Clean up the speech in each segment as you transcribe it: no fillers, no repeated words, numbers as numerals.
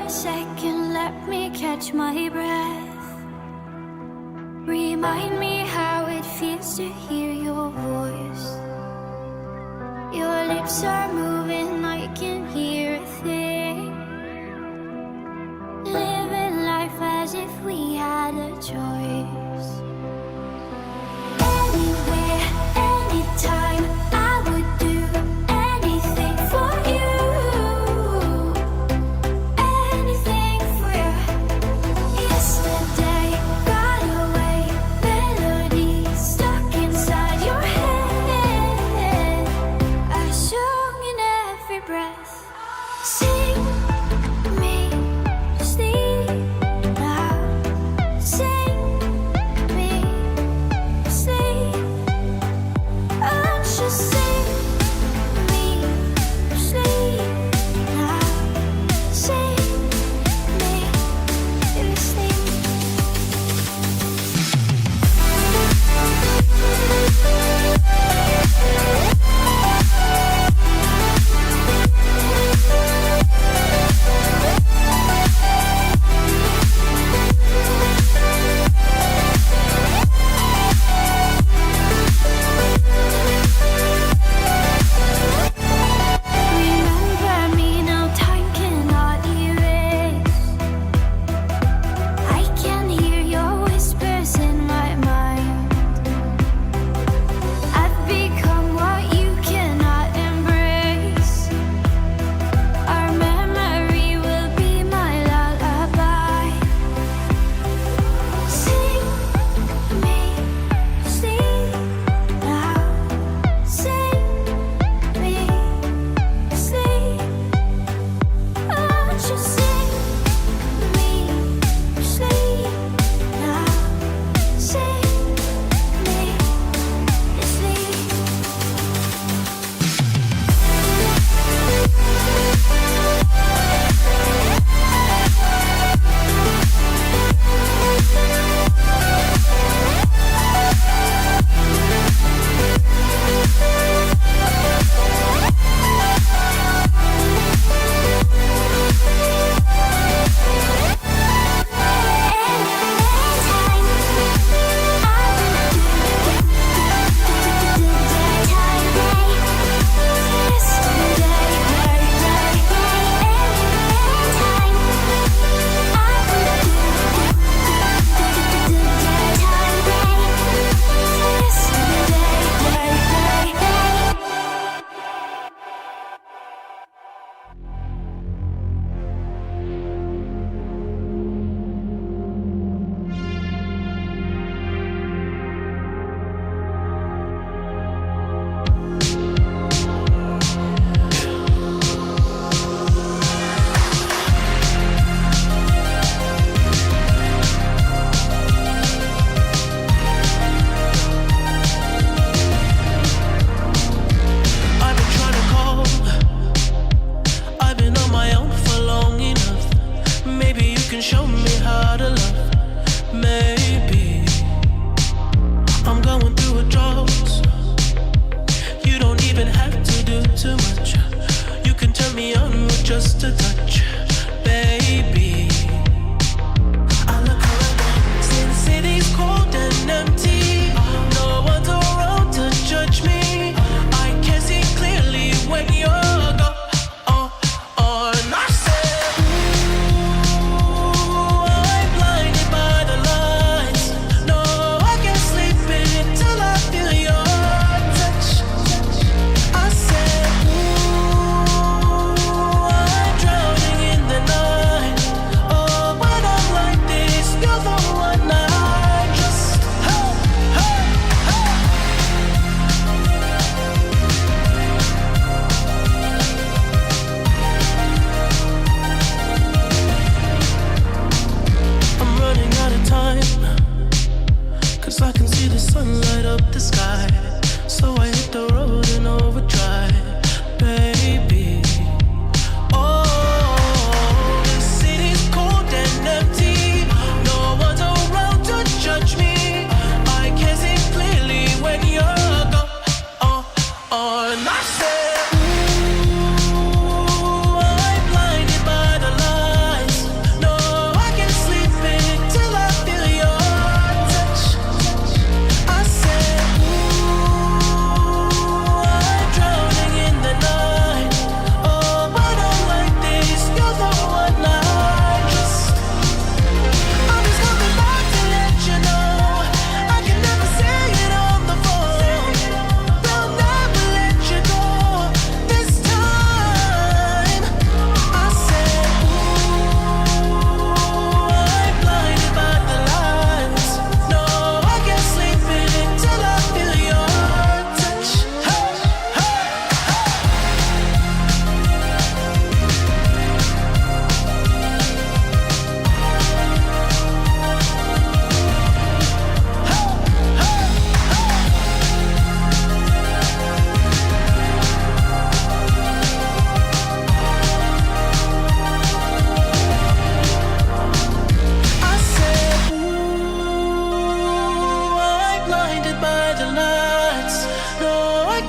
second, let me catch my breath. Remind me how it feels to hear your voice. Your lips are moving, I can hear a thing. Living life as if we had a choice. Anywhere, anytime, I would do anything for you. Anything for you. Yesterday got away, melody stuck inside your head. A song in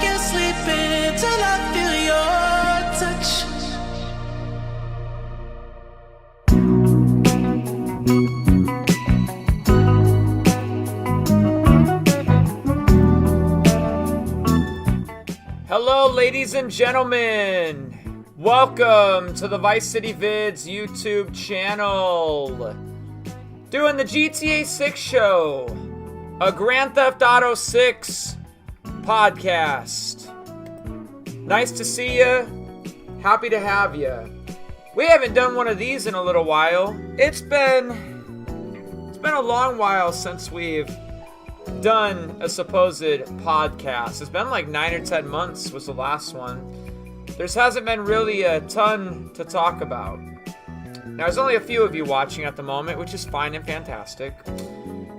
can't sleep until I feel your touch. Hello, ladies and gentlemen. Welcome to the Vice City Vids YouTube channel. Doing the GTA 6 show, a Grand Theft Auto 6 podcast. Nice to see you. Happy to have you. We haven't done one of these in a little while. It's been a long while since we've done a supposed podcast. It's been like 9 or 10 months was the last one. There hasn't been really a ton to talk about. Now, there's only a few of you watching at the moment, which is fine and fantastic.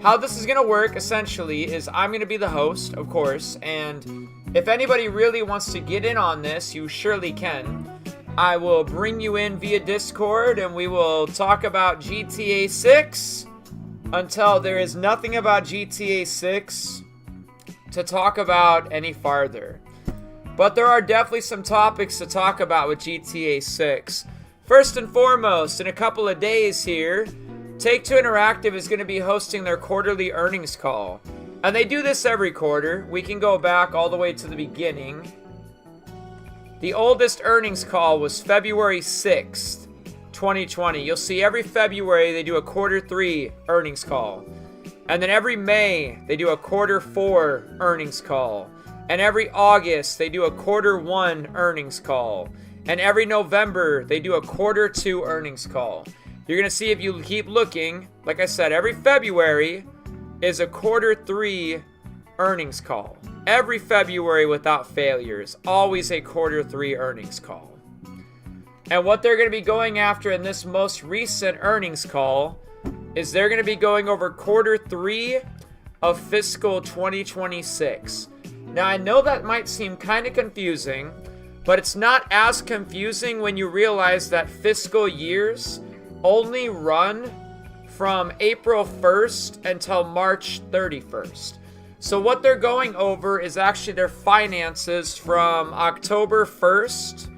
How this is going to work, essentially, is I'm going to be the host, of course, and if anybody really wants to get in on this, you surely can. I will bring you in via Discord, and we will talk about GTA 6 until there is nothing about GTA 6 to talk about any farther. But there are definitely some topics to talk about with GTA 6. First and foremost, in a couple of days here, Take-Two Interactive is going to be hosting their quarterly earnings call. And they do this every quarter. We can go back all the way to the beginning. The oldest earnings call was February 6th. 2020. You'll see every February they do a quarter 3 earnings call. And then every May they do a quarter 4 earnings call. And every August they do a quarter 1 earnings call. And every November they do a quarter 2 earnings call. You're going to see if you keep looking, like I said, every February is a quarter 3 earnings call. Every February without failures, always a quarter 3 earnings call. And what they're going to be going after in this most recent earnings call is they're going to be going over quarter 3 of fiscal 2026. Now, I know that might seem kind of confusing, but it's not as confusing when you realize that fiscal years only run from April 1st until March 31st. So what they're going over is actually their finances from October 1st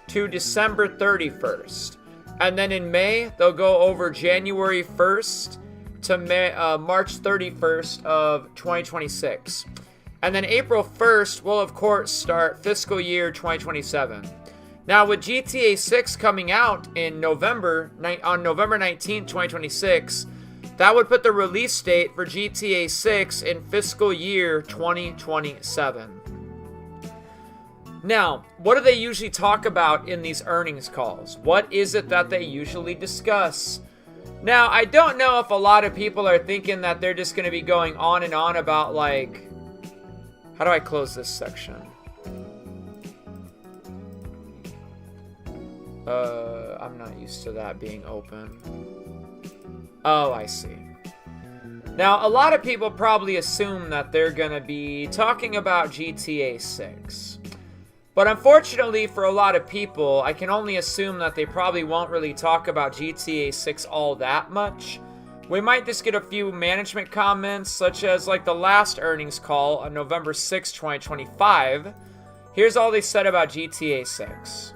to December 31st. And then in May, they'll go over January 1st to March 31st of 2026. And then April 1st will, of course, start fiscal year 2027. Now, with GTA 6 coming out in November 19th, 2026, that would put the release date for GTA 6 in fiscal year 2027. Now, what do they usually talk about in these earnings calls? What is it that they usually discuss? Now, I don't know if a lot of people are thinking that they're just going to be going on and on about, like, how do I close this section? I'm not used to that being open. Oh, I see. Now, a lot of people probably assume that they're going to be talking about GTA 6. But unfortunately for a lot of people, I can only assume that they probably won't really talk about GTA 6 all that much. We might just get a few management comments, such as like the last earnings call on November 6, 2025. Here's all they said about GTA 6.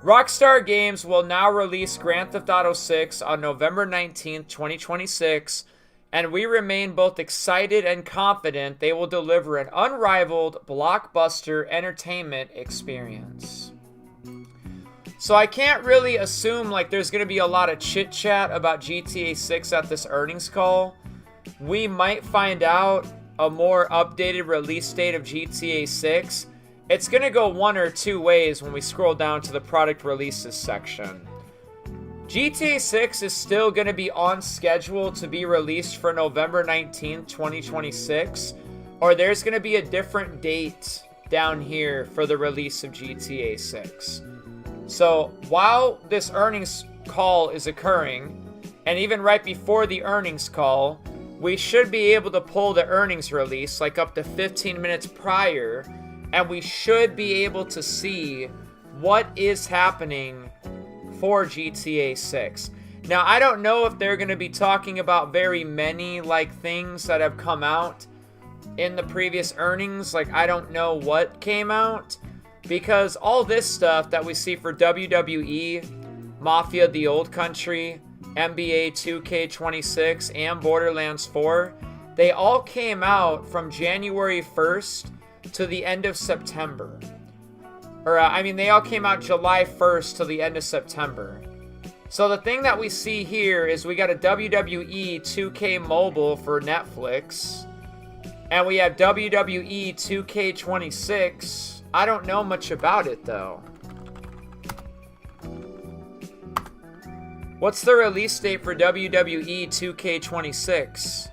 Rockstar Games will now release Grand Theft Auto 6 on November 19th, 2026, and we remain both excited and confident they will deliver an unrivaled blockbuster entertainment experience. So I can't really assume like there's going to be a lot of chit chat about GTA 6 at this earnings call. We might find out a more updated release date of GTA 6. It's going to go one or two ways when we scroll down to the product releases section. GTA 6 is still going to be on schedule to be released for November 19th, 2026, or there's going to be a different date down here for the release of GTA 6. So while this earnings call is occurring, and even right before the earnings call, we should be able to pull the earnings release like up to 15 minutes prior, and we should be able to see what is happening for GTA 6. Now, I don't know if they're going to be talking about very many like things that have come out in the previous earnings. Like, I don't know what came out, because all this stuff that we see for WWE, Mafia the Old Country, NBA 2K26, and Borderlands 4, they all came out from January 1st to the end of September. Or, they all came out July 1st to the end of September. So the thing that we see here is we got a WWE 2K Mobile for Netflix. And we have WWE 2K26. I don't know much about it, though. What's the release date for WWE 2K26?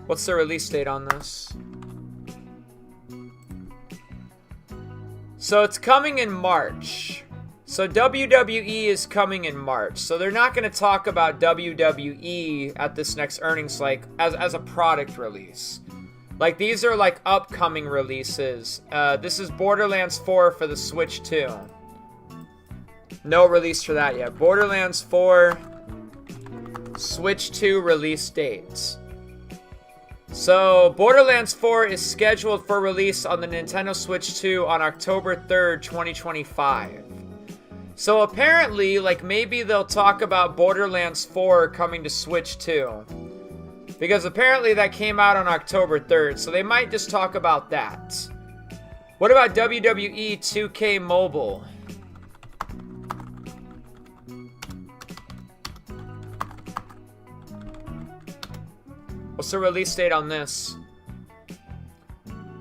What's the release date on this? So it's coming in March. So WWE is coming in March. So they're not going to talk about WWE at this next earnings like as a product release. Like, these are like upcoming releases. This is Borderlands 4 for the Switch 2. No release for that yet. Borderlands 4 Switch 2 release dates. So, Borderlands 4 is scheduled for release on the Nintendo Switch 2 on October 3rd, 2025. So, apparently, like, maybe they'll talk about Borderlands 4 coming to Switch 2. Because apparently that came out on October 3rd, so they might just talk about that. What about WWE 2K Mobile? What's the release date on this?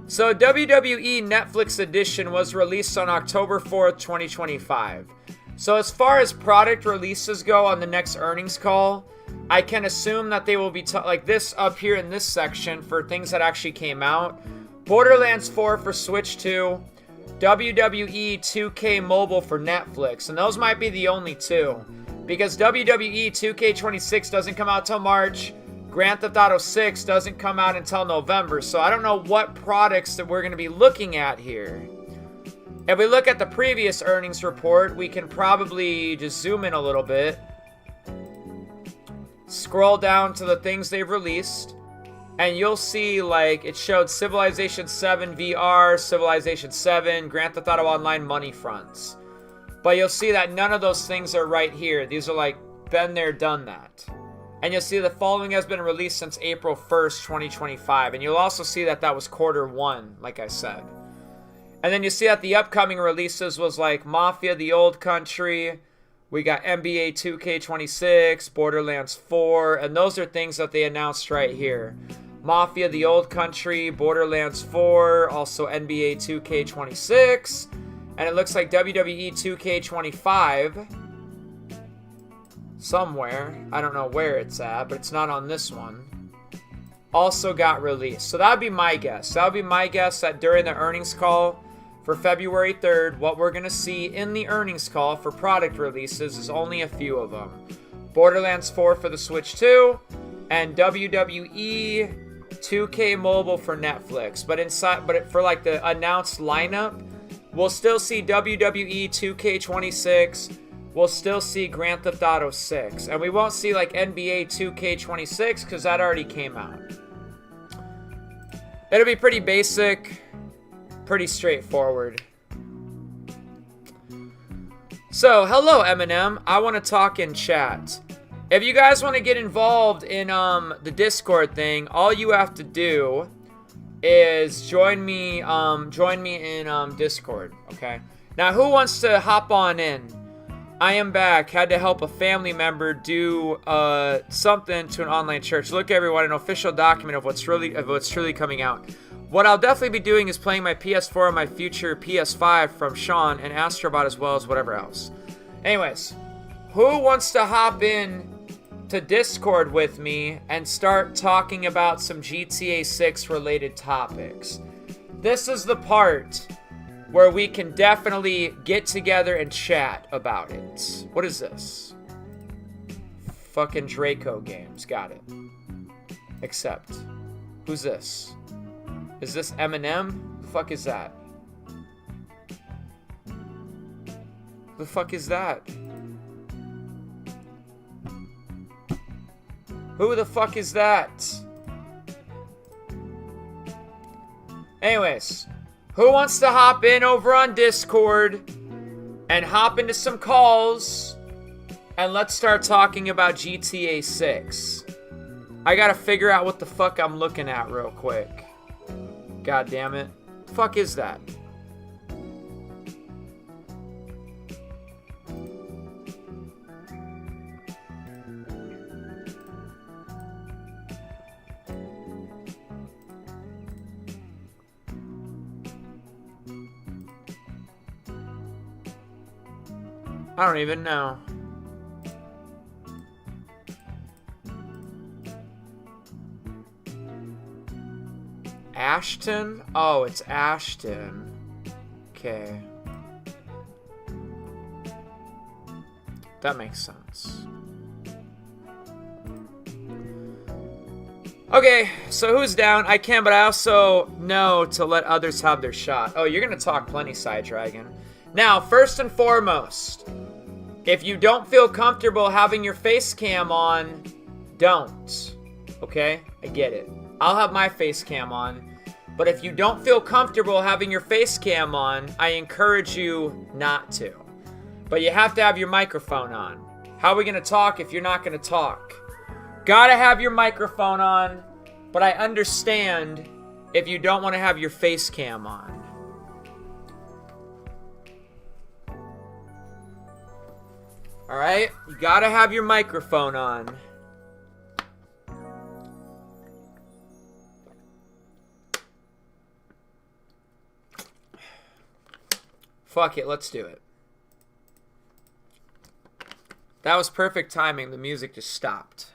So WWE Netflix Edition was released on October 4th, 2025. So as far as product releases go on the next earnings call, I can assume that they will be like this up here in this section for things that actually came out. Borderlands 4 for Switch 2, WWE 2K Mobile for Netflix, and those might be the only two. Because WWE 2K26 doesn't come out till March, Grand Theft Auto 6 doesn't come out until November, so I don't know what products that we're going to be looking at here. If we look at the previous earnings report, we can probably just zoom in a little bit. Scroll down to the things they've released, and you'll see, like, it showed Civilization 7 VR, Civilization 7, Grand Theft Auto Online money fronts. But you'll see that none of those things are right here. These are like, been there, done that. And you'll see the following has been released since April 1st, 2025. And you'll also see that that was quarter 1, like I said. And then you see that the upcoming releases was like Mafia the Old Country. We got NBA 2K26, Borderlands 4. And those are things that they announced right here. Mafia the Old Country, Borderlands 4, also NBA 2K26. And it looks like WWE 2K25. Somewhere. I don't know where it's at, but it's not on this one. Also got released. So that would be my guess. That would be my guess that during the earnings call for February 3rd, what we're going to see in the earnings call for product releases is only a few of them. Borderlands 4 for the Switch 2 and WWE 2K Mobile for Netflix. But for like the announced lineup, we'll still see WWE 2K26. We'll still see Grand Theft Auto 6. And we won't see like NBA 2K26 because that already came out. It'll be pretty basic, pretty straightforward. So, hello Eminem. I want to talk in chat. If you guys want to get involved in the Discord thing, all you have to do is join me in Discord, okay? Now, who wants to hop on in? I am back. Had to help a family member do something to an online church. Look, everyone, an official document of what's truly coming out. What I'll definitely be doing is playing my PS4 and my future PS5 from Sean and Astrobot, as well as whatever else. Anyways, who wants to hop in to Discord with me and start talking about some GTA 6 related topics? This is the part where we can definitely get together and chat about it. What is this? Fucking Draco Games. Got it. Accept. Who's this? Is this Eminem? The fuck is that? The fuck is that? Who the fuck is that? Anyways, who wants to hop in over on Discord and hop into some calls and let's start talking about GTA 6. I gotta figure out what the fuck I'm looking at real quick. God damn it. The fuck is that? I don't even know. Ashton? Oh, it's Ashton. Okay. That makes sense. Okay, so who's down? I can, but I also know to let others have their shot. Oh, you're gonna talk plenty, Side Dragon. Now, first and foremost, if you don't feel comfortable having your face cam on, don't. Okay? I get it. I'll have my face cam on. But if you don't feel comfortable having your face cam on, I encourage you not to. But you have to have your microphone on. How are we going to talk if you're not going to talk? Gotta have your microphone on, but I understand if you don't want to have your face cam on. Alright? You gotta have your microphone on. Fuck it, let's do it. That was perfect timing. The music just stopped.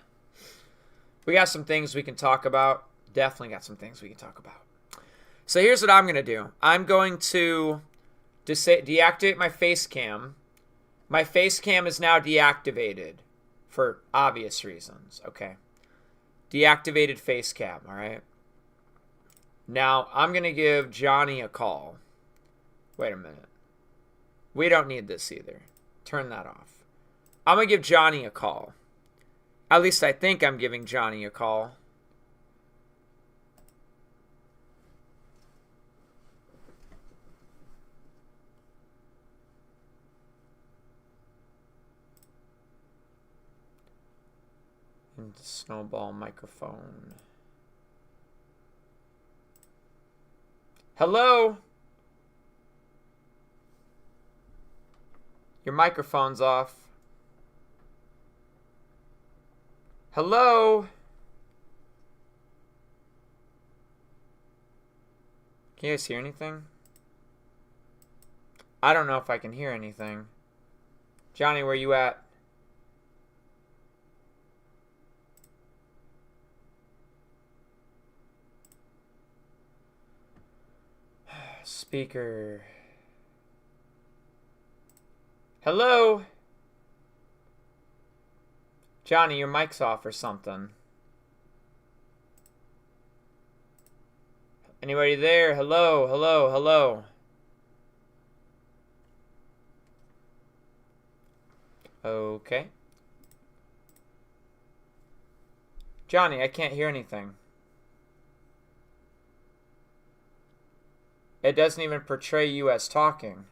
We got some things we can talk about. Definitely got some things we can talk about. So here's what I'm going to do. I'm going to deactivate my face cam. My face cam is now deactivated for obvious reasons. Okay. Deactivated face cam, all right? Now, I'm going to give Johnny a call. Wait a minute. We don't need this either. Turn that off. I'm going to give Johnny a call. At least I think I'm giving Johnny a call. And snowball microphone. Hello? Your microphone's off. Hello? Can you guys hear anything? I don't know if I can hear anything. Johnny, where you at? Speaker. Hello? Johnny, your mic's off or something. Anybody there? Hello, hello, hello. Okay. Johnny, I can't hear anything. It doesn't even portray you as talking.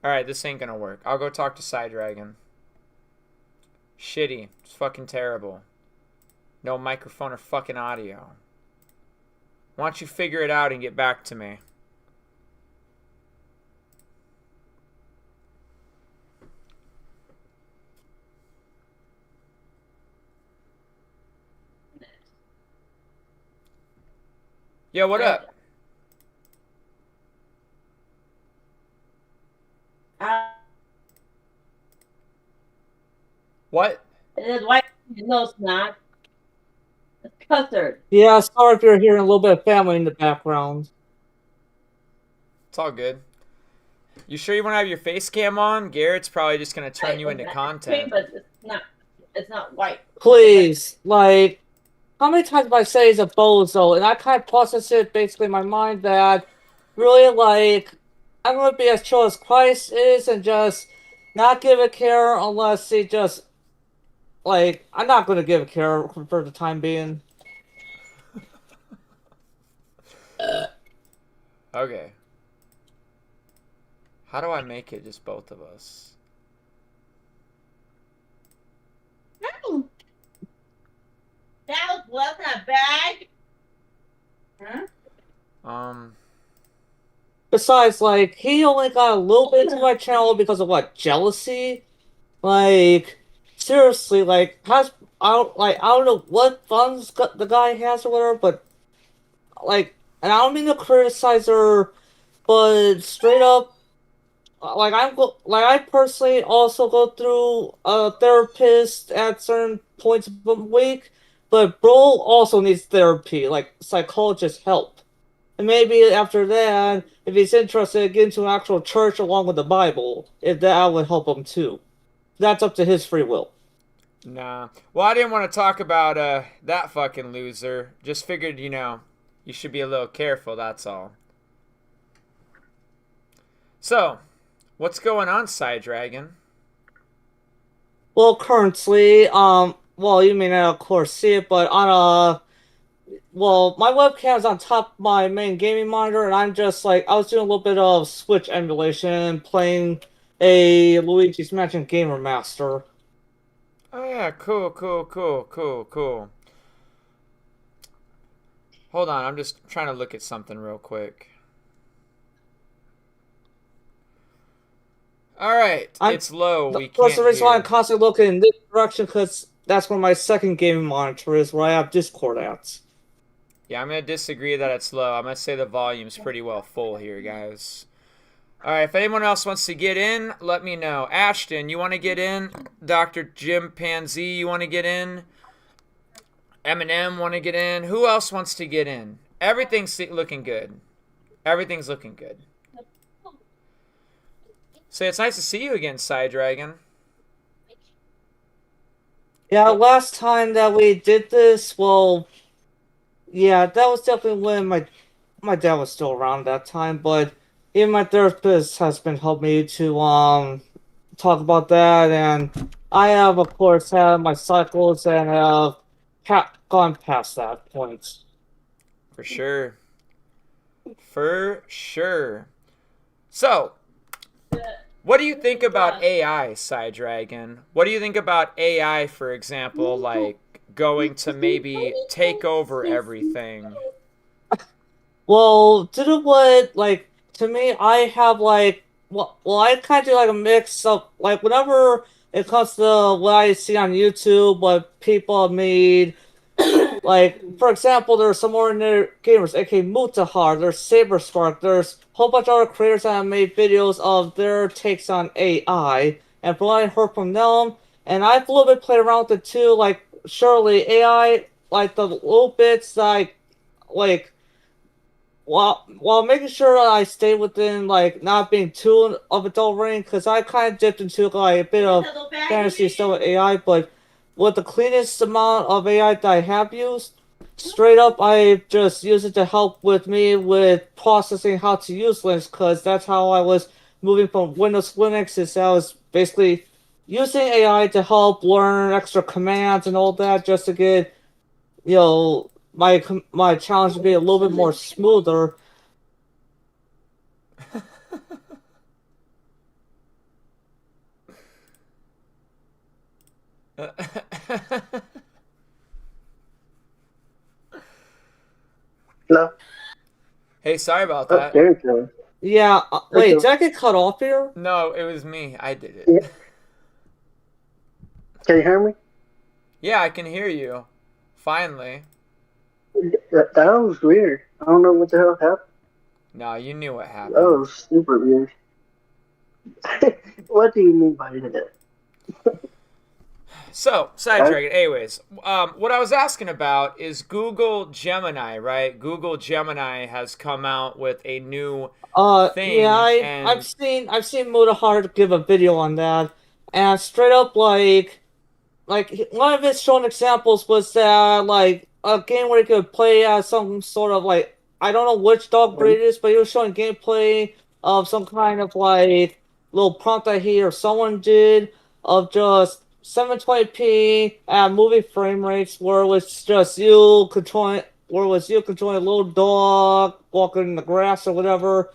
Alright, this ain't gonna work. I'll go talk to Side Dragon. Shitty. It's fucking terrible. No microphone or fucking audio. Why don't you figure it out and get back to me? Yo, what up? What? It is white. No, it's not. It's custard. Yeah, sorry if you're hearing a little bit of family in the background. It's all good. You sure you want to have your face cam on? Garrett's probably just going to turn you into content. But it's not white. Please, like, how many times have I say he's a bozo? And I kind of process it basically in my mind that really, like, I'm going to be as chill as Christ is and just not give a care unless he just, like, I'm not going to give a care for the time being. Okay. How do I make it just both of us? No. That wasn't a bag. Huh? Besides, like, he only got a little bit into my channel because of what, jealousy? Like, seriously, like, I don't know what funds the guy has or whatever, but like, and I don't mean to criticize her, but straight up, like I personally also go through a therapist at certain points of the week, but bro also needs therapy, like psychologist help. And maybe after that, if he's interested, get into an actual church along with the Bible, if that would help him too. That's up to his free will. Nah. Well, I didn't want to talk about that fucking loser. Just figured, you should be a little careful, that's all. So, what's going on, Side Dragon? Well, currently, well, you may not of course see it, but well, my webcam's on top of my main gaming monitor, and I'm just like, I was doing a little bit of Switch emulation, playing a Luigi's Mansion Gamer Master. Oh yeah, cool. Hold on, I'm just trying to look at something real quick. Alright, it's low, we can't That's the reason why I'm hear. constantly looking in this direction, because that's where my second gaming monitor is, where I have Discord at. Yeah, I'm going to disagree that it's low. I'm going to say the volume's pretty well full here, guys. Alright, if anyone else wants to get in, let me know. Ashton, you want to get in? Dr. Jim Panzi, you want to get in? Eminem want to get in? Who else wants to get in? Everything's looking good. Everything's looking good. So it's nice to see you again, Side Dragon. Yeah, last time that we did this, well, yeah, that was definitely when my dad was still around that time, but even my therapist has been helping me to talk about that, and I have of course had my cycles and have gone past that point. For sure. For sure. So, what do you think about AI, Side Dragon? What do you think about AI, for example, like going to maybe take over everything? Well, to me, I have like, well, I kind of do like a mix of, like, whenever it comes to what I see on YouTube, what people have made, like, for example, there's some ordinary gamers, aka Mutahar, there's Saberspark, there's a whole bunch of other creators that have made videos of their takes on AI, and from what I heard from them, and I've a little bit played around with it too, like, surely AI, like, the little bits, like, while making sure I stay within, like, not being too of a dull ring, because I kind of dipped into like a bit of fantasy stuff with AI, but with the cleanest amount of AI that I have used, straight up I just use it to help with me with processing how to use Linux, because that's how I was moving from Windows to Linux, is I was basically using AI to help learn extra commands and all that, just to get, my challenge to be a little bit more smoother. Hello? Hey, sorry about Oh, that. there you go. Yeah, wait, Okay. did I get cut off here? No, it was me. I did it. Yeah. Can you hear me? Yeah, I can hear you. Finally. That was weird. I don't know what the hell happened. No, you knew what That happened. was super weird. What do you mean by that? So, Side Huh? Dragon, anyways, what I was asking about is Google Gemini, right? Google Gemini has come out with a new Yeah, thing, I've and seen Mutahar give a video on that, and straight up, like one of his shown examples was that, like, a game where you could play as some sort of, like, I don't know which dog breed it is, but he was showing gameplay of some kind of, like, little prompt that he or someone did of just 720p at movie frame rates, where it was just you controlling where it was you controlling a little dog walking in the grass or whatever,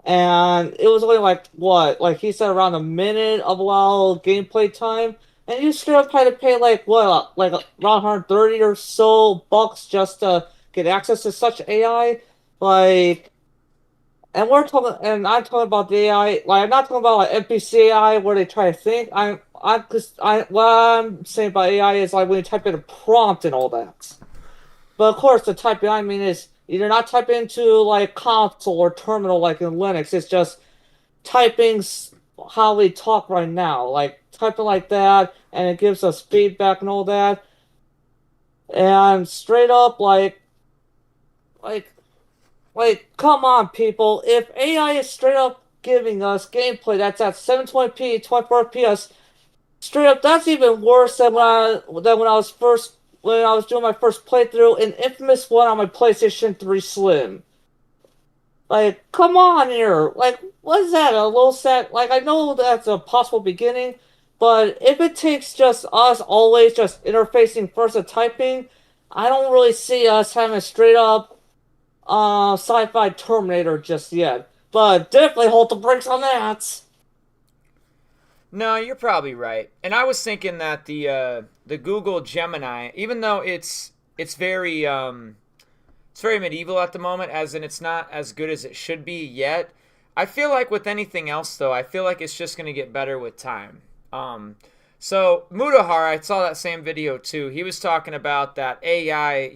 and it was only like what, like he said, around a minute of allowed gameplay time, and you straight up had to pay like what, like around 130 or so bucks just to get access to such AI, like. And we're talking, and I'm talking about the AI. Like, I'm not talking about like NPC AI where they try to think. What I'm saying about AI is like when you type in a prompt and all that. But of course, the typing I mean is you're not typing into like console or terminal like in Linux. It's just typing how we talk right now, like typing like that, and it gives us feedback and all that. And straight up, like come on, people. If AI is straight up giving us gameplay that's at 720p, 24 FPS, straight up, that's even worse than when I was doing my first playthrough in Infamous 1 on my PlayStation 3 Slim. Like, come on here. Like, what is that? A little set? Like, I know that's a possible beginning, but if it takes just us always just interfacing first and typing, I don't really see us having a straight up sci-fi Terminator just yet. But definitely hold the brakes on that. No, you're probably right. And I was thinking that the Google Gemini, even though it's very medieval at the moment, as in it's not as good as it should be yet. I feel like with anything else though, I feel like it's just going to get better with time. So Mudahar, I saw that same video too. He was talking about that AI,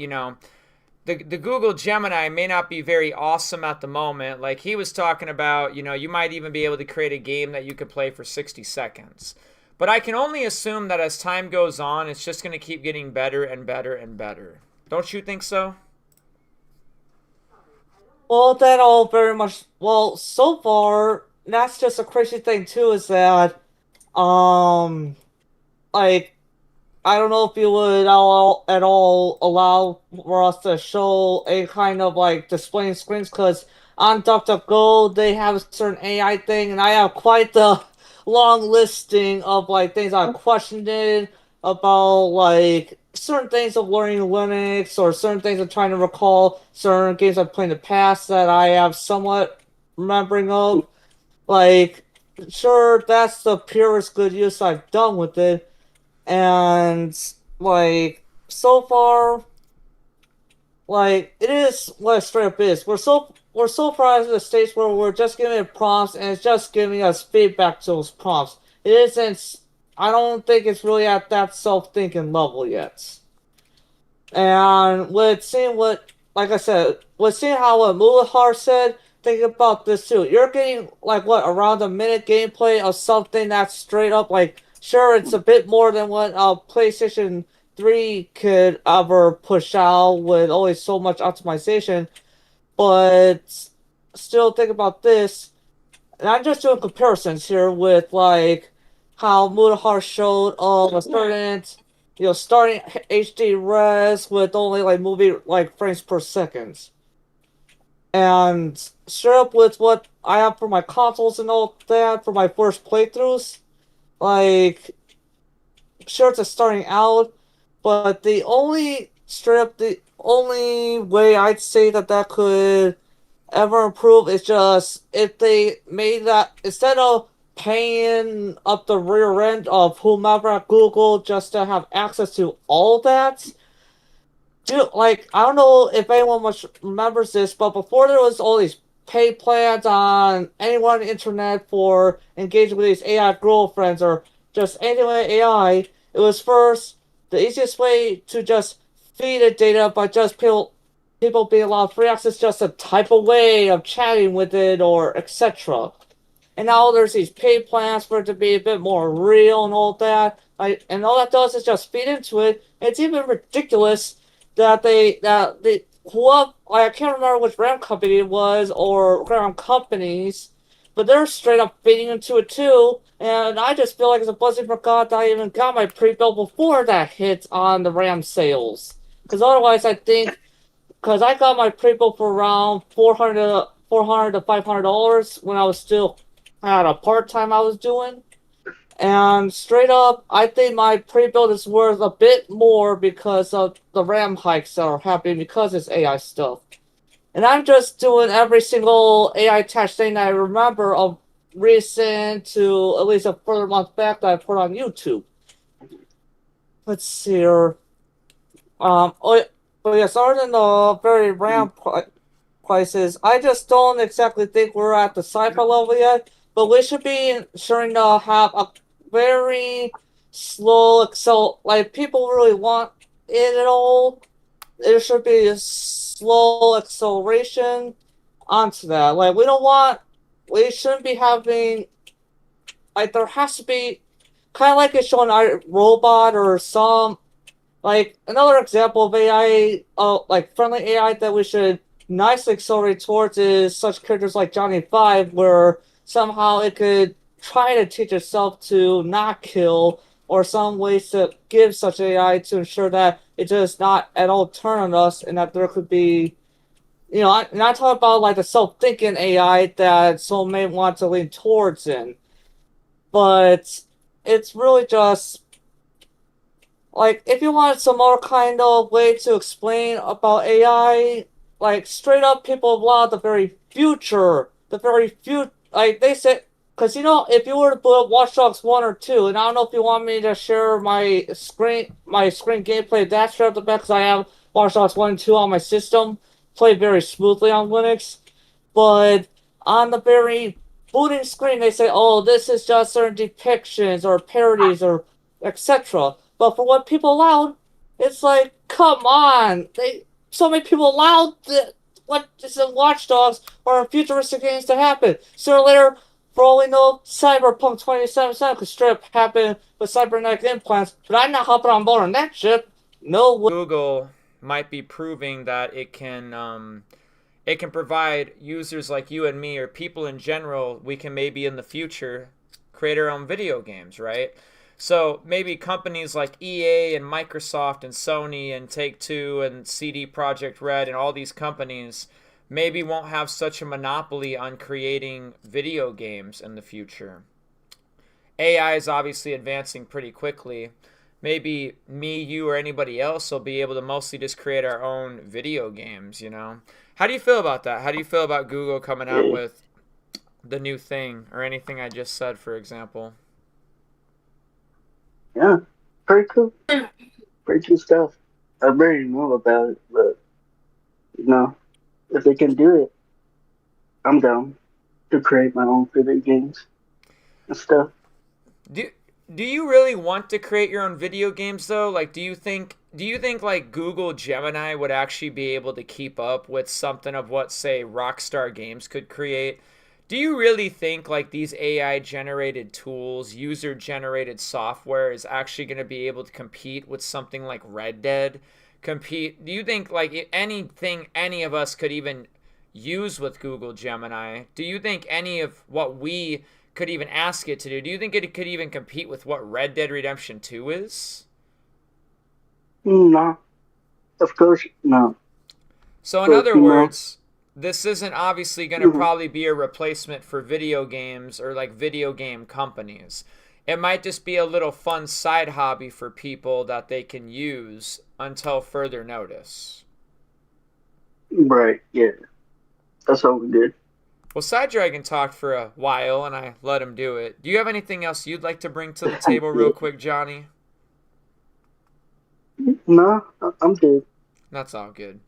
the Google Gemini may not be very awesome at the moment. Like he was talking about, you might even be able to create a game that you could play for 60 seconds. But I can only assume that as time goes on, it's just going to keep getting better and better and better. Don't you think so? Well, that all very much. Well, so far, that's just a crazy thing too. Is that, um, like I don't know if you would at all allow for us to show a kind of like displaying screens because on DuckDuckGo they have a certain AI thing, and I have quite the long listing of like things I questioned it about, like certain things of learning Linux or certain things of trying to recall certain games I've played in the past that I have somewhat remembering of. Like, sure, that's the purest good use I've done with it, and like so far, like it is what it straight up is. We're so far at the stage where we're just giving it prompts and it's just giving us feedback to those prompts. It isn't. I don't think it's really at that self-thinking level yet. And with seeing what, like I said, with seeing how what Mulahar said, think about this too. You're getting like what, around a minute gameplay of something that's straight up like, sure, it's a bit more than what PlayStation 3 could ever push out with only so much optimization, but still think about this. And I'm just doing comparisons here with like how Mudahar showed a certain, starting HD res with only like movie like frames per second. And straight up with what I have for my consoles and all that for my first playthroughs, like sure it's a starting out, but the only way I'd say that could ever improve is just if they made that instead of paying up the rear end of whomever at Google just to have access to all that. Dude, like I don't know if anyone much remembers this, but before there was all these pay plans on anyone on the internet for engaging with these AI girlfriends or just anything with AI, it was first the easiest way to just feed it data by just people being allowed free access just a type of way of chatting with it or etc. And now there's these paid plans for it to be a bit more real and all that. And all that does is just feed into it. It's even ridiculous that they whoever, I can't remember which RAM company it was or RAM companies, but they're straight up feeding into it too. And I just feel like it's a blessing for God that I even got my pre-built before that hit on the RAM sales. Because otherwise, I think because I got my pre-built for around 400 to $500 when I was still at a part time I was doing, And straight up, I think my pre-build is worth a bit more because of the RAM hikes that are happening because it's AI stuff. And I'm just doing every single AI test thing that I remember of recent to at least a further month back that I put on YouTube. Let's see here. But yes, other than the very RAM prices, I just don't exactly think we're at the sci-fi level yet. But we should be ensuring to have a very slow like people really want it at all. There should be a slow acceleration onto that. Like we shouldn't be having like there has to be kind of like it's showing a robot or some like another example of AI, like friendly AI that we should nicely accelerate towards is such characters like Johnny Five, where somehow it could try to teach itself to not kill, or some ways to give such AI to ensure that it does not at all turn on us, and that there could be, I'm not talking about like the self-thinking AI that some may want to lean towards in, but it's really just like, if you want some more kind of way to explain about AI, like, straight up, people have allowed like, they say, because, if you were to put up Watch Dogs 1 or 2, and I don't know if you want me to share my screen gameplay of that straight up the back, because I have Watch Dogs 1 and 2 on my system, play very smoothly on Linux, but on the very booting screen, they say, oh, this is just certain depictions or parodies or etc. But for what people allowed, it's like, come on! So many people allowed what is in Watch Dogs or futuristic games to happen. Sooner or later, for all we know, Cyberpunk 2077 could straight up happen with cybernetic implants, but I'm not hopping on board on that ship. No way. Google might be proving that it can provide users like you and me, or people in general, we can maybe in the future create our own video games, right? So maybe companies like EA and Microsoft and Sony and Take-Two and CD Projekt Red and all these companies maybe won't have such a monopoly on creating video games in the future. AI is obviously advancing pretty quickly. Maybe me, you, or anybody else will be able to mostly just create our own video games, How do you feel about that? How do you feel about Google coming out with the new thing, or anything I just said, for example? Yeah, pretty cool. Pretty cool stuff. I already know about it, but if they can do it, I'm down to create my own video games and stuff. Do you really want to create your own video games though? Like, do you think like Google Gemini would actually be able to keep up with something of what, say, Rockstar Games could create? Do you really think like these AI generated tools, user generated software is actually going to be able to compete with something like Red Dead? Do you think like anything any of us could even use with Google Gemini? Do you think any of what we could even ask it to do you think it could even compete with what Red Dead Redemption 2 is? No, of course no. So in But, other words, this isn't obviously going to probably be a replacement for video games or like video game companies. It might just be a little fun side hobby for people that they can use until further notice. Right, yeah. That's all we did. Well, Side Dragon talked for a while, and I let him do it. Do you have anything else you'd like to bring to the table real quick, Johnny? No, I'm good. That's all good.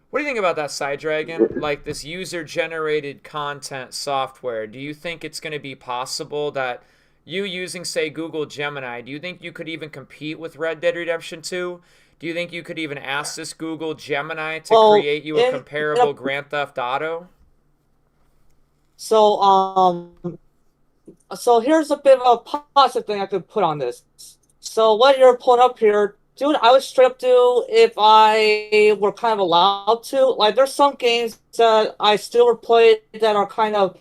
What do you think about that, Side Dragon? Like this user-generated content software, do you think it's going to be possible that you using, say, Google Gemini, do you think you could even compete with Red Dead Redemption 2? Do you think you could even ask this Google Gemini to create you a comparable Grand Theft Auto? So here's a bit of a positive thing I could put on this. So what you're pulling up here, dude, I would straight up do if I were kind of allowed to. Like, there's some games that I still would play that are kind of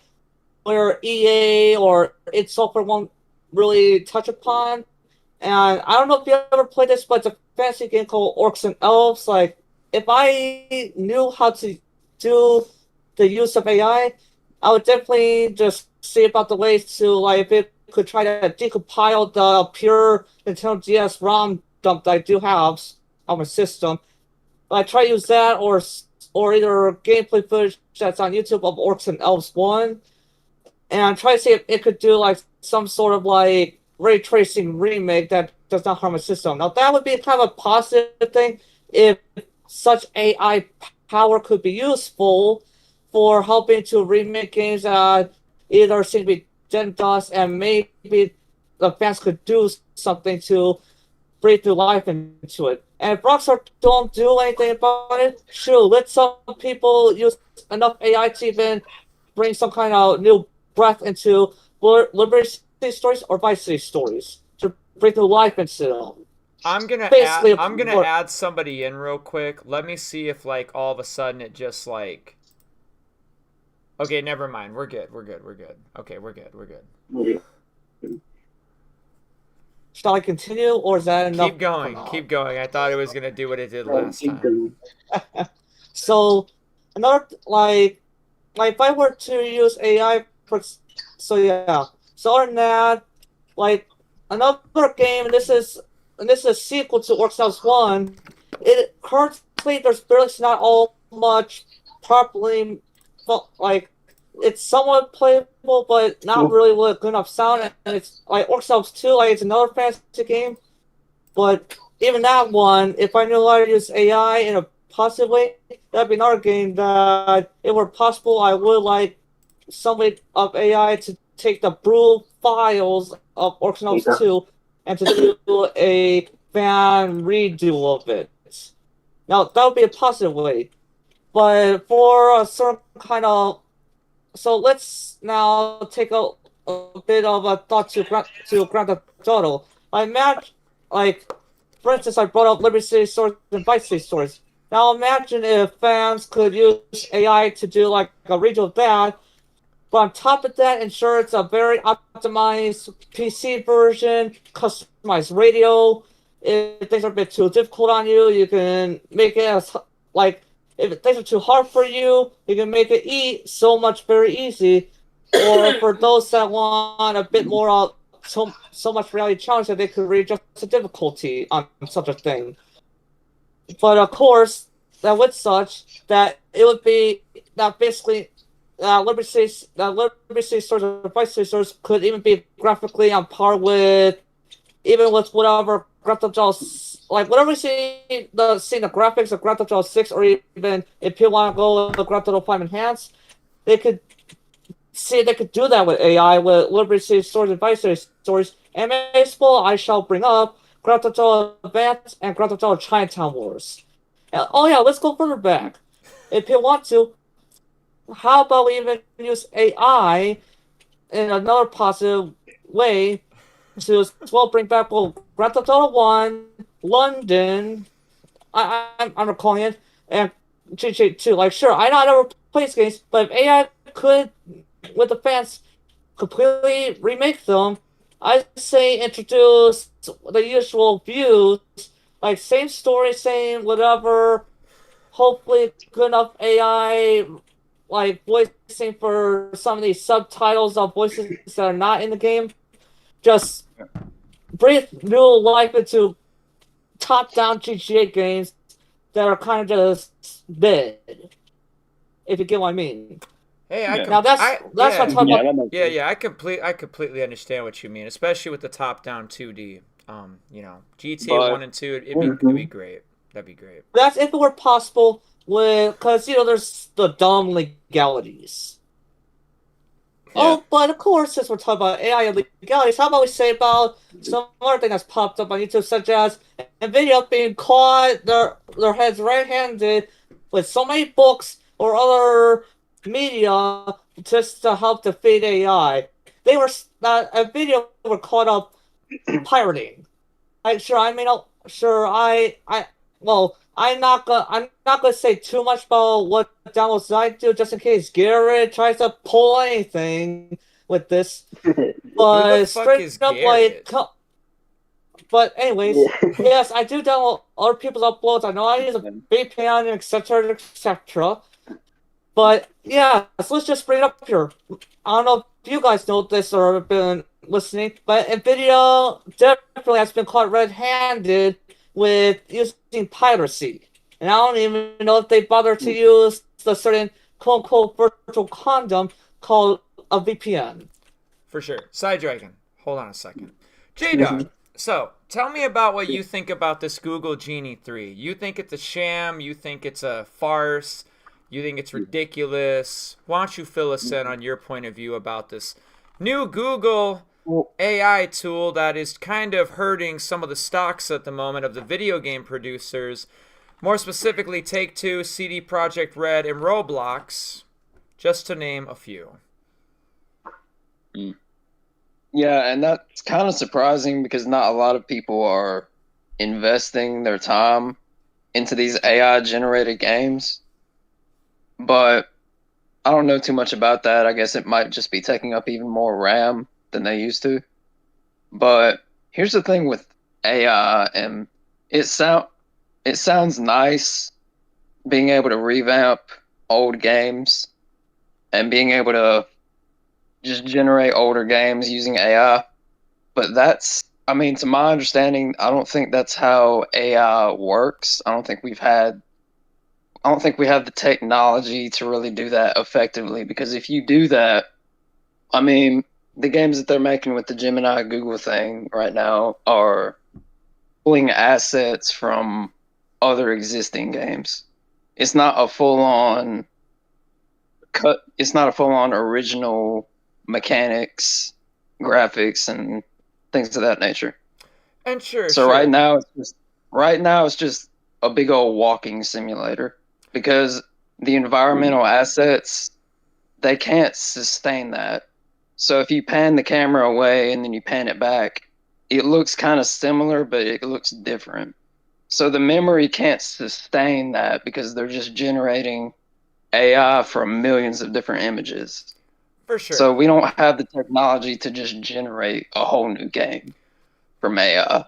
where EA or id Software won't really touch upon. And I don't know if you ever played this, but it's a fantasy game called Orcs and Elves. Like, if I knew how to do the use of AI, I would definitely just see about the ways to, like, if it could try to decompile the pure Nintendo DS ROM dump that I do have on my system. I try to use that or either gameplay footage that's on YouTube of Orcs and Elves 1, and try to see if it could do like some sort of like ray tracing remake that does not harm the system. Now that would be kind of a positive thing if such AI power could be useful for helping to remake games that either seem to be dead dust, and maybe the fans could do something to breathe new life into it. And if Rockstar don't do anything about it, sure, let some people use enough AI to even bring some kind of new breath into Liberty City stories or Vice City stories to breathe new life into them. I'm gonna add somebody in real quick. Let me see if like all of a sudden it just like. Okay, never mind. We're good. Okay, we're good. Shall I continue, or is that enough? Keep going. I thought it was gonna do what it did last time. So another if I were to use AI, so other than that, like another game. This is a sequel to Orcs House 1. It currently there's barely not all much properly, like it's somewhat playable, but not really with good enough sound. And it's like Orcs House 2, like it's another fantasy game, but even that one, if I knew how to use AI in a positive way, that'd be another game that, if it were possible, I would like some way of AI to take the brutal files of Orcs House 2 and to do a fan redo of it. Now, that would be a positive way. But for a certain kind of... So let's now take a bit of a thought to Grand Theft Auto. For instance, I brought up Liberty City stores and Vice City stores. Now imagine if fans could use AI to do like a redo of that, but on top of that, ensure it's a very optimized PC version, customized radio. If things are a bit too difficult on you, you can make it as like, if things are too hard for you, you can make it so much very easy. Or for those that want a bit more so much reality challenge that they could readjust the difficulty on such a thing. But of course, that with such that it would be that basically Liberty City stores or Vice City stores could even be graphically on par with whatever Grand Theft Auto, like whatever we see the graphics of Grand Theft Auto 6, or even if people want to go with Grand Theft Auto 5 Enhanced, they could do that with AI with Liberty City stores and Vice City stores. And baseball, I shall bring up Grand Theft Auto Advance and Grand Theft Auto Chinatown Wars. And, let's go further back. If people want to, how about we even use AI in another positive way to as well bring back Grand Theft Auto 1, London, I'm recalling it, and GTA 2. Like, sure, I know I never played games, but if AI could, with the fans, completely remake them, I say introduce the usual views, like same story, same whatever, hopefully good enough AI, like voicing for some of these subtitles of voices that are not in the game. Just breathe new life into top-down GTA games that are kind of just dead, if you get what I mean. Hey, now that's what I'm talking about. I completely understand what you mean, especially with the top-down 2D. GTA 1 and 2, it'd be great. That'd be great. That's if it were possible, because there's the dumb legalities. Yeah. Oh, but of course, since we're talking about AI and legalities, how about we say about some other thing that's popped up on YouTube, such as NVIDIA being caught their heads right-handed with so many books or other media just to help defeat AI. They were NVIDIA were caught up pirating. I'm not gonna say too much about what downloads I do, just in case Garrett tries to pull anything with this. But straight up, like, but anyways, yes, I do download other people's uploads. I know I use a VPN, etc., etc. But yeah, so let's just bring it up here. I don't know if you guys know this or have been listening, but Nvidia definitely has been caught red-handed with using piracy. And I don't even know if they bother to use the certain quote-unquote virtual condom called a VPN. For sure. Side Dragon, hold on a second. J-Dog, so tell me about what you think about this Google Genie 3. You think it's a sham? You think it's a farce? You think it's ridiculous? Why don't you fill us in on your point of view about this new Google AI tool that is kind of hurting some of the stocks at the moment of the video game producers, more specifically Take-Two, CD Projekt Red, and Roblox, just to name a few. Yeah, and that's kind of surprising because not a lot of people are investing their time into these AI generated games. But I don't know too much about that. I guess it might just be taking up even more RAM than they used to. But here's the thing with AI, and it sounds nice being able to revamp old games and being able to just generate older games using AI. But I mean, to my understanding, I don't think that's how AI works. I don't think we have the technology to really do that effectively, because if you do that, I mean, the games that they're making with the Gemini Google thing right now are pulling assets from other existing games. It's not a full-on original mechanics, graphics, and things of that nature. And sure. Right now it's just a big old walking simulator, because the environmental assets, they can't sustain that. So if you pan the camera away and then you pan it back, it looks kind of similar, but it looks different. So the memory can't sustain that because they're just generating AI from millions of different images. For sure. So we don't have the technology to just generate a whole new game from AI.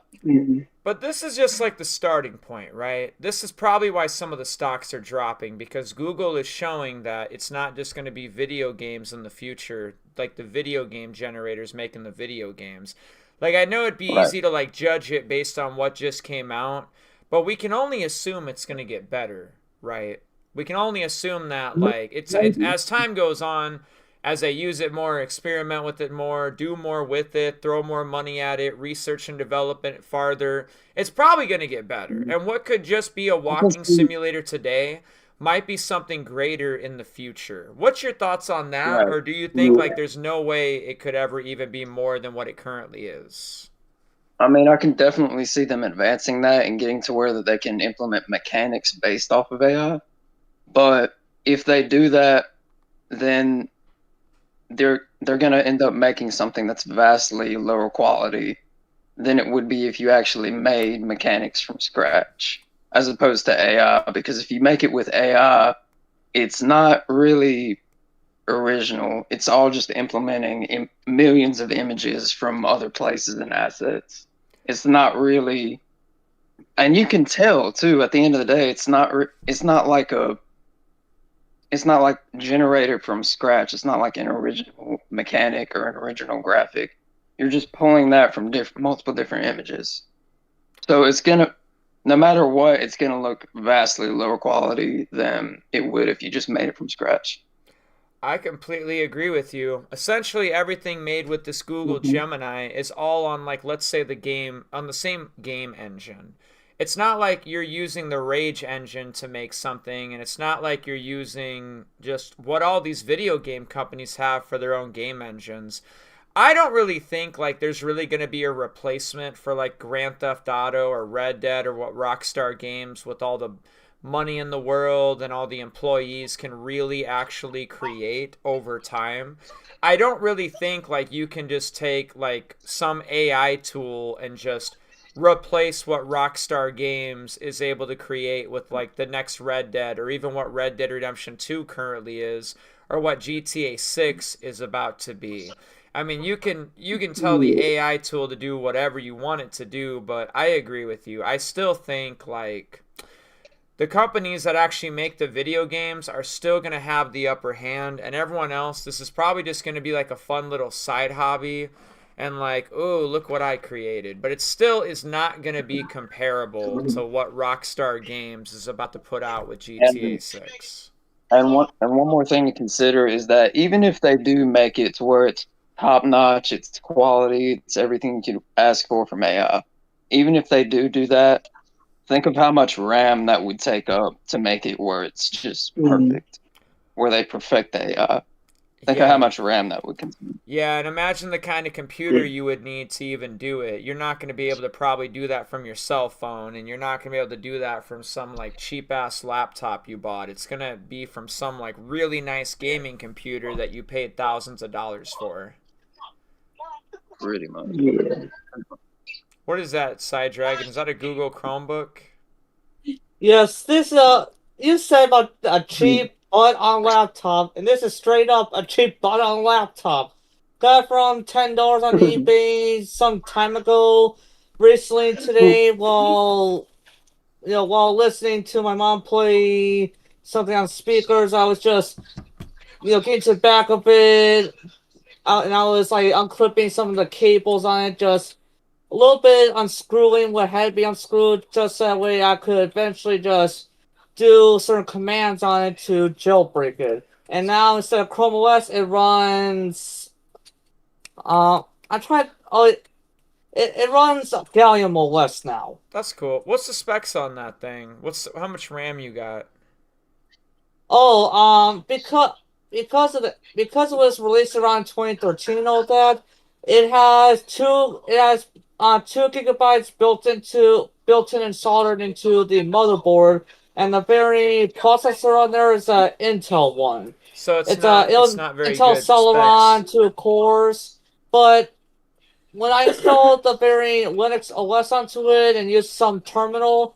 But this is just like the starting point, right? This is probably why some of the stocks are dropping, because Google is showing that it's not just going to be video games in the future, like the video game generators making the video games. Like, I know it'd be easy to like judge it based on what just came out, but we can only assume it's going to get better, right? We can only assume that like it's as time goes on, as they use it more, experiment with it more, do more with it, throw more money at it, research and develop it farther, it's probably going to get better. And what could just be a walking simulator today might be something greater in the future. What's your thoughts on that? Or do you think like there's no way it could ever even be more than what it currently is? I mean, I can definitely see them advancing that and getting to where that they can implement mechanics based off of AI. But if they do that, then they're going to end up making something that's vastly lower quality than it would be if you actually made mechanics from scratch, as opposed to AI. Because if you make it with AI, it's not really original. It's all just implementing millions of images from other places and assets. It's not really, and you can tell too. At the end of the day, it's not like generated from scratch. It's not like an original mechanic or an original graphic. You're just pulling that from multiple different images. So it's gonna, no matter what, it's gonna look vastly lower quality than it would if you just made it from scratch. I completely agree with you. Essentially, everything made with this Google Gemini is all on, like, let's say on the same game engine. It's not like you're using the Rage engine to make something, and it's not like you're using just what all these video game companies have for their own game engines. I don't really think like there's really going to be a replacement for like Grand Theft Auto or Red Dead or what Rockstar Games, with all the money in the world and all the employees, can really actually create over time. I don't really think like you can just take like some AI tool and just replace what Rockstar Games is able to create with like the next Red Dead, or even what Red Dead Redemption 2 currently is, or what GTA 6 is about to be. I mean, you can tell the AI tool to do whatever you want it to do, but I agree with you. I still think like the companies that actually make the video games are still going to have the upper hand, and everyone else, this is probably just going to be like a fun little side hobby and like, oh, look what I created. But it still is not going to be comparable to what Rockstar Games is about to put out with GTA 6. And one more thing to consider is that even if they do make it to where it's top notch, it's quality, it's everything you could ask for from AI. Even if they do that, think of how much RAM that would take up to make it where it's just perfect, where they perfect the AI. Think of how much RAM that would consume. Yeah, and imagine the kind of computer you would need to even do it. You're not going to be able to probably do that from your cell phone, and you're not going to be able to do that from some like cheap ass laptop you bought. It's going to be from some like really nice gaming computer that you paid thousands of dollars for. Pretty much. Yeah. What is that, Side Dragon? Is that a Google Chromebook? Yes, this you said about a cheap butt on laptop, and this is straight up a cheap butt on laptop. Got it from $10 on eBay some time ago. Recently today, while listening to my mom play something on speakers, I was just getting to the back of it, and I was like unclipping some of the cables on it, just a little bit unscrewing what had to be unscrewed, just that way I could eventually just do certain commands on it to jailbreak it. And now instead of Chrome OS, it runs. It runs Gallium OS now. That's cool. What's the specs on that thing? How much RAM you got? Oh, because it was released around 2013 and all that, it has 2 gigabytes built in and soldered into the motherboard, and the very processor on there is an Intel one. So it's not very Intel good Celeron specs. 2 cores, but when I installed the very Linux OS onto it and used some terminal,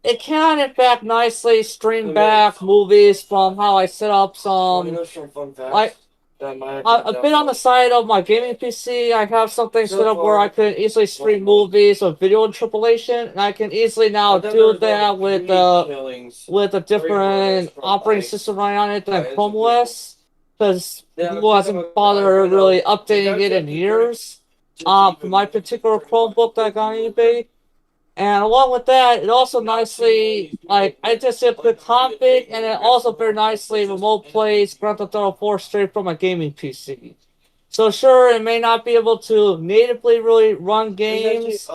it can, in fact, nicely stream back movies from how I set up some. Like, a bit on the side of my gaming PC, I have something set up where I can easily stream movies with video interpolation, and I can easily now do that with a different operating system running on it than Chrome OS, because Google hasn't bothered really updating it in years. For my particular Chromebook that I got on eBay. And along with that, it also nicely, I just did a quick config, and it also very nicely remote plays Grand Theft Auto 4 straight from a gaming PC. So sure, it may not be able to natively really run games.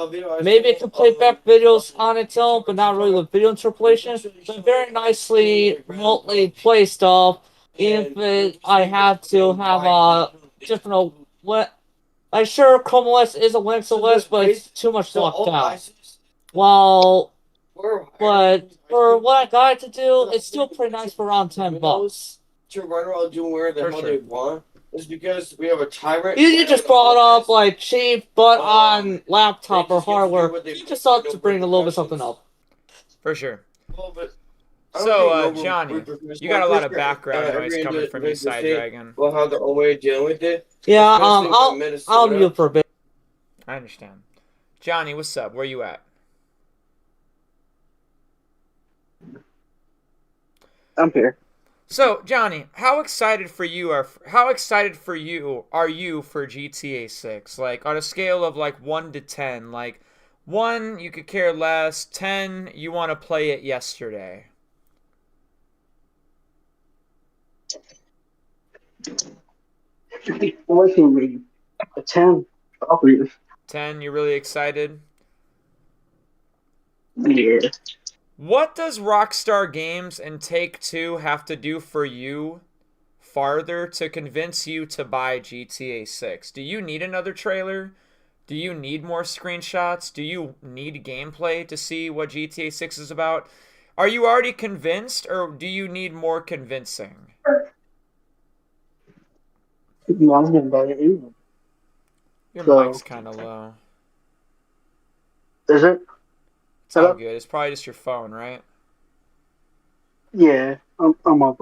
Maybe it can play back videos on its own, but not really with video interpolation. But very nicely remotely play stuff, even if I have to have a different, sure, Chrome OS is a Linux OS, but it's too much locked down. Well, but for what I got it to do, it's still pretty nice for around $10. To run around doing whatever the hell they want is because we have a tyrant. You just brought up like cheap, but on laptop or hardware. You just thought to bring a little bit something up. For sure. Well, but So, Johnny, you got a lot of background noise coming from you, Side Dragon. We'll have their own way of dealing with it. Yeah, I'll mute for a bit. I understand. Johnny, what's up? Where you at? I'm here. So, Johnny, how excited are you for GTA 6? Like on a scale of like 1 to 10, like 1 you could care less, 10 you want to play it yesterday. Working me a 10, probably. 10, you're really excited? Yeah. What does Rockstar Games and Take-Two have to do for you farther to convince you to buy GTA 6? Do you need another trailer? Do you need more screenshots? Do you need gameplay to see what GTA 6 is about? Are you already convinced, or do you need more convincing? No, I'm gonna buy it either. Your So- mic's kind of low. Is it? It's all Hello? good. It's probably just your phone, right? Yeah, I'm on.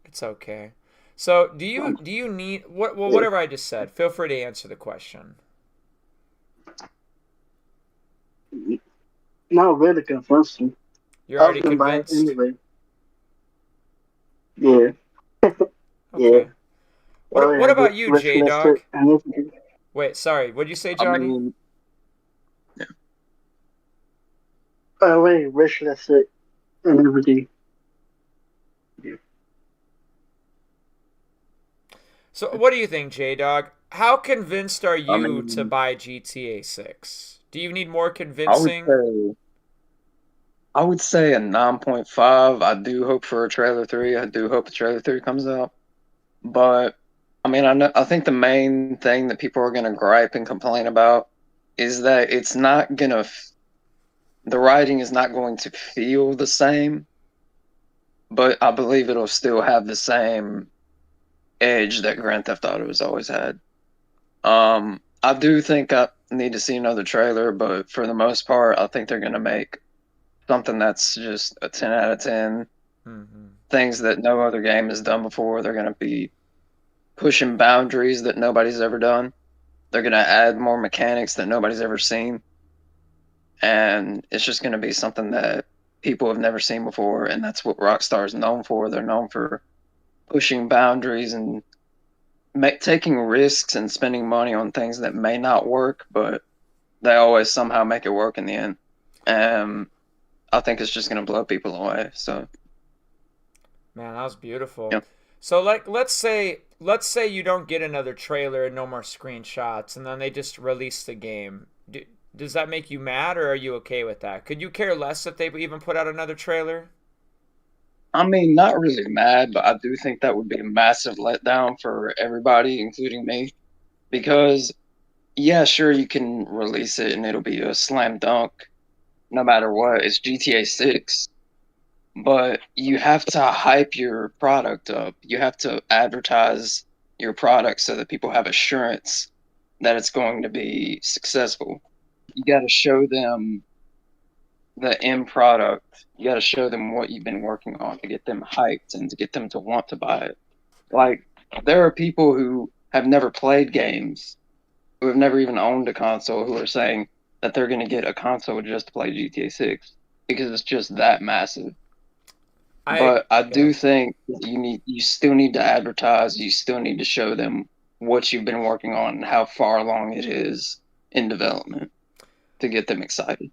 It's okay. So, do you need whatever I just said? Feel free to answer the question. Not really convincing. You're I was already gonna buy it convinced? anyway. Yeah, yeah. Okay. Oh What yeah, about you, wish J list Dog? it and everything. Wait, sorry. What'd you say, I Johnny? mean, yeah. Oh wait, wish list it and everything. Yeah. So, what do you think, J Dog? How convinced are I you to mean, buy GTA 6? Do you need more I would convincing? say I would say a 9.5. I do hope for a trailer 3. I do hope a trailer 3 comes out. But I mean, I think the main thing that people are going to gripe and complain about is that it's not going to the writing is not going to feel the same, but I believe it'll still have the same edge that Grand Theft Auto has always had. I do think I need to see another trailer, but for the most part, I think they're going to make something that's just a 10 out of 10. Mm-hmm. Things that no other game has done before. They're going to be pushing boundaries that nobody's ever done. They're going to add more mechanics that nobody's ever seen. And it's just going to be something that people have never seen before. And that's what Rockstar is known for. They're known for pushing boundaries and taking risks and spending money on things that may not work, but they always somehow make it work in the end. I think it's just going to blow people away. So, Man, that was beautiful. yeah. So, like, let's say you don't get another trailer and no more screenshots, and then they just release the game. Does that make you mad, or are you okay with that? Could you care less if they even put out another trailer? I mean, not really mad, but I do think that would be a massive letdown for everybody, including me. Because, yeah, sure, you can release it and it'll be a slam dunk no matter what. It's GTA 6. But you have to hype your product up. You have to advertise your product so that people have assurance that it's going to be successful. You got to show them the end product. You got to show them what you've been working on to get them hyped and to get them to want to buy it. Like, there are people who have never played games, who have never even owned a console, who are saying that they're going to get a console just to play GTA 6 because it's just that massive. But I Yeah. do think you still need to advertise, you still need to show them what you've been working on and how far along it is in development to get them excited.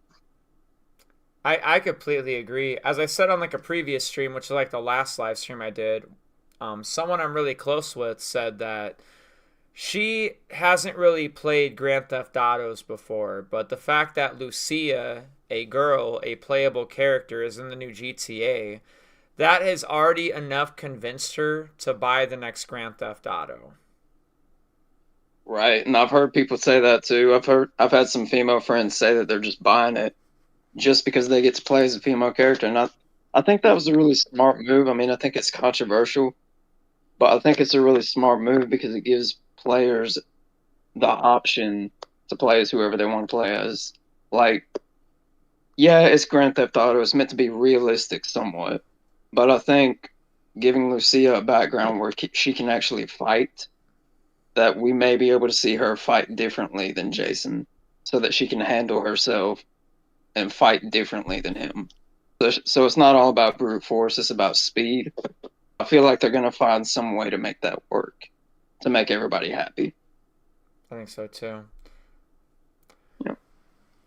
I completely agree. As I said on like a previous stream, which is like the last live stream I did, someone I'm really close with said that she hasn't really played Grand Theft Autos before, but the fact that Lucia, a girl, a playable character, is in the new GTA, that has already enough convinced her to buy the next Grand Theft Auto. Right. And I've heard people say that too. I've had some female friends say that they're just buying it just because they get to play as a female character. And I think that was a really smart move. I mean, I think it's controversial, but I think it's a really smart move because it gives players the option to play as whoever they want to play as. Like, yeah, it's Grand Theft Auto. It's meant to be realistic somewhat. But I think giving Lucia a background where she can actually fight, that we may be able to see her fight differently than Jason, so that she can handle herself and fight differently than him. So it's not all about brute force, it's about speed. I feel like they're going to find some way to make that work, to make everybody happy. I think so too. Yeah.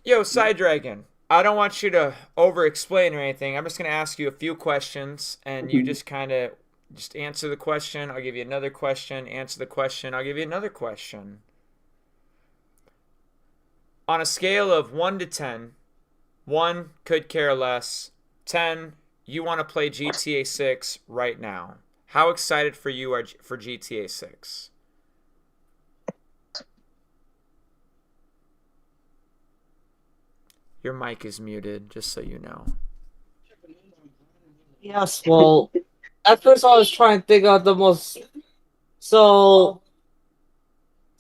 Yo, Side Dragon, I don't want you to over explain or anything. I'm just going to ask you a few questions, and you just kind of just answer the question. I'll give you another question. Answer the question. I'll give you another question. On a scale of 1 to 10, 1 could care less, 10 you want to play GTA 6 right now. How excited for you are for GTA 6? Your mic is muted, just so you know. Yes, well, at first I was trying to think of the most. So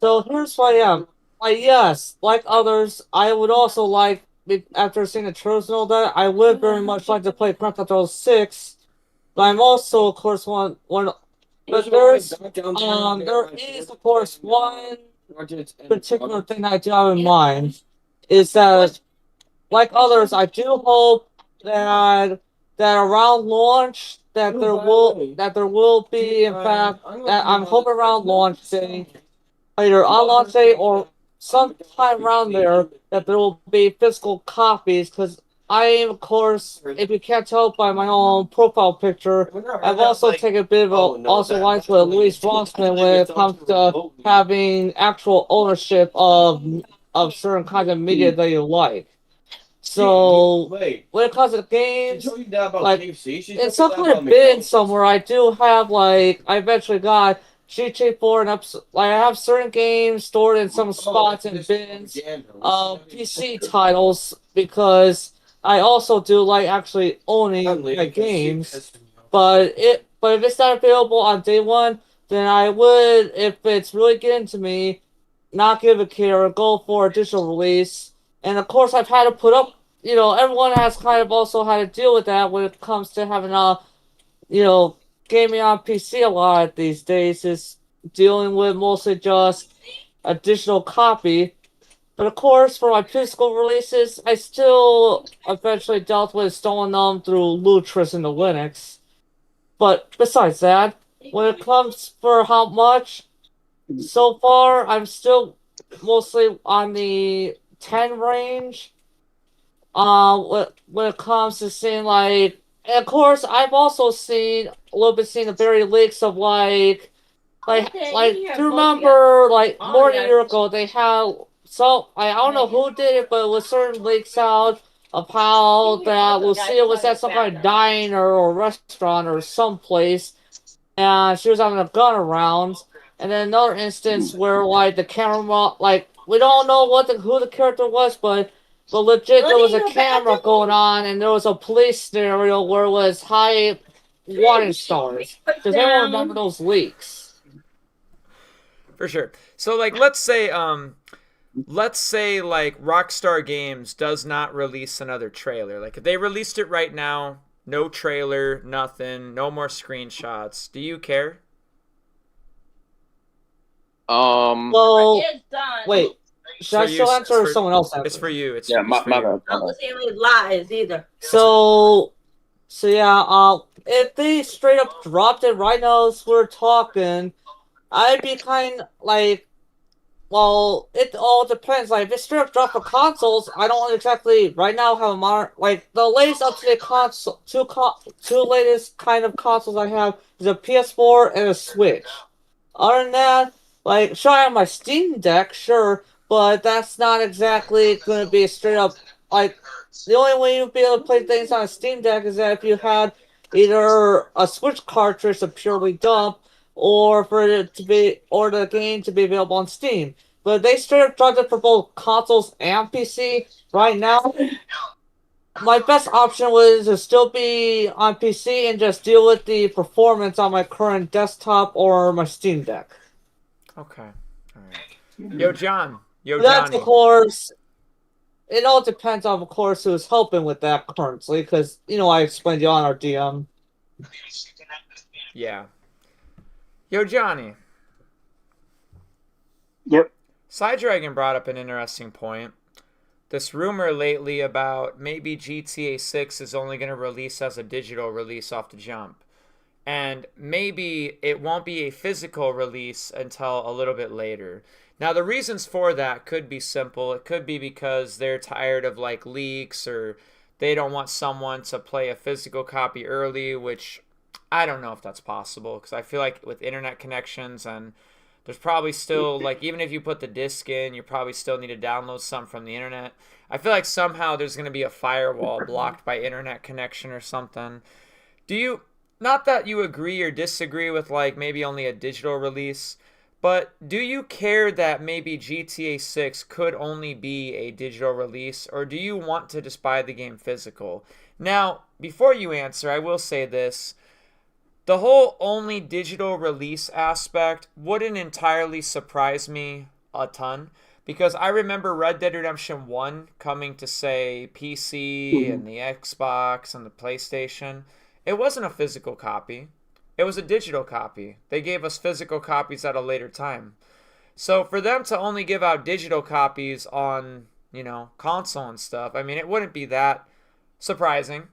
here's what I am. Like, yes, like others, I would also like, after seeing the trailers and all that, I would very much like to play Grand Theft Auto 6. But I'm also, of course, one. But there is, of course, one particular thing I do have in mind is that, like others, I do hope that around launch that there will be in fact that I'm hoping around launch day, either on launch day or sometime around there, that there will be physical copies. Because I am, of course, if you can't tell by my own profile picture, I've also taken a bit of also lines with Louise Rossman when it comes to having actual ownership of certain kinds of media that you like. So when it comes to games, like in some kind of bin somewhere, I do have like I eventually got GTA 4 and like I have certain games stored in some spots and bins of PC titles because I also do like actually owning my games. But if it's not available on day one, then I would, if it's really getting to me, not give a care, go for a digital release. And of course, I've had to put up, everyone has kind of also had to deal with that when it comes to having you know, gaming on PC a lot these days is dealing with mostly just a digital copy. But of course, for my physical releases, I still eventually dealt with installing them through Lutris into Linux. But besides that, when it comes for how much, so far, I'm still mostly on the 10 range. When it comes to seeing like, and of course, I've also seen a little bit seen the very leaks of like do you remember like more than a year ago they had I don't know who did it, but it was certain leaks out of how that Lucia was at some kind of diner or restaurant or someplace and she was having a gun around. And then another instance where like the camera, like we don't know who the character was, but legit there was a camera going on, and there was a police scenario where it was high warning stars. Does anyone remember those leaks? For sure. So like let's say like Rockstar Games does not release another trailer. Like if they released it right now, no trailer, nothing, no more screenshots. Do you care? Well, wait. Should I still answer or someone else answer? It's for you. It's Yeah, for my you. bad. I don't see any lies either. So yeah, if they straight up dropped it right now as we're talking, I'd be kind like, well, it all depends. Like, if it's straight up dropped for consoles, I don't exactly right now have a modern like the latest up to date console. Two latest kind of consoles I have is a PS4 and a Switch. Other than that, like, sure, I have my Steam Deck, sure, but that's not exactly going to be a straight up like. The only way you'd be able to play things on a Steam Deck is that if you had either a Switch cartridge to purely dump, or for it to be, or the game to be available on Steam. But they straight up dropped it for both consoles and PC right now. My best option was to still be on PC and just deal with the performance on my current desktop or my Steam Deck. Okay. All right. Yo, John. Yo, That's, Johnny. of course, it all depends on, of course, who's helping with that currently, because, I explained you on our DM. Yeah. Yo, Johnny. Yep. Sidedragon brought up an interesting point. This rumor lately about maybe GTA 6 is only going to release as a digital release off the jump. And maybe it won't be a physical release until a little bit later. Now, the reasons for that could be simple. It could be because they're tired of like leaks, or they don't want someone to play a physical copy early, which I don't know if that's possible, because I feel like with internet connections, and there's probably still, like, even if you put the disc in, you probably still need to download some from the internet. I feel like somehow there's going to be a firewall blocked by internet connection or something. Not that you agree or disagree with, like, maybe only a digital release, but do you care that maybe GTA 6 could only be a digital release, or do you want to just buy the game physical? Now, before you answer, I will say this. The whole only digital release aspect wouldn't entirely surprise me a ton, because I remember Red Dead Redemption 1 coming to, say, PC and the Xbox and the PlayStation. It wasn't a physical copy. It was a digital copy. They gave us physical copies at a later time. So for them to only give out digital copies on, console and stuff, I mean, it wouldn't be that Surprising.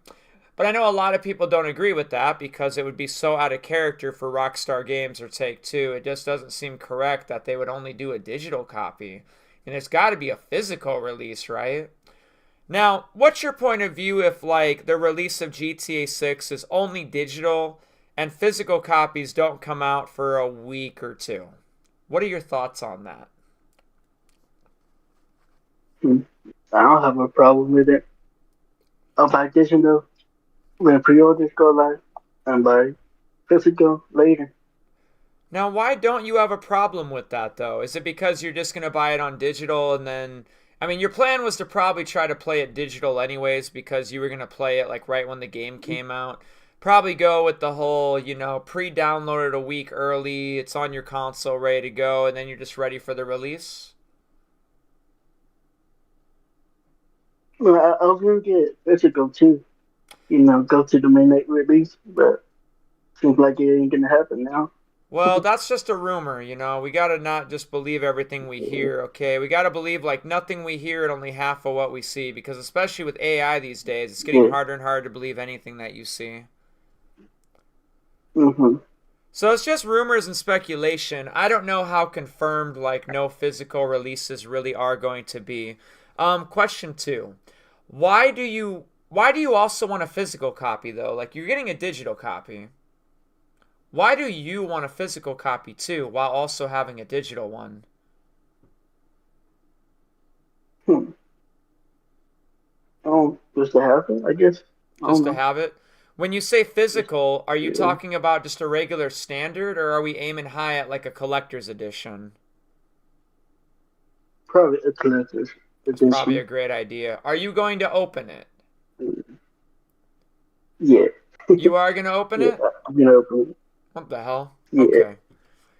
But I know a lot of people don't agree with that because it would be so out of character for Rockstar Games or Take-Two. It just doesn't seem correct that they would only do a digital copy. And it's got to be a physical release, right? Now, what's your point of view if, like, the release of GTA 6 is only digital and physical copies don't come out for a week or two? What are your thoughts on that? I don't have a problem with it. I'll buy digital when pre-orders go live and buy physical later. Now, why don't you have a problem with that, though? Is it because you're just going to buy it on digital and then... I mean, your plan was to probably try to play it digital anyways because you were going to play it, like, right when the game came out. Probably go with the whole, pre-download it a week early, it's on your console, ready to go, and then you're just ready for the release? Well, I was gonna get physical too. Go to the midnight release, but seems like it ain't gonna happen now. Well, that's just a rumor, We gotta not just believe everything we hear, okay? We gotta believe, like, nothing we hear and only half of what we see, because especially with AI these days, it's getting harder and harder to believe anything that you see. Mm-hmm. So it's just rumors and speculation. I don't know how confirmed, like, no physical releases really are going to be. Question 2. Why do you also want a physical copy, though? Like, you're getting a digital copy. Why do you want a physical copy too, while also having a digital one? Oh, just to have it, I guess. Just to have it? When you say physical, are you talking about just a regular standard, or are we aiming high at like a collector's edition? Probably a collector's edition. That's probably a great idea. Are you going to open it? Yeah. You are going to open it? I'm gonna open it. What the hell? Yeah. Okay.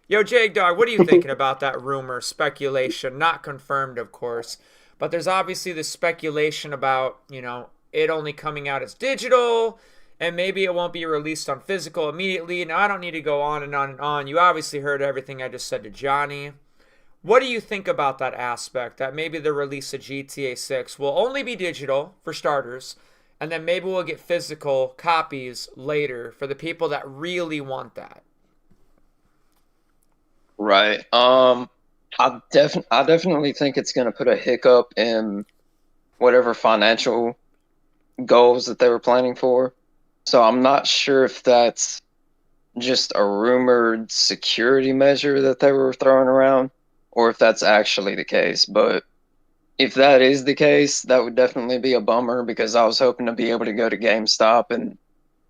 Yo, Jake Dog, what are you thinking about that rumor, speculation? Not confirmed, of course. But there's obviously this speculation about, it only coming out as digital, and maybe it won't be released on physical immediately. Now, I don't need to go on and on and on. You obviously heard everything I just said to Johnny. What do you think about that aspect, that maybe the release of GTA 6 will only be digital, for starters, and then maybe we'll get physical copies later for the people that really want that? Right. I definitely think it's going to put a hiccup in whatever financial goals that they were planning for. So I'm not sure if that's just a rumored security measure that they were throwing around, or if that's actually the case. But if that is the case, that would definitely be a bummer, because I was hoping to be able to go to GameStop and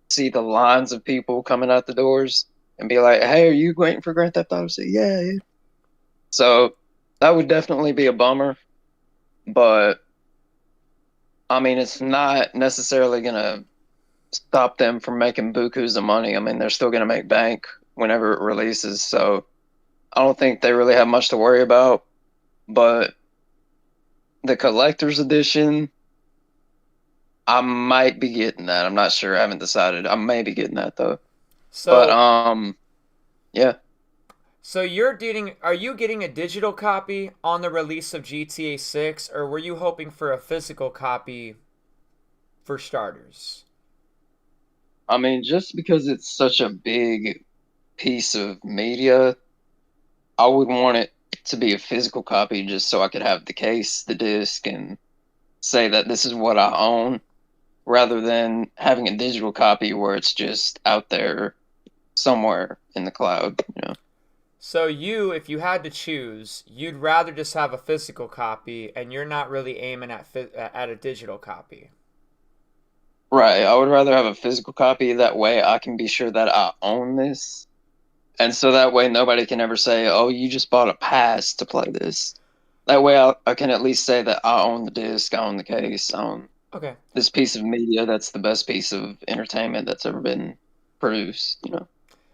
see the lines of people coming out the doors and be like, "Hey, are you waiting for Grand Theft Auto 6?" Yeah. So that would definitely be a bummer. But I mean, it's not necessarily going to stop them from making bukus of money. I mean, they're still going to make bank whenever it releases. So I don't think they really have much to worry about. But the collector's edition, I might be getting that. I'm not sure. I haven't decided. I may be getting that though. But yeah. So are you getting a digital copy on the release of GTA 6, or were you hoping for a physical copy for starters? I mean, just because it's such a big piece of media, I would want it to be a physical copy just so I could have the case, the disc, and say that this is what I own, rather than having a digital copy where it's just out there somewhere in the cloud, So if you had to choose, you'd rather just have a physical copy, and you're not really aiming at a digital copy. Right. I would rather have a physical copy. That way I can be sure that I own this. And so that way nobody can ever say, "Oh, you just bought a pass to play this." That way I can at least say that I own the disc, I own the case, I own this piece of media that's the best piece of entertainment that's ever been produced,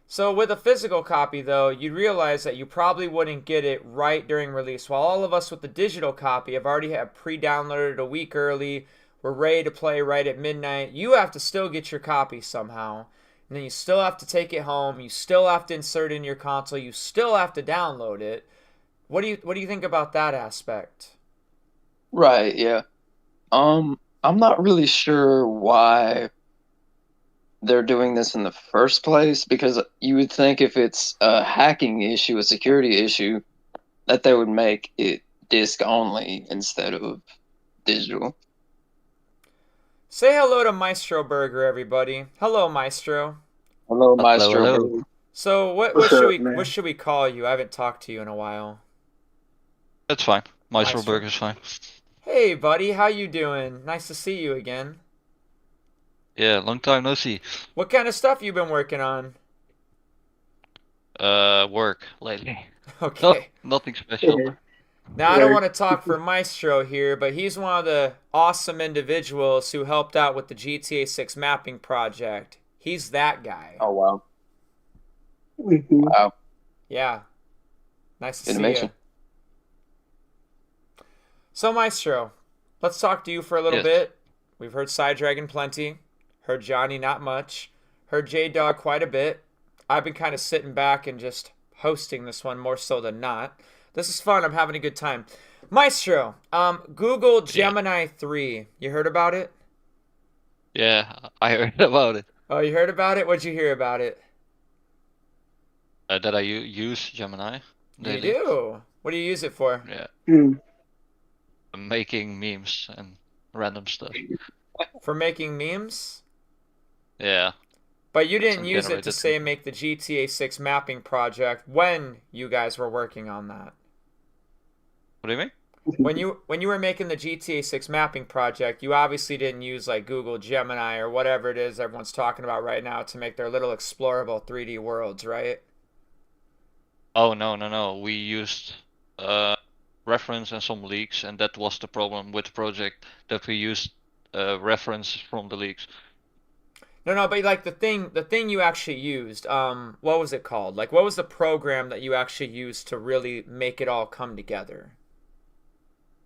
So with a physical copy, though, you'd realize that you probably wouldn't get it right during release. While all of us with the digital copy have already had pre-downloaded a week early, we're ready to play right at midnight, you have to still get your copy somehow. And then you still have to take it home. You still have to insert it in your console. You still have to download it. What do you think about that aspect? Right, yeah. I'm not really sure why they're doing this in the first place, because you would think if it's a hacking issue, a security issue, that they would make it disc only instead of digital. Say hello to Maestro Burger, everybody. Hello, Maestro. Hello, Hello, Maestro. hello. So what What's should up, we man? what should we call you? I haven't talked to you in a while. That's fine. Maestro. Maestro Burger's fine. Hey, buddy, how you doing? Nice to see you again. Yeah, long time no see. What kind of stuff you been working on? Work lately. Okay. Nothing special. Now, I don't want to talk for Maestro here, but he's one of the awesome individuals who helped out with the GTA 6 mapping project. He's that guy. Oh, wow. Mhm. Wow. Yeah. Nice to Good to see meet you. you. So, Maestro, let's talk to you for a little Yes. bit. We've heard Psydragon plenty, heard Johnny not much, heard J-Dog quite a bit. I've been kind of sitting back and just hosting this one more so than not. This is fun. I'm having a good time. Maestro, Google Gemini 3. You heard about it? Yeah, I heard about it. Oh, you heard about it? What'd you hear about it? That I use Gemini You daily. do? What do you use it for? Yeah, Mm. making memes and random stuff. For making memes? Yeah, But you didn't Some use it to generated say content. make the GTA 6 mapping project when you guys were working on that. what do you mean? When you were making the GTA 6 mapping project, you obviously didn't use like Google Gemini or whatever it is everyone's talking about right now to make their little explorable 3D worlds, right? Oh no. We used reference and some leaks, and that was the problem with the project, that we used reference from the leaks. No, but like the thing you actually used, what was it called? Like what was the program that you actually used to really make it all come together?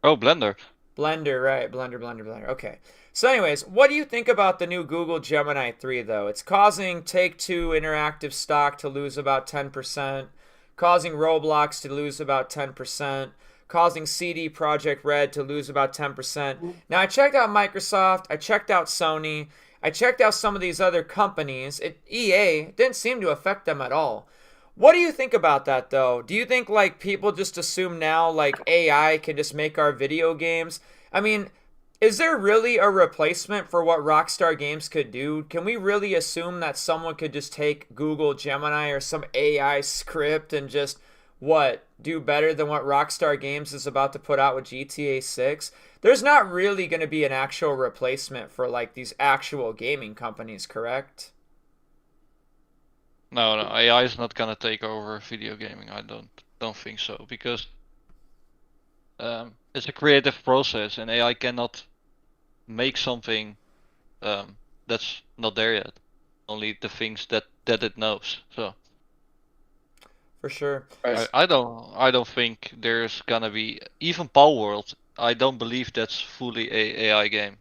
Oh, Blender. Blender, right? Blender. Okay. So, anyways, what do you think about the new Google Gemini 3, though? It's causing Take-Two Interactive stock to lose about 10%, causing Roblox to lose about 10%, causing CD Projekt Red to lose about 10%. Now, I checked out Microsoft, I checked out Sony, I checked out some of these other companies. EA didn't seem to affect them at all. What do you think about that, though? Do you think, like, people just assume now, like, AI can just make our video games? I mean, is there really a replacement for what Rockstar Games could do? Can we really assume that someone could just take Google Gemini or some AI script and just, do better than what Rockstar Games is about to put out with GTA 6? There's not really going to be an actual replacement for, like, these actual gaming companies, correct? No, AI is not gonna take over video gaming. I don't think so, because it's a creative process, and AI cannot make something that's not there yet. Only the things that it knows. So For sure. Right. I don't think there's gonna be even Power World. I don't believe that's fully a AI game.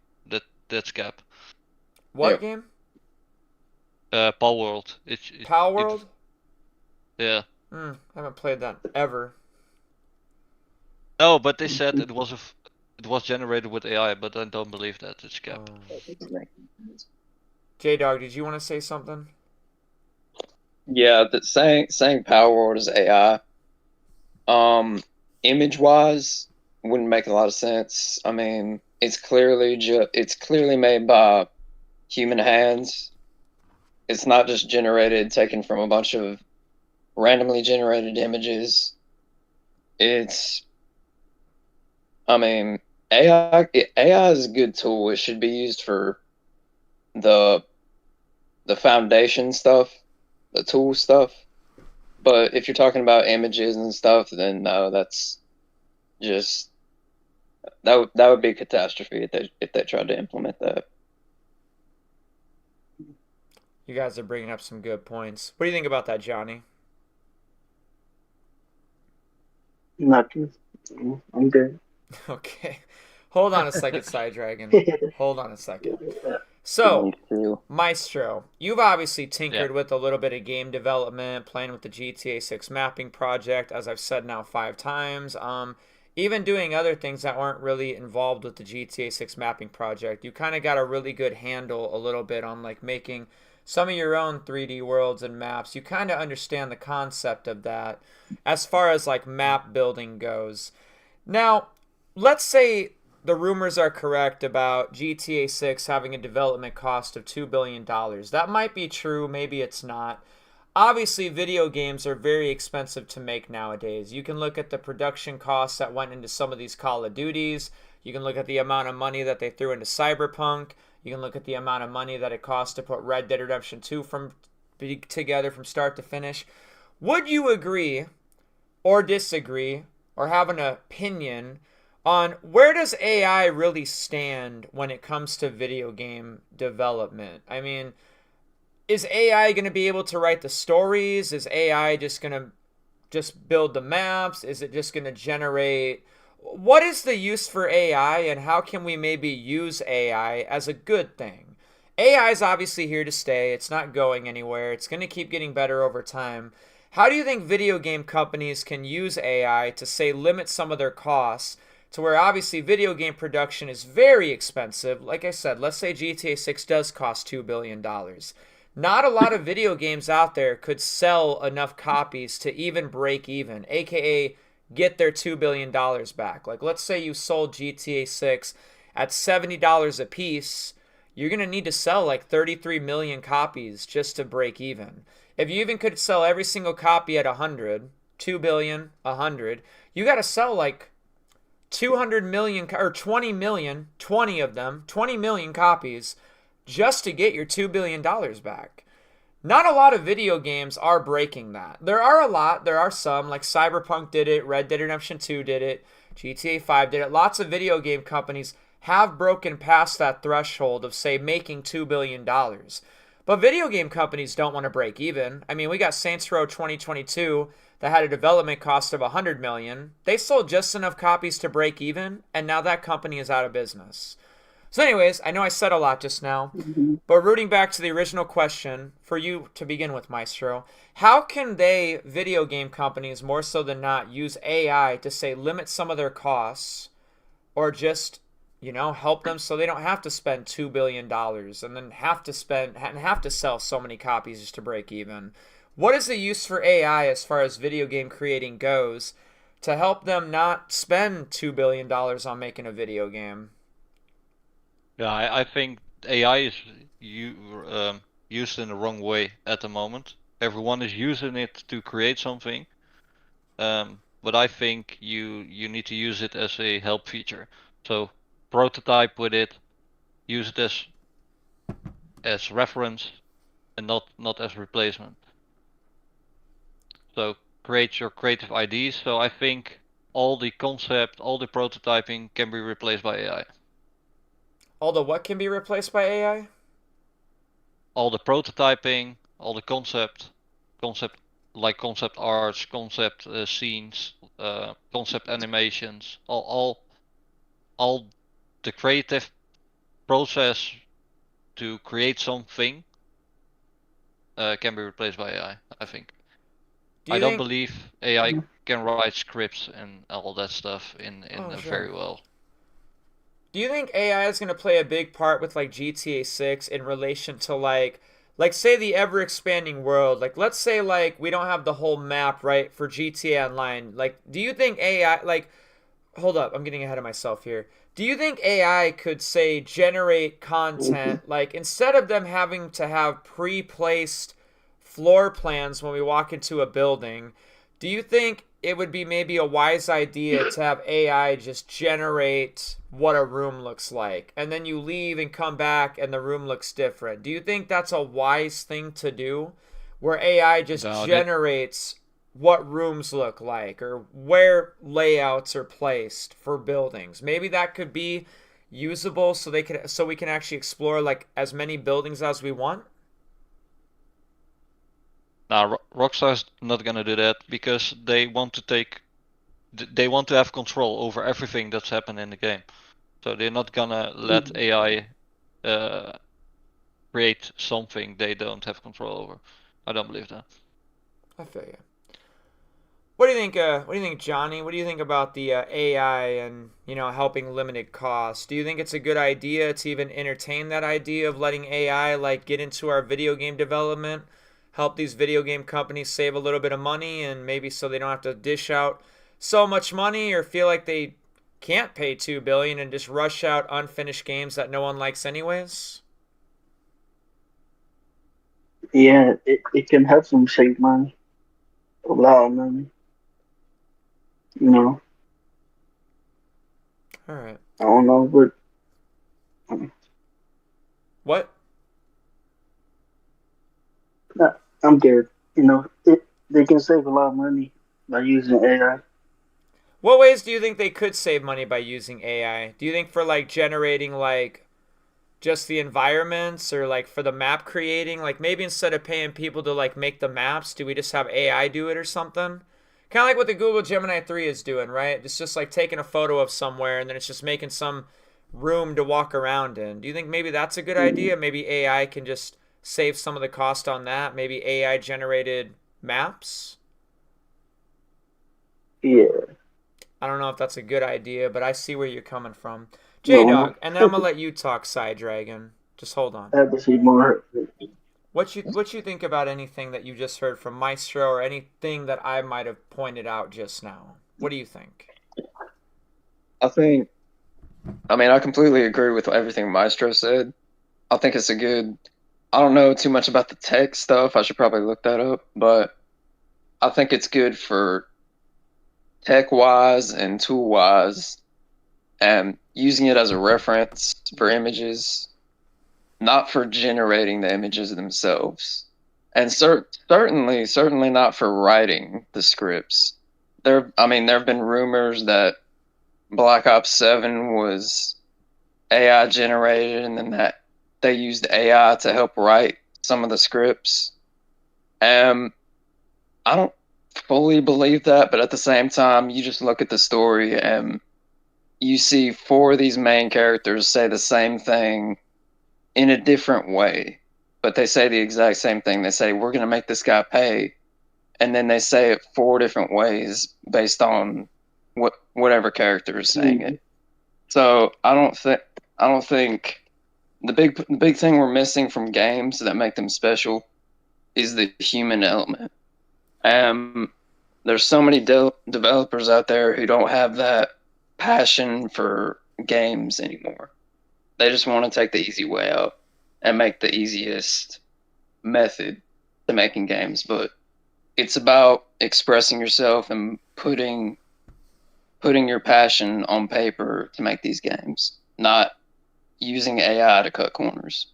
That's Cap. What Yeah. game? Power World. Power World? Yeah. I haven't played that ever. No, but they said it was generated with AI, but I don't believe that. It's Cap. J-Dog, did you want to say something? Yeah, that saying Power World is AI. Image wise, wouldn't make a lot of sense. I mean, it's clearly made by human hands. It's not just taken from a bunch of randomly generated images. I mean, AI is a good tool. It should be used for the foundation stuff, the tool stuff. But if you're talking about images and stuff, then no, that's just that would be a catastrophe if they tried to implement that. You guys are bringing up some good points. What do you think about that, Johnny? Nothing. I'm good. Okay. Hold on a second, Psydragon. Hold on a second. So, Me too. Maestro, you've obviously tinkered with a little bit of game development, playing with the GTA 6 mapping project, as I've said now 5 times. even doing other things that weren't really involved with the GTA 6 mapping project, you kind of got a really good handle a little bit on like making some of your own 3D worlds and maps. You kind of understand the concept of that as far as like map building goes. Now, let's say the rumors are correct about GTA 6 having a development cost of $2 billion. That might be true, maybe it's not. Obviously, video games are very expensive to make nowadays. You can look at the production costs that went into some of these Call of Duties. You can look at the amount of money that they threw into Cyberpunk. You can look at the amount of money that it costs to put Red Dead Redemption 2 together from start to finish. Would you agree or disagree or have an opinion on where does AI really stand when it comes to video game development? I mean, is AI going to be able to write the stories? Is AI just going to just build the maps? Is it just going to generate? What is the use for AI, and how can we maybe use AI as a good thing? AI is obviously here to stay. It's not going anywhere. It's going to keep getting better over time. How do you think video game companies can use AI to, say, limit some of their costs to where obviously video game production is very expensive? Like I said, let's say GTA 6 does cost $2 billion. Not a lot of video games out there could sell enough copies to even break even, aka get their $2 billion back. Like, let's say you sold GTA 6 at $70 a piece. You're going to need to sell like 33 million copies just to break even. If you even could sell every single copy at 100, 2 billion, 100, you got to sell like 200 million or 20 million, 20 of them, 20 million copies just to get your $2 billion back. Not a lot of video games are breaking that. There are a lot. There are some, like Cyberpunk did it, Red Dead Redemption 2 did it, GTA 5 did it. Lots of video game companies have broken past that threshold of, say, making $2 billion. But video game companies don't want to break even. I mean, we got Saints Row 2022 that had a development cost of $100 million. They sold just enough copies to break even, and now that company is out of business. So anyways, I know I said a lot just now, but rooting back to the original question for you to begin with, Maestro, how can they, video game companies, more so than not, use AI to, say, limit some of their costs or just, help them so they don't have to spend $2 billion and then have to sell so many copies just to break even? What is the use for AI as far as video game creating goes to help them not spend $2 billion on making a video game? Yeah, I think AI is used in the wrong way at the moment. Everyone is using it to create something, but I think you need to use it as a help feature. So prototype with it, use it as reference, and not as replacement. So create your creative ideas. So I think all the concept, all the prototyping can be replaced by AI. All the what can be replaced by AI? All the prototyping, all the concept arts, concept scenes, concept animations, all the creative process to create something can be replaced by AI, I think. I don't believe AI can write scripts and all that stuff very well. Do you think AI is going to play a big part with like GTA 6 in relation to like say the ever expanding world? Like, let's say like we don't have the whole map right for GTA Online. Like, do you think AI hold up, I'm getting ahead of myself here. Do you think AI could, say, generate content like instead of them having to have pre-placed floor plans when we walk into a building? Do you think it would be maybe a wise idea to have AI just generate what a room looks like, and then you leave and come back and the room looks different? Do you think that's a wise thing to do, where AI just generates what rooms look like or where layouts are placed for buildings? Maybe that could be usable so we can actually explore like as many buildings as we want. Now, Rockstar's not gonna do that because they want to have control over everything that's happened in the game. So they're not gonna let AI create something they don't have control over. I don't believe that. I feel you. What do you think? What do you think, Johnny? What do you think about the AI and helping limited costs? Do you think it's a good idea to even entertain that idea of letting AI like get into our video game development, help these video game companies save a little bit of money, and maybe so they don't have to dish out so much money or feel like they can't pay $2 billion and just rush out unfinished games that no one likes anyways? Yeah, it can help them save money, a lot of money. You know, All right. I don't know, but What? I'm good. They can save a lot of money by using AI. What ways do you think they could save money by using AI? Do you think for like generating like just the environments or like for the map creating, like maybe instead of paying people to like make the maps, do we just have AI do it or something? Kind of like what the Google Gemini 3 is doing, right? It's just like taking a photo of somewhere and then it's just making some room to walk around in. Do you think maybe that's a good idea? Maybe AI can just save some of the cost on that? Maybe AI generated maps? Yeah. I don't know if that's a good idea, but I see where you're coming from. J No, Dog, and then I'm gonna let you talk, Side Dragon. Just hold on. I have to see more. What you think about anything that you just heard from Maestro or anything that I might have pointed out just now? What do you think? I completely agree with everything Maestro said. I think it's a good. I don't know too much about the tech stuff. I should probably look that up, but I think it's good for tech wise and tool wise, and using it as a reference for images, not for generating the images themselves, and certainly not for writing the scripts. There have been rumors that Black Ops 7 was AI generated, and then that they used AI to help write some of the scripts. I don't fully believe that, but at the same time, you just look at the story and you see four of these main characters say the same thing in a different way, but they say the exact same thing. They say, "We're going to make this guy pay," and then they say it four different ways based on whatever character is saying it. So I don't think the big thing we're missing from games that make them special is the human element. There's so many developers out there who don't have that passion for games anymore. They just want to take the easy way out and make the easiest method to making games. But it's about expressing yourself and putting your passion on paper to make these games, not using AI to cut corners.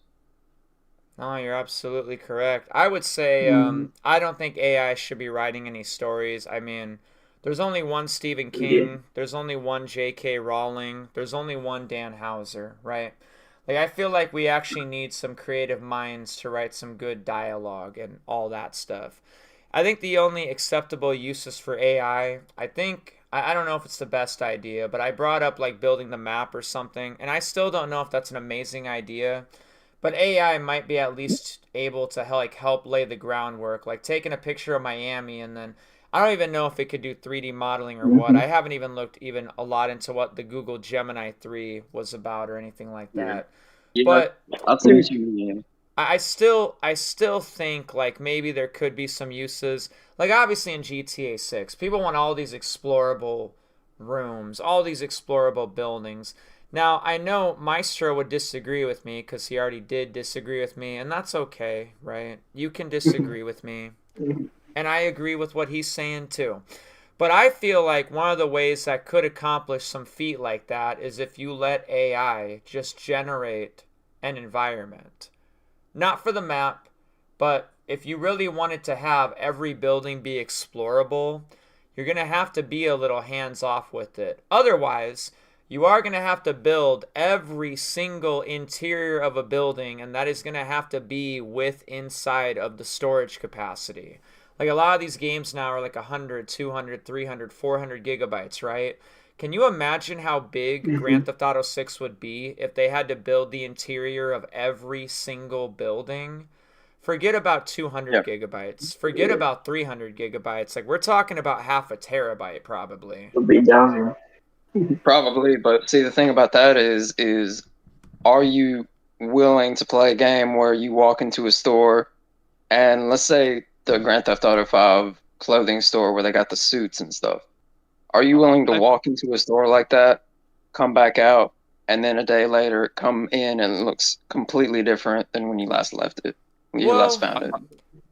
No, you're absolutely correct. I would say I don't think AI should be writing any stories. I mean, there's only one Stephen King, there's only one J.K. Rowling, there's only one Dan Houser, right? Like I feel like we actually need some creative minds to write some good dialogue and all that stuff. I think the only acceptable uses for AI, I don't know if it's the best idea, but I brought up like building the map or something, and I still don't know if that's an amazing idea. But AI might be at least able to like help lay the groundwork, like taking a picture of Miami and then I don't even know if it could do 3D modeling or what. I haven't even looked even a lot into what the Google Gemini 3 was about or anything like that. Yeah, But I'll see what you mean. I still think like maybe there could be some uses. Like obviously in GTA 6, people want all these explorable rooms, all these explorable buildings. Now, I know Maestro would disagree with me because he already did disagree with me, and that's okay, right? You can disagree with me, and I agree with what he's saying too. But I feel like one of the ways that could accomplish some feat like that is if you let AI just generate an environment. Not for the map, but if you really wanted to have every building be explorable, you're going to have to be a little hands off with it. Otherwise, you are going to have to build every single interior of a building, and that is going to have to be with inside of the storage capacity. Like a lot of these games now are like 100, 200, 300, 400 gigabytes, right? Can you imagine how big Grand Theft Auto 6 would be if they had to build the interior of every single building? Forget about 200 Yeah. gigabytes. Forget about 300 gigabytes. Like, we're talking about half a terabyte probably. It'll be down Probably, but see the thing about that is are you willing to play a game where you walk into a store and let's say the Grand Theft Auto 5 clothing store where they got the suits and stuff. Are you willing to walk into a store like that, come back out, and then a day later come in and it looks completely different than when you last left it, when you last found it?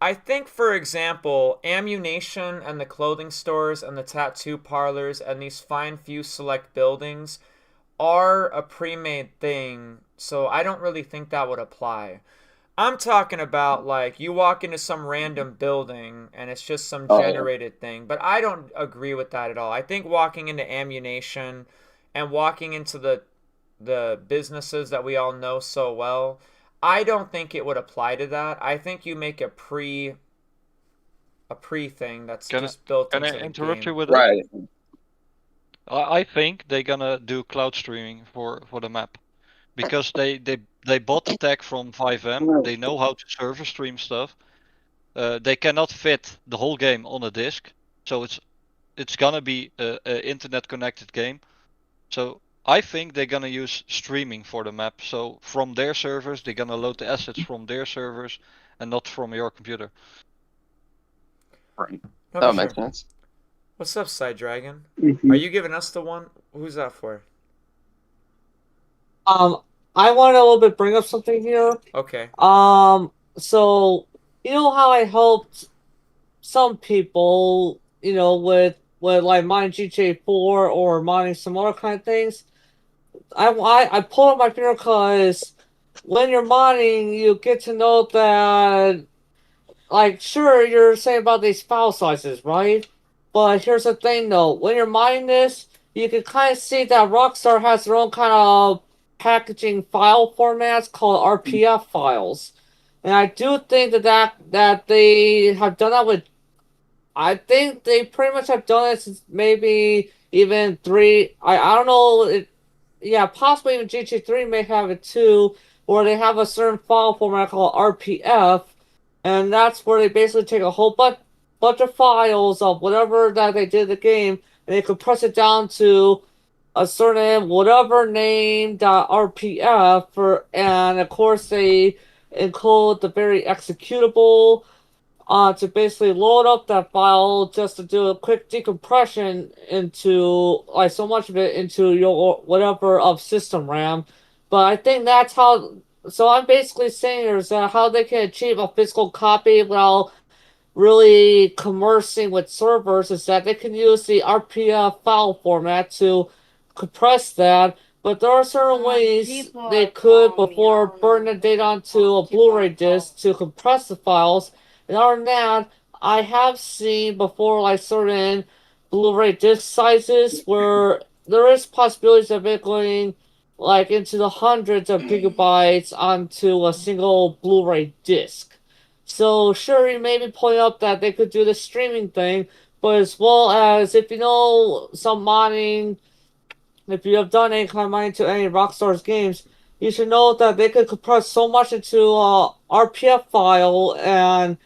I think, for example, ammunition and the clothing stores and the tattoo parlors and these fine few select buildings are a pre-made thing, so I don't really think that would apply. I'm talking about, like, you walk into some random building and it's just some generated thing, but I don't agree with that at all. I think walking into ammunition and walking into the businesses that we all know so well, I don't think it would apply to that. I think you make a pre thing that's just built into the game. Can I interrupt you with Right. that? I think they're gonna do cloud streaming for the map, because they bought the tech from 5M. They know how to server stream stuff. They cannot fit the whole game on a disk, so it's gonna be a internet connected game. So I think they're gonna use streaming for the map. So from their servers, they're gonna load the assets from their servers and not from your computer. Right. No, That for makes sure. sense. What's up, Side Dragon? Mhm. Are you giving us the one? Who's that for? I want to a little bit bring up something here. Okay. So you know how I helped some people, with like mining GTA 4 or mining some other kind of things. I pulled up my finger because when you're mining, you get to know that, like, sure, you're saying about these file sizes, right? But here's the thing, though. When you're mining this, you can kind of see that Rockstar has their own kind of packaging file formats called RPF files. And I do think that they have done that with. I think they pretty much have done it since maybe even 3. I don't know. Yeah, possibly even GTA 3 may have it too, where they have a certain file format called RPF, and that's where they basically take a whole bunch of files of whatever that they did in the game, and they compress it down to a certain whatever name .rpf and of course they include the very executable to basically load up that file just to do a quick decompression into, like, so much of it into your whatever of system RAM. But I think that's how. So I'm basically saying is that how they can achieve a physical copy while really conversing with servers is that they can use the RPF file format to compress that. But there are certain ways they could, before burning the data onto a Blu-ray disc, to compress the files. And other than that, I have seen before, like, certain Blu-ray disc sizes where there is possibilities of it going like into the hundreds of gigabytes onto a single Blu-ray disc. So sure, you may be pointing out that they could do the streaming thing, but as well as if you know some modding, if you have done any kind of mining to any Rockstar's games, you should know that they could compress so much into a RPF file and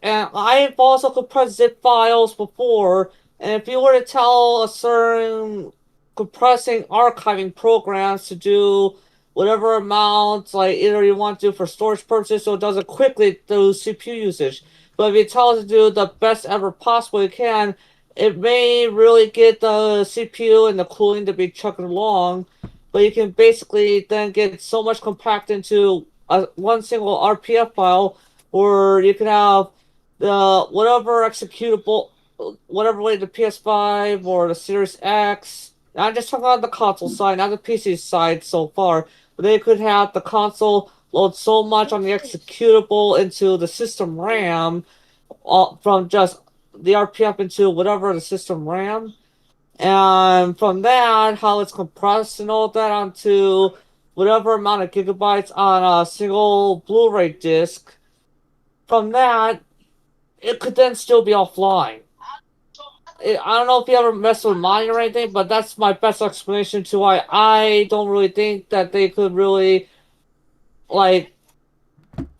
and I've also compressed zip files before, and if you were to tell a certain compressing archiving programs to do whatever amount, like either you want to do for storage purposes so it does it quickly through CPU usage. But if you tell it to do the best ever possible you can, it may really get the CPU and the cooling to be chugging along, but you can basically then get so much compact into one single RPF file or you can have the whatever executable, whatever way the PS5 or the Series X. I'm just talking about the console side, not the PC side so far. But they could have the console load so much on the executable into the system RAM, from just the RPF into whatever the system RAM. And from that, how it's compressed and all that onto whatever amount of gigabytes on a single Blu-ray disc. From that, it could then still be offline. I don't know if you ever messed with mining or anything, but that's my best explanation to why I don't really think that they could really, like,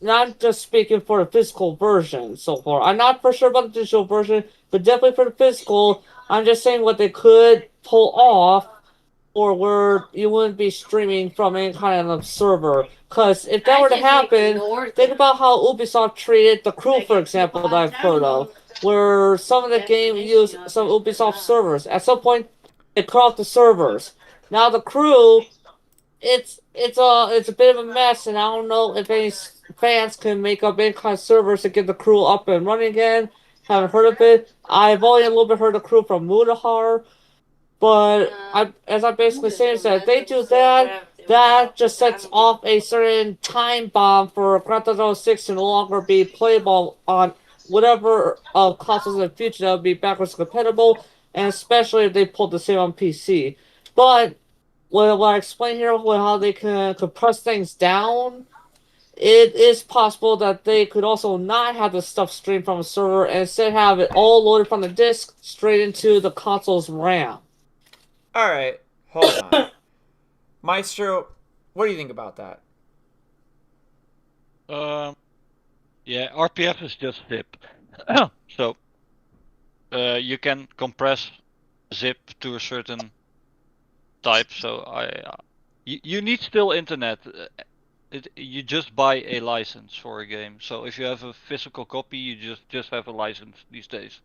not just speaking for the physical version so far. I'm not for sure about the digital version, but definitely for the physical. I'm just saying what they could pull off, or where you wouldn't be streaming from any kind of server. Because if that were to happen, think about how Ubisoft treated The Crew, for example, that I've heard of, where some of the game used some Ubisoft servers. At some point, it cut off the servers. Now The Crew, it's a bit of a mess, and I don't know if any fans can make up any kind of servers to get The Crew up and running again. Haven't heard of it. I've only a little bit heard The Crew from Mudahar. But as I basically saying is that if they do that, that just sets off a certain time bomb for Grand Theft Auto 6 to no longer be playable on whatever consoles in the future that would be backwards compatible, and especially if they pull the same on PC. But what I explain here, how they can compress things down, it is possible that they could also not have the stuff streamed from a server and instead have it all loaded from the disk straight into the console's RAM. All right, hold on. Maestro, what do you think about that? Yeah, RPF is just zip. So you can compress zip to a certain type. So you need still internet. You just buy a license for a game. So if you have a physical copy, you just have a license these days.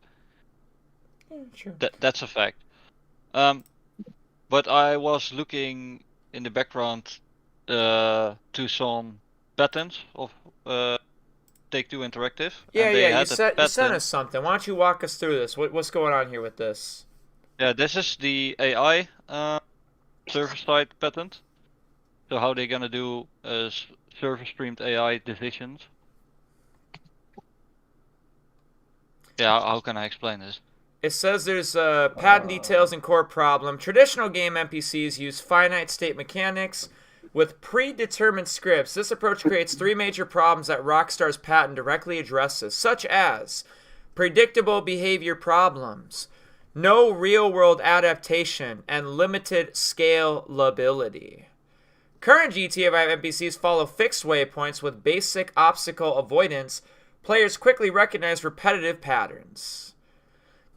Sure. That's a fact. But I was looking in the background to some patents of Take-Two Interactive. Yeah, and they yeah. had You a sent us something. Why don't you walk us through this? What's going on here with this? Yeah, this is the AI server-side patent. So how they're gonna do server-streamed AI decisions. Yeah, how can I explain this? It says there's patent details and core problem. Traditional game NPCs use finite state mechanics with predetermined scripts. This approach creates three major problems that Rockstar's patent directly addresses, such as predictable behavior problems, no real-world adaptation, and limited scalability. Current GTA 5 NPCs follow fixed waypoints with basic obstacle avoidance. Players quickly recognize repetitive patterns.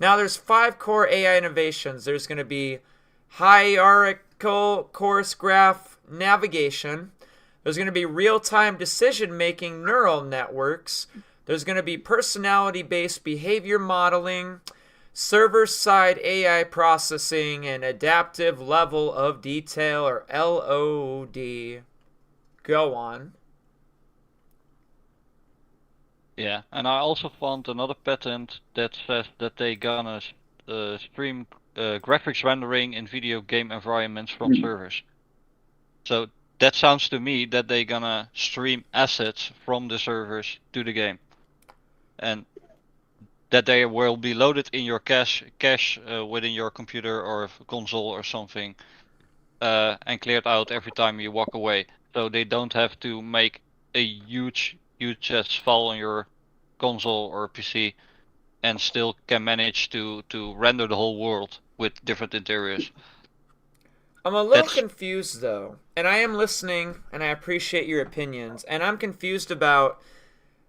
Now there's 5 core AI innovations. There's going to be hierarchical course graph navigation. There's going to be real-time decision-making neural networks. There's going to be personality-based behavior modeling, server-side AI processing, and adaptive level of detail, or LOD. Go on. Yeah, and I also found another patent that says that they gonna stream graphics rendering in video game environments from servers. So that sounds to me that they gonna stream assets from the servers to the game, and that they will be loaded in your cache within your computer or console or something, and cleared out every time you walk away. So they don't have to make a huge file on your console or PC, and still can manage to render the whole world with different interiors. I'm a little confused though, and I am listening, and I appreciate your opinions, and I'm confused about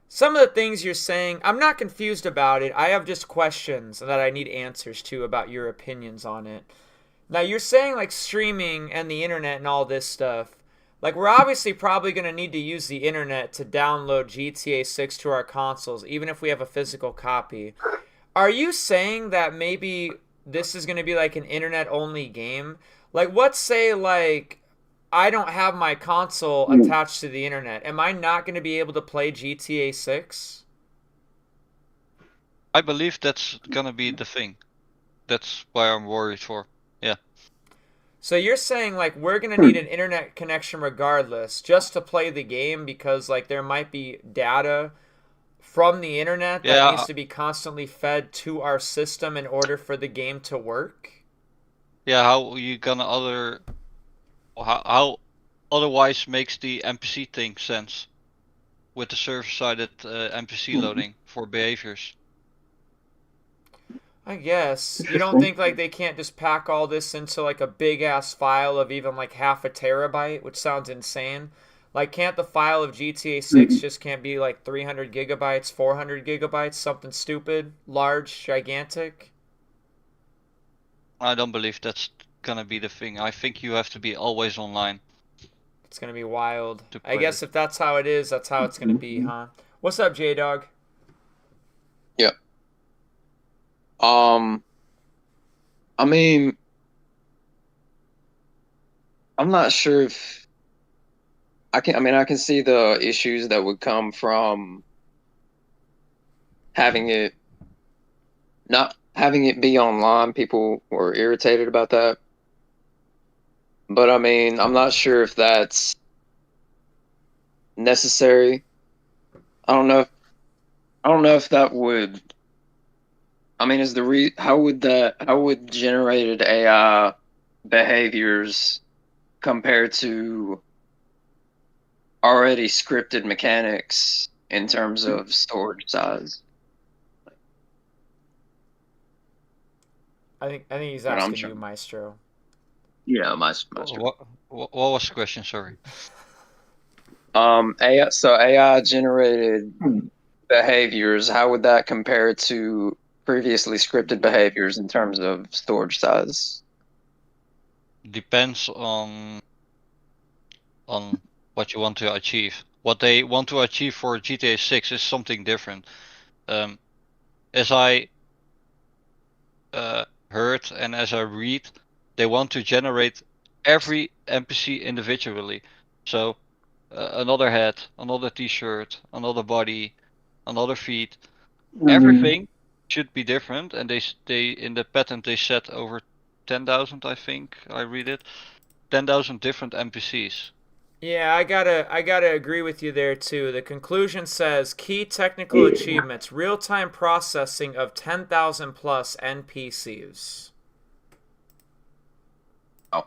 some of the things you're saying. I'm not confused about it. I have just questions that I need answers to about your opinions on it. Now, you're saying like streaming and the internet and all this stuff. Like, we're obviously probably going to need to use the internet to download GTA 6 to our consoles, even if we have a physical copy. Are you saying that maybe this is going to be like an internet-only game? Like, let's say, like, I don't have my console attached to the internet. Am I not going to be able to play GTA 6? I believe that's gonna be the thing. That's why I'm worried for. Yeah. So you're saying, like, we're going to need an internet connection regardless just to play the game because, like, there might be data from the internet that needs to be constantly fed to our system in order for the game to work? Yeah, how you gonna how otherwise makes the NPC thing sense with the server-sided NPC loading for behaviors? I guess. You don't think like they can't just pack all this into like a big ass file of even like half a terabyte, which sounds insane? Like, can't the file of GTA 6 just can't be like 300 gigabytes, 400 gigabytes, something stupid, large, gigantic? I don't believe that's gonna be the thing. I think you have to be always online It's gonna be wild. to I play guess it. if that's how it is, that's how it's gonna be, huh? What's up, J-Dog? Yeah. I mean, I'm not sure if I can. I mean, I can see the issues that would come from having it not having it be online. People were irritated about that. But I mean, I'm not sure if that's necessary. I don't know. I don't know if that would. I mean, how would generated AI behaviors compare to already scripted mechanics in terms of storage size? I think he's But I'm asking you, trying. Maestro. Yeah, my What was the question? Sorry. AI. So AI generated behaviors. How would that compare to previously scripted behaviors in terms of storage size? Depends on what you want to achieve. What they want to achieve for GTA 6 is something different. As I heard and as I read, they want to generate every NPC individually. So another head, another T-shirt, another body, another feet. Everything should be different, and they in the patent they set over 10,000. I think I read it. 10,000 different NPCs. Yeah, I gotta agree with you there too. The conclusion says key technical achievements: real-time processing of 10,000 plus NPCs. Oh,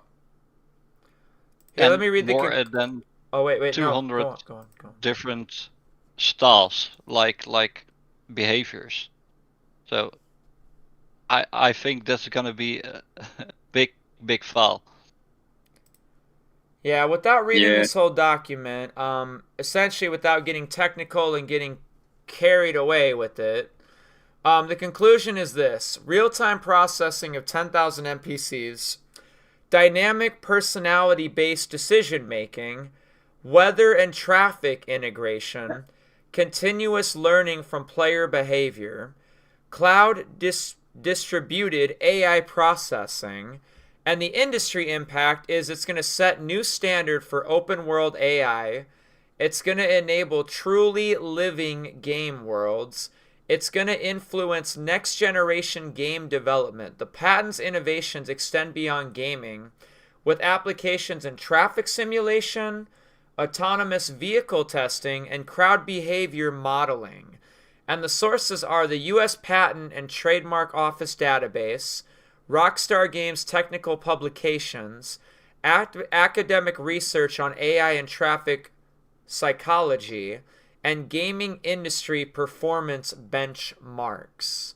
Here, let And me read the. more than Oh wait, no, 200 go on. different styles, like behaviors. So I think that's gonna be a big file. Yeah, without reading yeah. this whole document, essentially without getting technical and getting carried away with it, the conclusion is this: real-time processing of 10,000 NPCs, dynamic personality-based decision-making, weather and traffic integration, continuous learning from player behavior, cloud distributed AI processing, and the industry impact is it's going to set new standard for open world AI. It's going to enable truly living game worlds. It's going to influence next generation game development. The patent's innovations extend beyond gaming, with applications in traffic simulation, autonomous vehicle testing, and crowd behavior modeling. And the sources are the U.S. Patent and Trademark Office database, Rockstar Games technical publications, academic research on AI and traffic psychology, and gaming industry performance benchmarks.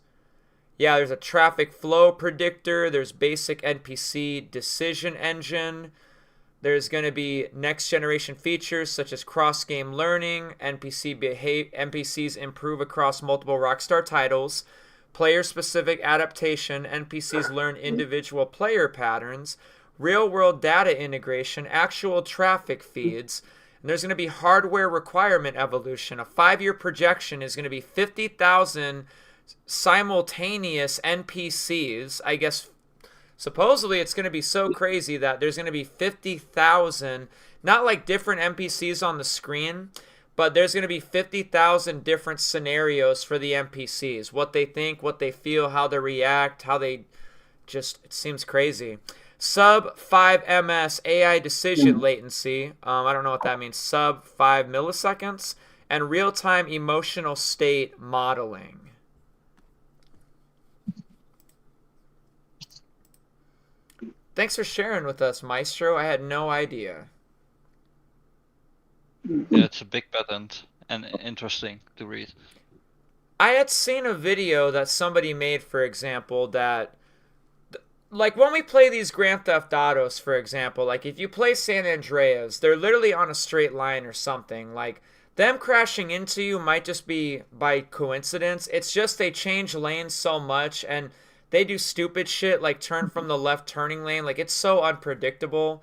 Yeah, there's a traffic flow predictor, there's basic NPC decision engine, there's going to be next generation features such as cross game learning, NPCs improve across multiple Rockstar titles, player specific adaptation, NPCs learn individual player patterns, real world data integration, actual traffic feeds. And there's going to be hardware requirement evolution. A 5-year projection is going to be 50,000 simultaneous NPCs. I guess supposedly it's going to be so crazy that there's going to be 50,000, not like different NPCs on the screen, but there's going to be 50,000 different scenarios for the NPCs. What they think, what they feel, how they react, how they just, it seems crazy. Sub 5 ms AI decision latency. I don't know what that means. Sub 5 milliseconds. And real-time emotional state modeling. Thanks for sharing with us, Maestro. I had no idea. Yeah, it's a big patent and interesting to read. I had seen a video that somebody made, for example, that like when we play these Grand Theft Autos, for example, like if you play San Andreas, they're literally on a straight line or something. Like them crashing into you might just be by coincidence. It's just they change lanes so much and they do stupid shit like turn from the left turning lane. Like it's so unpredictable.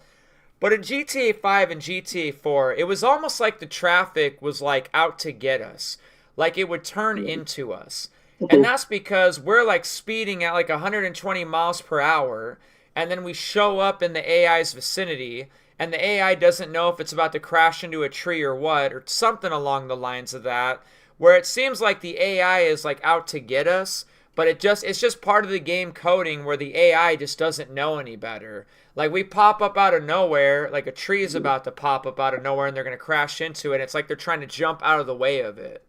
But in GTA 5 and GTA 4, it was almost like the traffic was like out to get us. Like it would turn into us. And that's because we're like speeding at like 120 miles per hour, and then we show up in the AI's vicinity, and the AI doesn't know if it's about to crash into a tree or what, or something along the lines of that, where it seems like the AI is like out to get us, but it's just part of the game coding where the AI just doesn't know any better. Like we pop up out of nowhere, like a tree is about to pop up out of nowhere and they're going to crash into it. It's like they're trying to jump out of the way of it.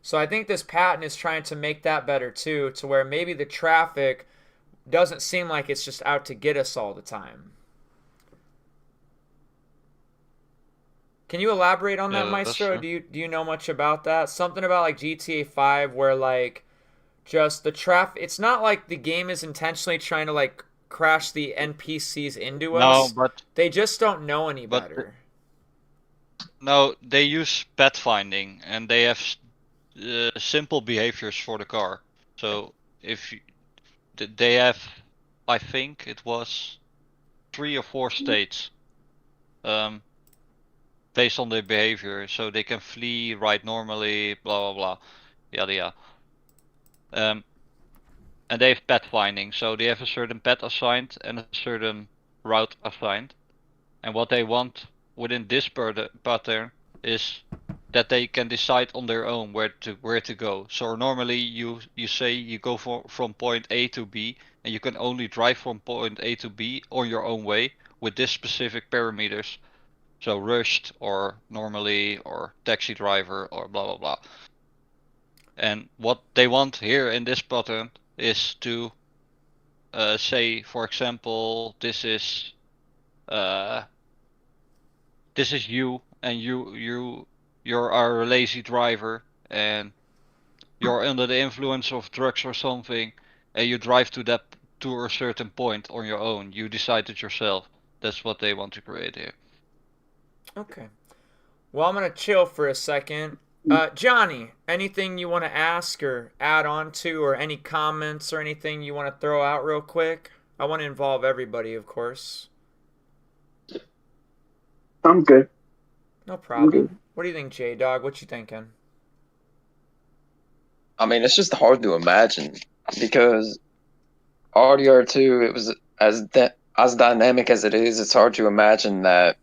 So I think this patent is trying to make that better too, to where maybe the traffic doesn't seem like it's just out to get us all the time. Can you elaborate on that, Maestro? Do you know much about that? Something about like GTA 5 where like just the traffic, it's not like the game is intentionally trying to like crash the NPCs into us. No, but they just don't know any better. No, they use pathfinding and they have simple behaviors for the car. So if you, they have, I think it was 3 or 4 states based on their behavior. So they can flee, ride normally, blah blah blah, yada yada. And they have pathfinding, so they have a certain path assigned and a certain route assigned. And what they want within this pattern is that they can decide on their own where to go. So normally you say you go from point A to B, and you can only drive from point A to B on your own way with this specific parameters. So rushed or normally or taxi driver or blah blah blah. And what they want here in this pattern is to say, for example, this is you, and you're a lazy driver, and you're under the influence of drugs or something, and you drive to a certain point on your own. You decide it yourself. That's what they want to create here. Okay. Well, I'm gonna chill for a second. Johnny, anything you want to ask or add on to, or any comments or anything you want to throw out real quick? I want to involve everybody, of course. I'm good. No problem. What do you think, J-Dog? What you thinking? I mean, it's just hard to imagine because RDR2, it was as dynamic as it is. It's hard to imagine that.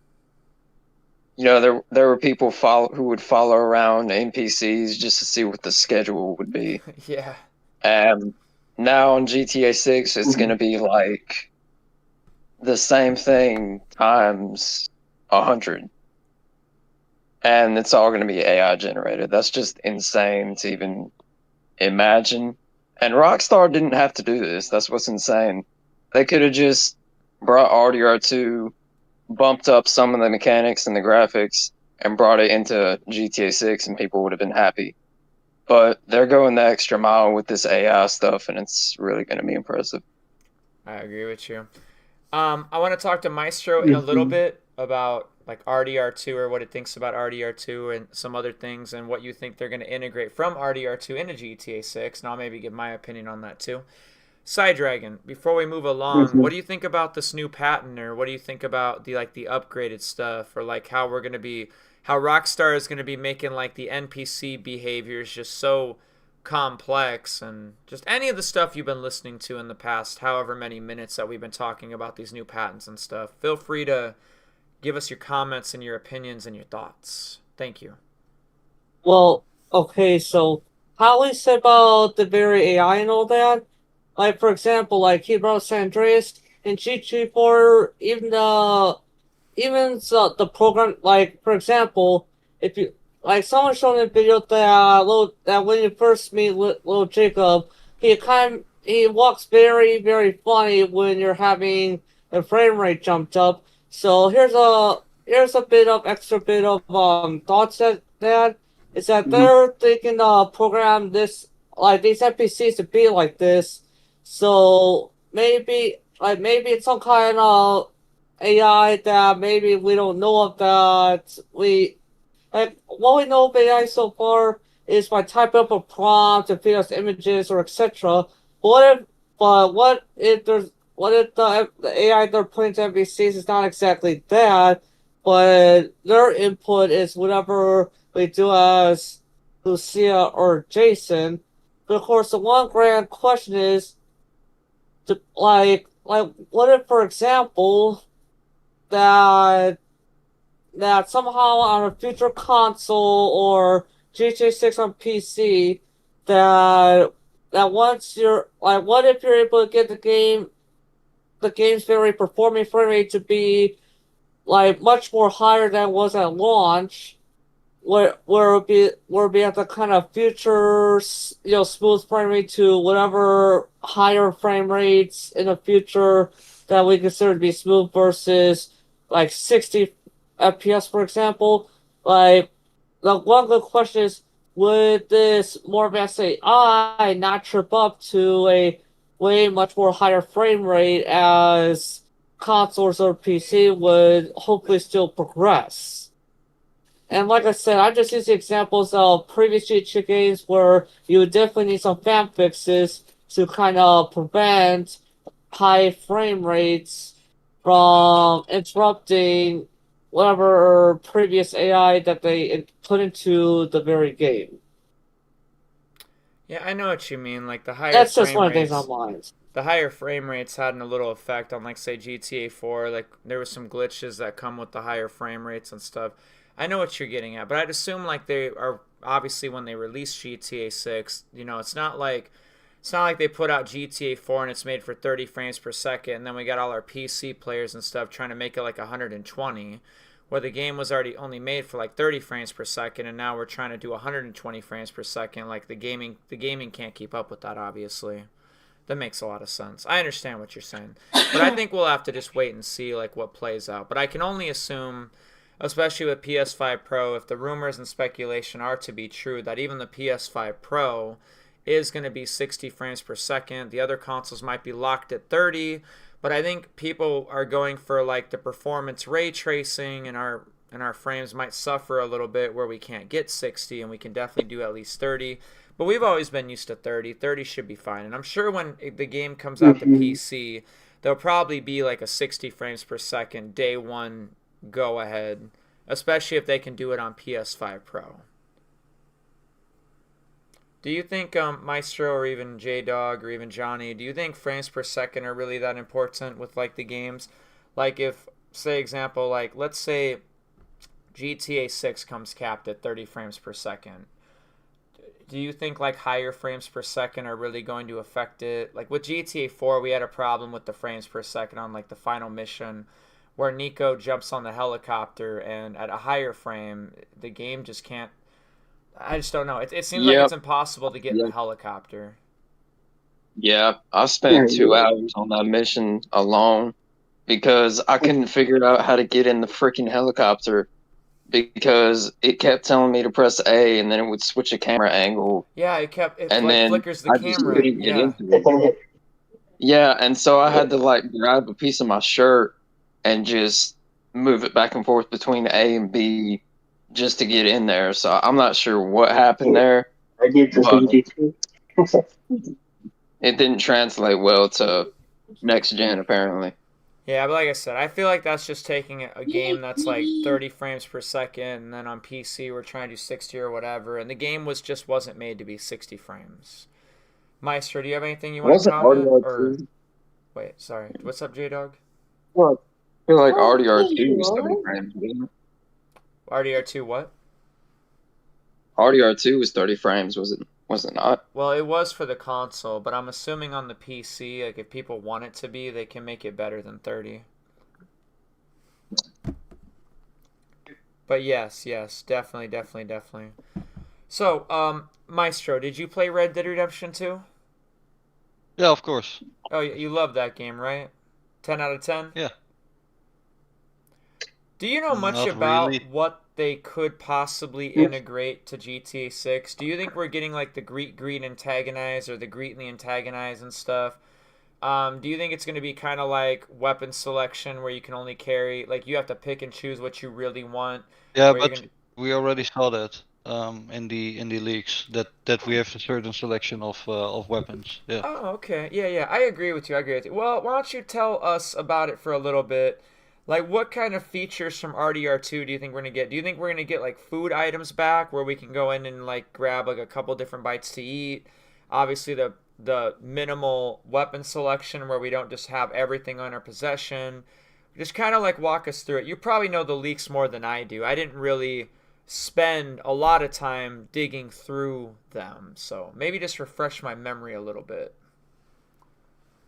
You know, there were people who would follow around NPCs just to see what the schedule would be. Yeah. And now on GTA 6, it's going to be like the same thing times 100. And it's all going to be AI generated. That's just insane to even imagine. And Rockstar didn't have to do this. That's what's insane. They could have just brought RDR2, bumped up some of the mechanics and the graphics, and brought it into GTA 6, and people would have been happy. But they're going the extra mile with this AI stuff, and it's really going to be impressive. I agree with you. I want to talk to Maestro in a little bit about like RDR2 or what it thinks about RDR2 and some other things, and what you think they're going to integrate from RDR2 into GTA 6. And I'll maybe give my opinion on that too. Side Dragon, before we move along, what do you think about this new patent, or what do you think about the upgraded stuff, or like how Rockstar is going to be making like the NPC behaviors just so complex, and just any of the stuff you've been listening to in the past however many minutes that we've been talking about these new patents and stuff. Feel free to give us your comments and your opinions and your thoughts. Thank you. Well, okay, so how is about the very AI and all that? Like, for example, like he brought San Andreas in GT4, even the program, like, for example, if you, like, someone showed me a video that when you first meet little Jacob, he walks very, very funny when you're having the frame rate jumped up. So here's a bit of extra bit of thoughts that is that they're thinking program this, like, these NPCs to be like this. So maybe like maybe it's some kind of AI that maybe we don't know of that we like what we know of AI so far is by type up a prompt and feed us images or etc. What if the AI they're putting to NPCs is not exactly that, but their input is whatever we do as Lucia or Jason. But of course, the one grand question is, what if, for example, that somehow on a future console or GTA 6 on PC, that once you're like, what if you're able to get the game's very performing frame rate to be like much more higher than it was at launch, where it'll be at the kind of future, smooth frame rate to whatever higher frame rates in the future that we consider to be smooth versus like 60 FPS, for example. Like, the one good question is, would this more advanced AI not trip up to a way much more higher frame rate as consoles or PC would hopefully still progress? And like I said, I just use the examples of previous GTA games where you would definitely need some fan fixes to kind of prevent high frame rates from interrupting whatever previous AI that they put into the very game. Yeah, I know what you mean. Like the higher That's just frame one of the things rates, on mind. the higher frame rates had a little effect on, like, say, GTA 4. Like there was some glitches that come with the higher frame rates and stuff. I know what you're getting at, but I'd assume like they are obviously when they release GTA 6, it's not like they put out GTA 4 and it's made for 30 frames per second, and then we got all our PC players and stuff trying to make it like 120, where the game was already only made for like 30 frames per second, and now we're trying to do 120 frames per second. Like the gaming can't keep up with that, obviously. That makes a lot of sense. I understand what you're saying, but I think we'll have to just wait and see like what plays out. But I can only assume, especially with PS5 Pro, if the rumors and speculation are to be true, that even the PS5 Pro is going to be 60 frames per second. The other consoles might be locked at 30, but I think people are going for like the performance ray tracing, and our frames might suffer a little bit where we can't get 60, and we can definitely do at least 30. But we've always been used to 30. 30 should be fine. And I'm sure when the game comes out to PC, there'll probably be like a 60 frames per second day one go ahead, especially if they can do it on PS5 Pro. Do you think Maestro or even J-Dog or even Johnny, do you think frames per second are really that important with like the games? Like if, say example, like let's say GTA 6 comes capped at 30 frames per second. Do you think like higher frames per second are really going to affect it? Like with GTA 4, we had a problem with the frames per second on like the final mission where Nico jumps on the helicopter, and at a higher frame, the game just can't. I just don't know. It seems like Yep. it's impossible to get in Yep. the helicopter. Yeah, I spent 2 hours on that mission alone because I couldn't figure out how to get in the freaking helicopter because it kept telling me to press A and then it would switch a camera angle Yeah, it and like then flickers the I just camera. couldn't get Yeah. into it. Yeah, and so I had to like grab a piece of my shirt and just move it back and forth between A and B just to get in there. So I'm not sure what happened there, I did the but same too. it didn't translate well to next gen apparently. Yeah, but like I said, I feel like that's just taking a game that's like 30 frames per second, and then on PC we're trying to do 60 or whatever, and the game wasn't made to be 60 frames. Maestro, do you have anything you want to Wasn't comment? Or RDR2? wait, sorry. What's up, J-Dog? Well, I feel like RDR2 was 30 frames, wasn't it? RDR2 what? RDR2 was 30 frames, was it not? Well, it was for the console, but I'm assuming on the PC, like if people want it to be, they can make it better than 30. But yes, definitely. So, Maestro, did you play Red Dead Redemption 2? Yeah, of course. Oh, you love that game, right? 10 out of 10? Yeah. Do you know much Not about really. what they could possibly integrate to GTA 6? Do you think we're getting like the greet antagonize or the greet and the antagonize and stuff? Do you think it's going to be kind of like weapon selection where you can only carry, like you have to pick and choose what you really want? Yeah, Where you're but going we already saw that in the leaks that we have a certain selection of weapons. Yeah. Oh, okay. Yeah, yeah. I agree with you. I agree with you. Well, why don't you tell us about it for a little bit? Like, what kind of features from RDR2 do you think we're gonna get? Do you think we're gonna get like food items back where we can go in and like grab like a couple different bites to eat? Obviously, the minimal weapon selection where we don't just have everything on our possession. Just kind of like walk us through it. You probably know the leaks more than I do. I didn't really spend a lot of time digging through them. So maybe just refresh my memory a little bit.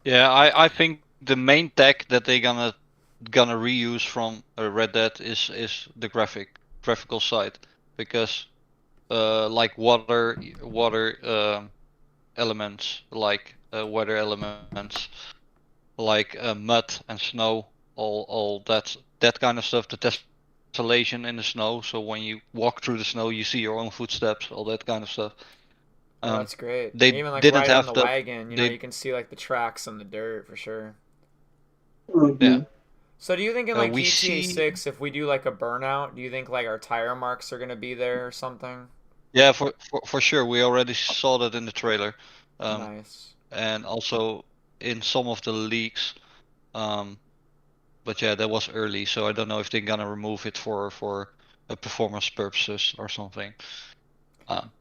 Yeah, I think the main tech that they gonna reuse from Red Dead is the graphical side, because like water elements, like weather elements, like mud and snow, all that kind of stuff, the tessellation in the snow, so when you walk through the snow you see your own footsteps, all that kind of stuff. Oh, um that's great. they Even like didn't riding on have the the wagon, you know, they you can see like the tracks on the dirt for sure. Mm-hmm. Yeah. So do you think in like We GTA see 6, if we do like a burnout, do you think like our tire marks are gonna be there or something? Yeah, for sure. We already saw that in the trailer, um, Nice. and also in some of the leaks. Um, but yeah, that was early, so I don't know if they're gonna remove it for performance purposes or something. Um,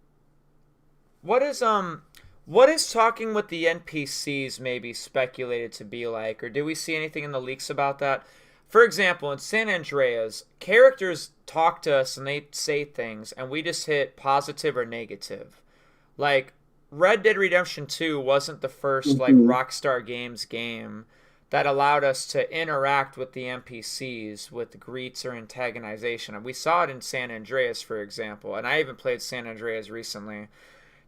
What is talking with the NPCs maybe speculated to be like, or do we see anything in the leaks about that? For example, in San Andreas, characters talk to us and they say things, and we just hit positive or negative. Like Red Dead Redemption 2 wasn't the first like Mm-hmm. Rockstar Games game that allowed us to interact with the NPCs with greets or antagonization. And we saw it in San Andreas, for example, and I even played San Andreas recently.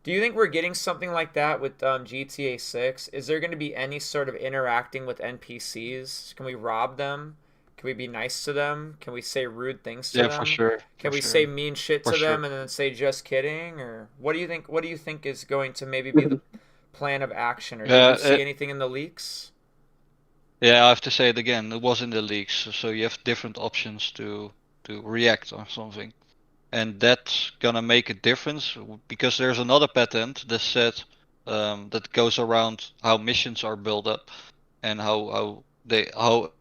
Do you think we're getting something like that with GTA 6? Is there going to be any sort of interacting with NPCs? Can we rob them? Can we be nice to them? Can we say rude things to yeah, them? for Can we sure, say mean shit for to sure. them and then say just kidding? Or what do you think? What do you think is going to maybe be the plan of action? Or did Yeah, you see anything in the leaks? yeah. I have to say it again. It was in the leaks, so you have different options to react or something. And that's gonna make a difference because there's another patent that said that goes around how missions are built up and how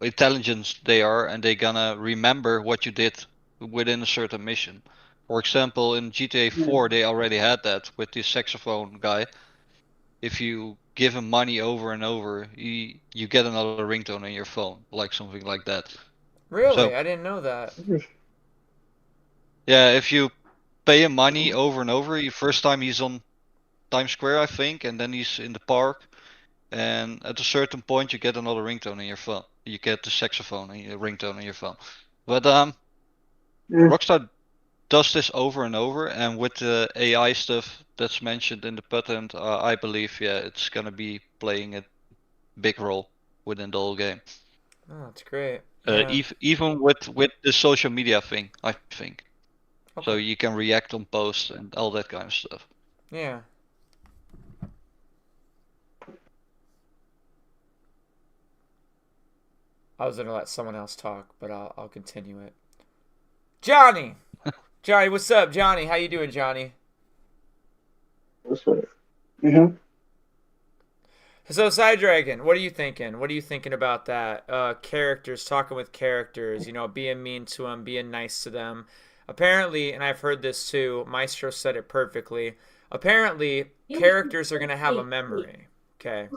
intelligent they are, and they gonna remember what you did within a certain mission. For example, in GTA 4 they already had that with the saxophone guy. If you give him money over and over, you get another ringtone in your phone, like something like that. So Really? I didn't know that. yeah, if you pay him money over and over, first time he's on Times Square, I think, and then he's in the park, and at a certain point you get another ringtone in your phone. You get the saxophone and your ringtone in your phone. But Yeah. Rockstar does this over and over, and with the AI stuff that's mentioned in the patent, I believe, yeah, it's gonna be playing a big role within the whole game. Oh, that's great. Yeah. Even with the social media thing, I think. So Okay. you can react on posts and all that kind of stuff. Yeah. I was gonna let someone else talk, but I'll continue it. Johnny, Johnny, what's up, Johnny? How you doing, Johnny? What's up? Mm-hmm. So, Side Dragon, what are you thinking? What are you thinking about that? Characters talking with characters, you know, being mean to them, being nice to them. Apparently, and I've heard this too. Maestro said it perfectly. Apparently, characters are gonna have a memory. Okay,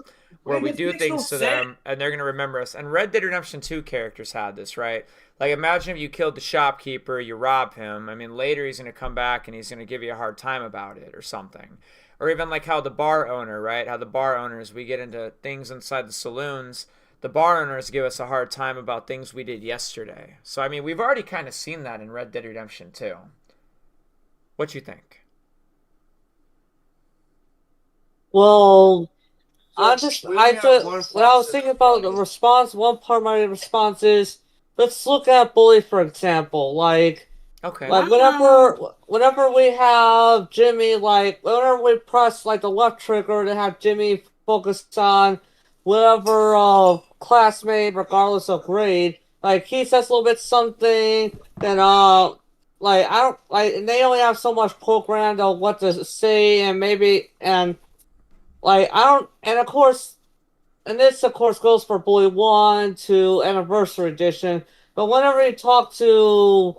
where we do things to them and they're going to remember us. And Red Dead Redemption 2 characters had this, right? Like, imagine if you killed the shopkeeper, you rob him. I mean, later he's going to come back and he's going to give you a hard time about it or something. Or even like how the bar owner, right? How the bar owners, we get into things inside the saloons. The bar owners give us a hard time about things we did yesterday. So, I mean, we've already kind of seen that in Red Dead Redemption 2. What you think? Well, have one when I was thinking about the response, one part of my response is, let's look at Bully, for example. Okay. Like whenever we have Jimmy, like whenever we press like the left trigger to have Jimmy focus on whatever classmate, regardless of grade. Like he says a little bit something, then like I don't like, and they only have so much programmed on what to say, and maybe like I don't, and of course, and this of course goes for Bully 1 to Anniversary Edition. But whenever you talk to,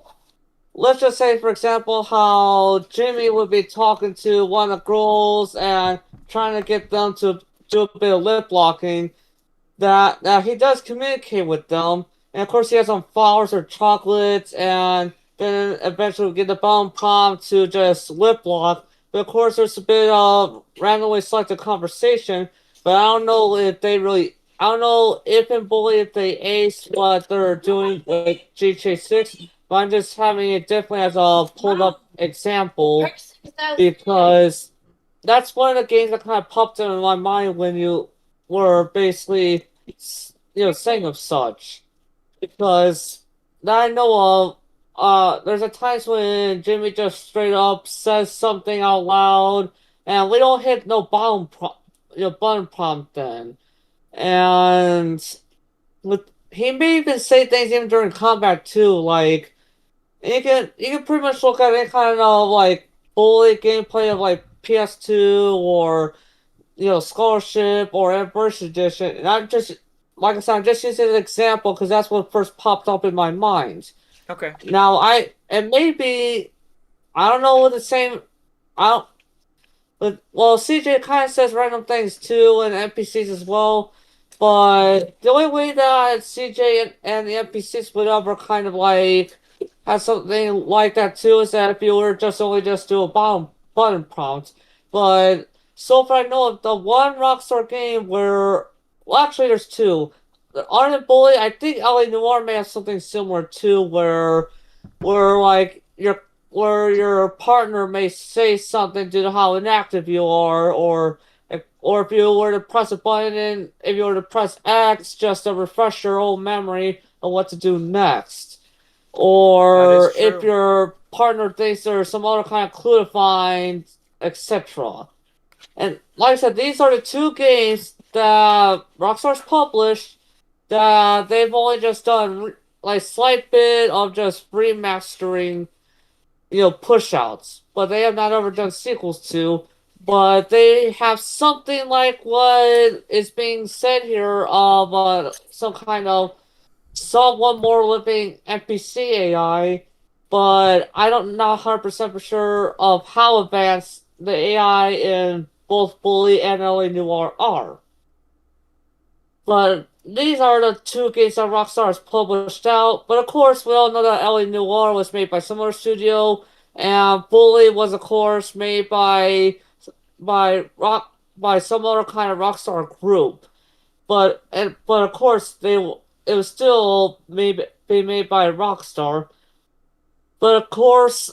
let's just say, for example, how Jimmy would be talking to one of the girls and trying to get them to do a bit of lip locking, that he does communicate with them, and of course he has some flowers or chocolates, and then eventually we get the bottom prompt to just lip lock. But of course there's a bit of randomly selected conversation, but I don't know if in Bully if they ace what they're doing with GTA 6, but I'm just having it definitely as a pulled up example because that's one of the games that kind of popped in my mind when you were basically, saying of such. Because that I know of, there's a times when Jimmy just straight up says something out loud, and we don't hit no button prompt then. And he may even say things even during combat too, like you can pretty much look at any kind of like bully gameplay of like PS2 or scholarship or anniversary edition, and I'm just like I said, I'm just using an example because that's what first popped up in my mind. Okay. Now and maybe I don't know what the same I don't. But well, CJ kind of says random things too, and NPCs as well. But the only way that CJ and the NPCs would ever kind of like have something like that too is that if you were just do a button prompt. But so far I know of the one Rockstar game where, well, actually there's two. The Ardent Bully, I think LA Noir may have something similar too, where like your partner may say something due to how inactive you are, or if you were to press a button, if you were to press X just to refresh your old memory of what to do next, or if your partner thinks there's some other kind of clue to find, etc. And like I said, these are the two games that Rockstar's published that they've only just done like slight bit of just remastering, push outs, but they have not ever done sequels to. But they have something like what is being said here of some kind of someone more living NPC AI, but I don't know 100% for sure of how advanced the AI in both Bully and LA Noir are. But these are the two games that Rockstar has published out. But of course, we all know that LA Noir was made by similar studio, and Bully was, of course, made by some other kind of Rockstar group. But of course, it was still be made by Rockstar. But of course,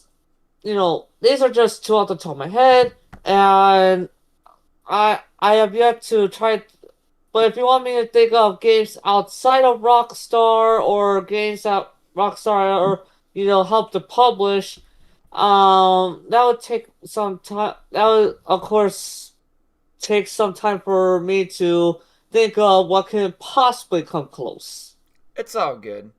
these are just two off the top of my head, and I have yet to try. But if you want me to think of games outside of Rockstar or games that Rockstar helped to publish, that would take some time. That would, of course, take some time for me to think of what can possibly come close. It's all good.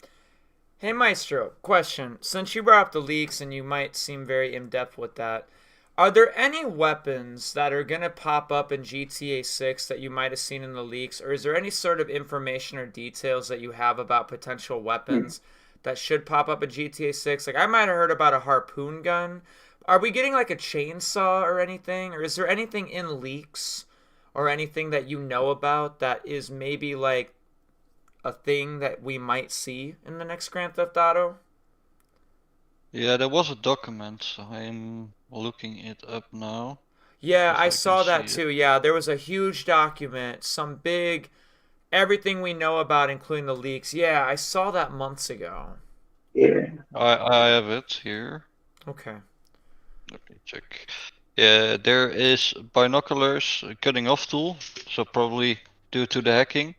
Hey, Maestro, question. Since you brought up the leaks and you might seem very in-depth with that, are there any weapons that are going to pop up in GTA 6 that you might have seen in the leaks, or is there any sort of information or details that you have about potential weapons that should pop up in GTA 6? Like, I might have heard about a harpoon gun. Are we getting like a chainsaw or anything, or is there anything in leaks or anything that you know about that is maybe like a thing that we might see in the next Grand Theft Auto? Yeah, there was a document. I'm looking it up now. Yeah, if I I saw can that see it. too. Yeah, there was a huge document, some big, everything we know about, including the leaks. Yeah, I saw that months ago. Yeah. I have it here. Okay. Let me check. Yeah, there is binoculars, cutting off tool, so probably due to the hacking.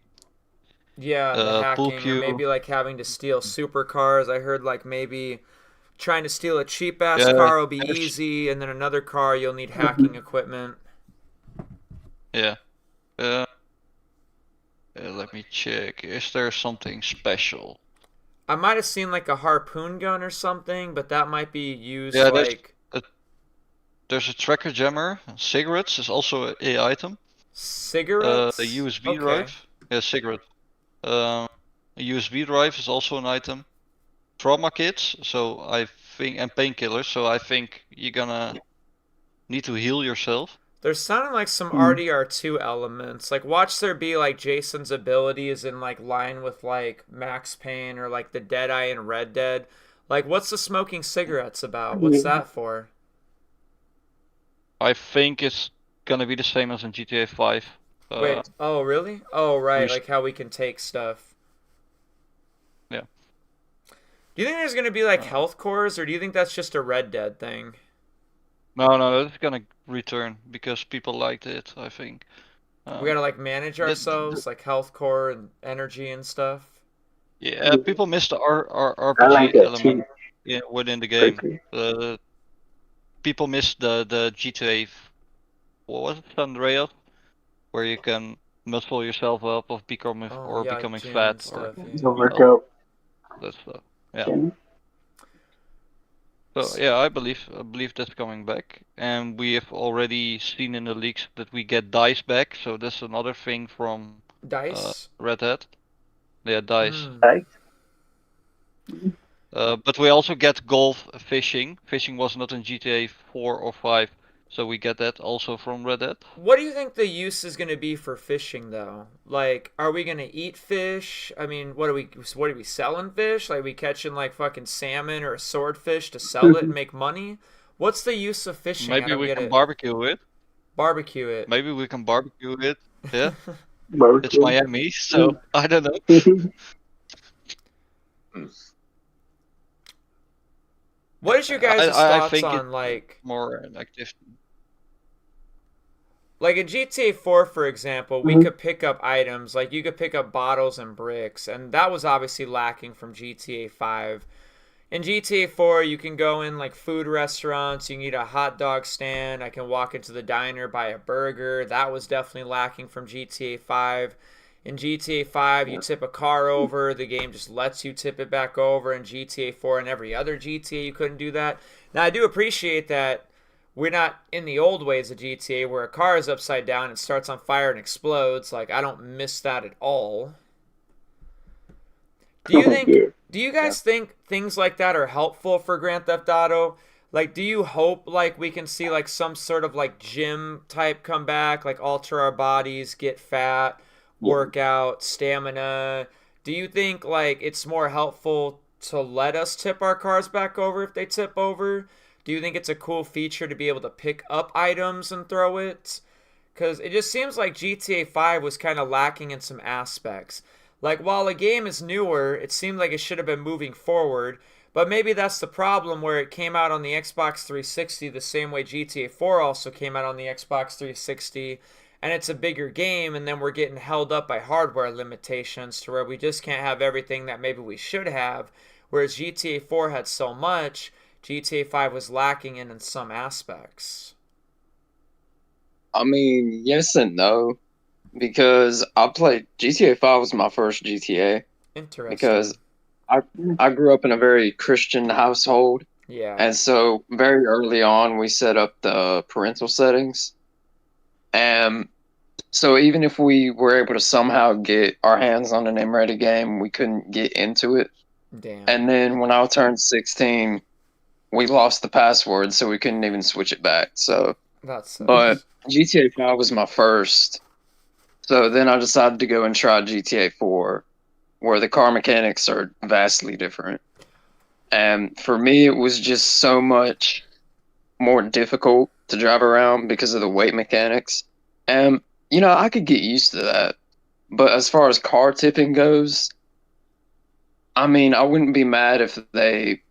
Yeah, the Pool hacking, or cue. maybe like having to steal supercars. I heard like maybe trying to steal a cheap ass Yeah, car will be there's- easy, and then another car you'll need hacking equipment. Yeah. Let me check. Is there something special? I might have seen like a harpoon gun or something, but that might be used Yeah, like there's a tracker jammer. Cigarettes is also a item. cigarettes. A USB Okay. drive. Yeah, cigarette. A USB drive is also an item. Trauma kits. So I think and painkillers. So I think you're gonna need to heal yourself. They're sounding like some Mhm. RDR2 elements. Like, watch there be like Jason's abilities in like line with like Max Payne or like the Deadeye in Red Dead. Like, what's the smoking cigarettes about? What's Yeah. that for? I think it's gonna be the same as in GTA 5. Wait, oh really? Oh right, Boost. like how we can take stuff. Yeah. Do you think there's gonna be like Uh, health cores, or do you think that's just a Red Dead thing? no, it's gonna return because people liked it. I think. We gotta like manage The, ourselves, like health core and energy and stuff. yeah, people miss the I like RPG that element too. within the game. Okay. People miss the GTA. What was it, San Andreas, where you can muscle yourself up of becoming Oh or yeah, like becoming gym and fat or stuff. Yeah. The health, workout. that stuff. Yeah. Channel. So yeah, I believe that's coming back, and we have already seen in the leaks that we get dice back. So that's another thing from Dice. Red Hat. Yeah, dice. Hmm. Right? But we also get golf fishing. Fishing was not in GTA 4 or 5, so we get that also from Red Hat. What do you think the use is going to be for fishing though? Like, are we going to eat fish? I mean, what are we selling fish? Like, we catching like fucking salmon or a swordfish to sell it and make money? What's the use of fishing? I Maybe don't we get can it. barbecue it. Barbecue it. Maybe we can barbecue it. Yeah, it's Barbecue. Miami, so I don't know. What is your guys' I thoughts think it's on like more an activity. in GTA 4, for example, we Mhm. could pick up items, like you could pick up bottles and bricks, and that was obviously lacking from GTA 5. In GTA 4, you can go in like food restaurants, you can eat a hot dog stand, I can walk into the diner, buy a burger. That was definitely lacking from GTA 5. In GTA 5, you tip a car over, the game just lets you tip it back over. In GTA 4 and every other GTA, you couldn't do that. Now, I do appreciate that we're not in the old ways of GTA where a car is upside down and starts on fire and explodes. Like, I don't miss that at all. Do you think Yeah. do you guys think things like that are helpful for Grand Theft Auto? Like, do you hope like we can see like some sort of like gym type come back, like alter our bodies, get fat, work out, stamina? Do you think like it's more helpful to let us tip our cars back over if they tip over? Do you think it's a cool feature to be able to pick up items and throw it? Because it just seems like GTA 5 was kind of lacking in some aspects. Like, while a game is newer, it seemed like it should have been moving forward, but maybe that's the problem where it came out on the Xbox 360 the same way GTA 4 also came out on the Xbox 360, and it's a bigger game, and then we're getting held up by hardware limitations to where we just can't have everything that maybe we should have, whereas GTA 4 had so much, GTA 5 was lacking in some aspects. I mean, yes and no, because I played GTA 5 was my first GTA Interesting. because I grew up in a very Christian household, Yeah. and so very early on we set up the parental settings, and so even if we were able to somehow get our hands on an M-rated game, we couldn't get into it. Damn. And then when I turned 16, we lost the password, so we couldn't even switch it back. So, That sucks. but GTA 5 was my first. So then I decided to go and try GTA 4, where the car mechanics are vastly different. And for me, it was just so much more difficult to drive around because of the weight mechanics. And, I could get used to that. But as far as car tipping goes, I mean, I wouldn't be mad if they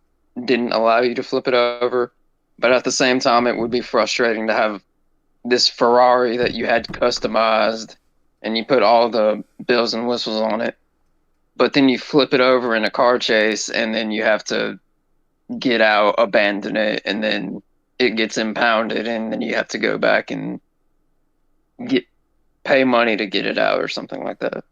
didn't allow you to flip it over. But at the same time, it would be frustrating to have this Ferrari that you had customized and you put all the bells and whistles on it. But then you flip it over in a car chase and then you have to get out, abandon it, and then it gets impounded and then you have to go back and pay money to get it out or something like that.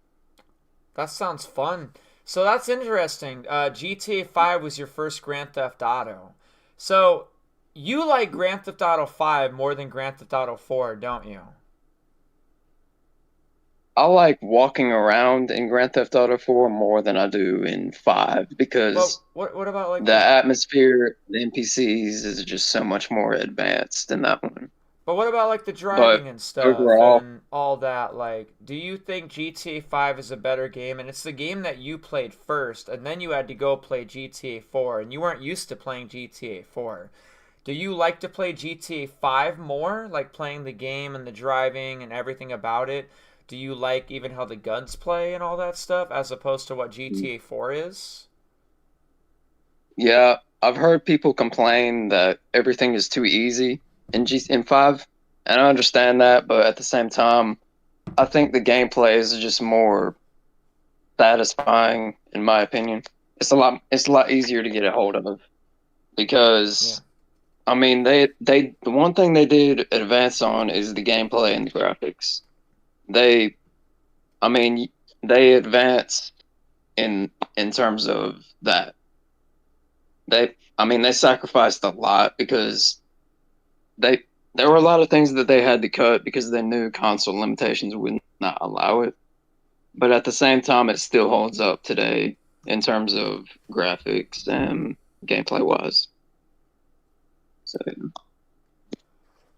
That sounds fun. So that's interesting. GTA 5 was your first Grand Theft Auto. So you like Grand Theft Auto 5 more than Grand Theft Auto 4, don't you? I like walking around in Grand Theft Auto 4 more than I do in 5 Well, because what about like the atmosphere, the NPCs is just so much more advanced in that one. but what about like the But driving and stuff overall, and all that? Like, do you think GTA 5 is a better game? And it's the game that you played first, and then you had to go play GTA 4, and you weren't used to playing GTA 4. Do you like to play GTA 5 more, like playing the game and the driving and everything about it? Do you like even how the guns play and all that stuff, as opposed to what GTA 4 is? yeah, I've heard people complain that everything is too easy in 5, and I understand that, but at the same time, I think the gameplay is just more satisfying in my opinion. It's a lot easier to get a hold of because I mean the one thing they did advance on is the gameplay and the graphics. They I mean they advanced in terms of that. They sacrificed a lot because they there were a lot of things that they had to cut because they knew console limitations would not allow it. But at the same time, it still holds up today in terms of graphics and gameplay wise. So yeah.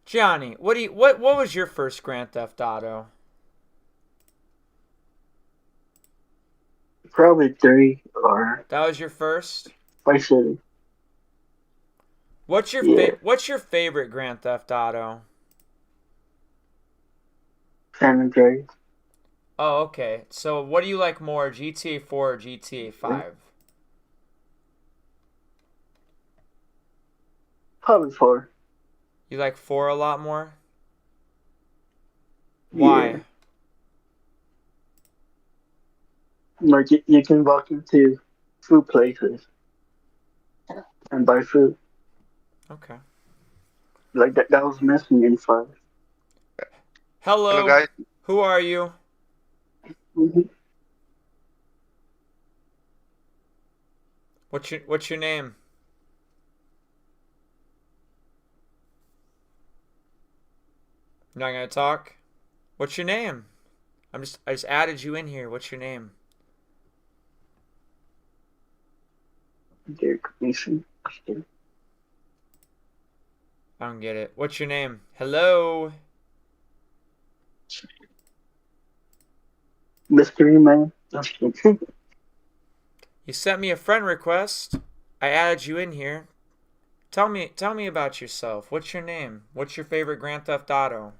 Johnny, what was your first Grand Theft Auto? Probably 3 or That was your first? Vice City. What's your Yeah. what's your favorite Grand Theft Auto? San Andreas. Oh, okay. So what do you like more, GTA 4 or GTA 5? Probably 4. You like 4 a lot more? Why? Yeah. Like you can walk into food places and buy food. Okay. Like that was missing in 5. Hello. Hello, guys. Who are you? Mm-hmm. What's your name? You're not gonna talk? What's your name? I just added you in here. What's your name? Derek Mason. I don't get it. What's your name? Hello. Mystery Man. You sent me a friend request. I added you in here. Tell me about yourself. What's your name? What's your favorite Grand Theft Auto?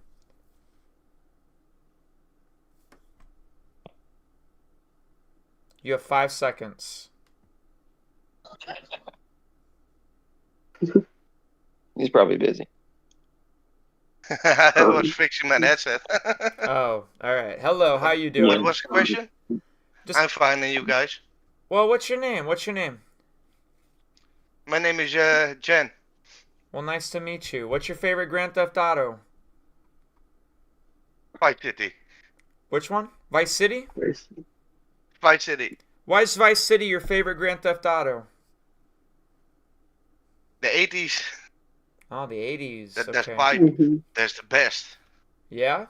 You have 5 seconds. He's probably busy. I was fixing my headset. Oh, all right. Hello, how you doing? What was the question? I'm fine, and you guys? Well, what's your name? What's your name? My name is Jen. Well, nice to meet you. What's your favorite Grand Theft Auto? Vice City. Which one? Vice City? Vice City. Why is Vice City your favorite Grand Theft Auto? The 80s. Oh, the 80s. That's okay. fight. That's the best. Yeah?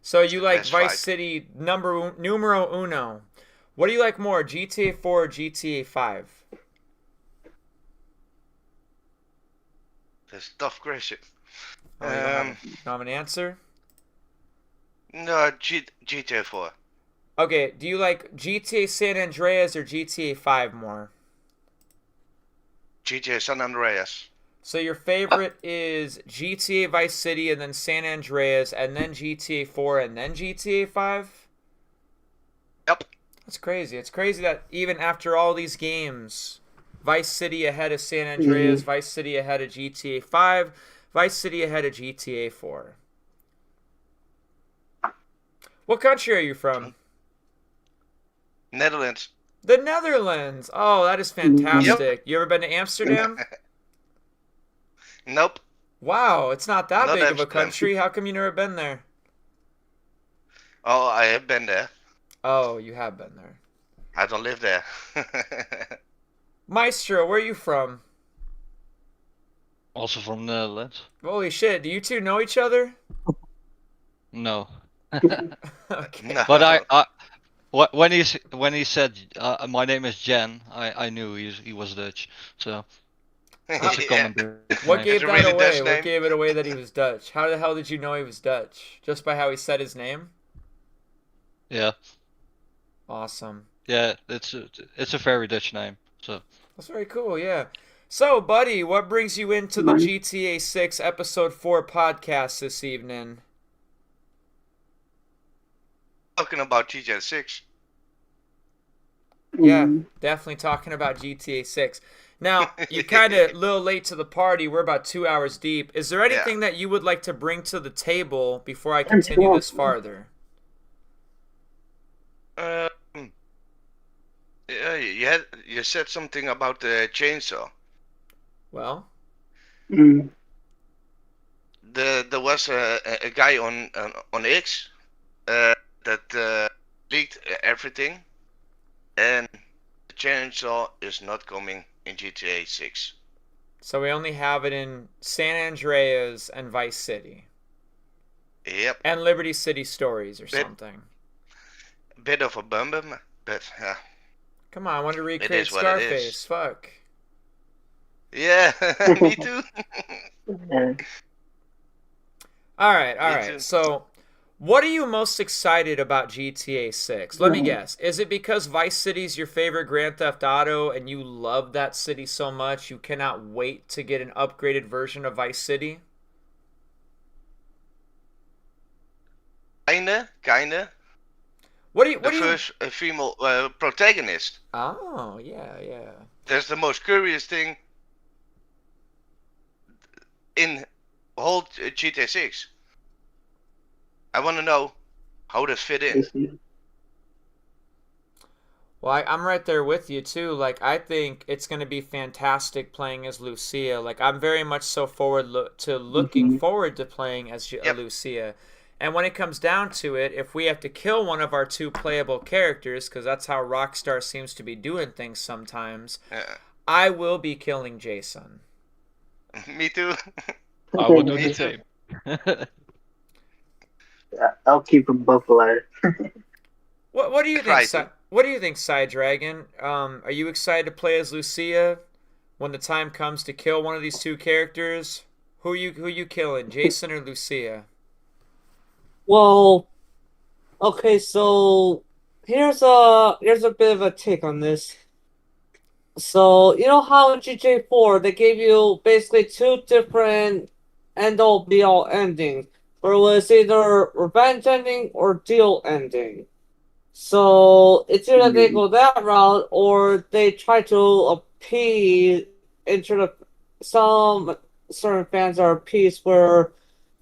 So you like best Vice fight. City numero uno. What do you like more, GTA 4 or GTA 5? That's a tough question. Oh, you don't have an answer? No, GTA 4. Okay, do you like GTA San Andreas or GTA 5 more? GTA San Andreas. So your favorite is GTA Vice City and then San Andreas and then GTA 4 and then GTA 5? Yep. That's crazy. It's crazy that even after all these games, Vice City ahead of San Andreas, Vice City ahead of GTA 5, Vice City ahead of GTA 4. What country are you from? Netherlands. The Netherlands. Oh, that is fantastic. You ever been to Amsterdam? Nope. Wow, it's not that Not big of a Amsterdam. country. How come you never been there? Oh, I have been there. Oh, you have been there. I don't live there. Maestro, where are you from? Also from the Netherlands. Holy shit, do you two know each other? No. Okay. No. But when he said my name is Jen, I knew he was Dutch. So that's a Yeah. common Dutch What name. gave It's a that really away? Dutch What name. gave it away that he was Dutch? How the hell did you know he was Dutch? Just by how he said his name? Yeah, Awesome. yeah, it's a very Dutch name. So That's very cool, yeah. So, buddy, what brings you into the Nice. GTA 6 Episode 4 podcast this evening? Talking about GTA 6. Yeah, Mm, definitely talking about GTA 6. Now, you kind of a little late to the party. We're about 2 hours deep. Is there anything that you would like to bring to the table before I continue this farther? Yeah, you said something about the chainsaw. Well, mm, There was a guy on X that leaked everything, and the chainsaw is not coming in GTA 6. so we only have it in San Andreas and Vice City. Yep, And Liberty City Stories or something. bit of a bummer, but Come on, I want to recreate is what it is. Scarface. Fuck. yeah, me too. yeah. All right, all Me right. too. So, what are you most excited about GTA 6? Let me guess. Is it because Vice City's your favorite Grand Theft Auto and you love that city so much you cannot wait to get an upgraded version of Vice City? Kinda. What do you The first female protagonist. Oh, yeah, yeah. That's the most curious thing in whole GTA 6. I want to know how they fit in. Well, I'm right there with you too. Like, I think it's going to be fantastic playing as Lucia. Like, I'm very much so looking forward to playing as Lucia. And when it comes down to it, if we have to kill one of our two playable characters, because that's how Rockstar seems to be doing things sometimes, I will be killing Jason. Me too. I would do Me the too. same. I'll keep them both alive. What do you think? What do you think, Side Dragon? Are you excited to play as Lucia when the time comes to kill one of these two characters? Who you killing, Jason or Lucia? Well, okay, so here's a bit of a take on this. So you know how in GTA 4 they gave you basically two different end all be all endings, where it was either revenge ending or deal ending. So it's either they go that route or they try to appease some certain fans are appeased where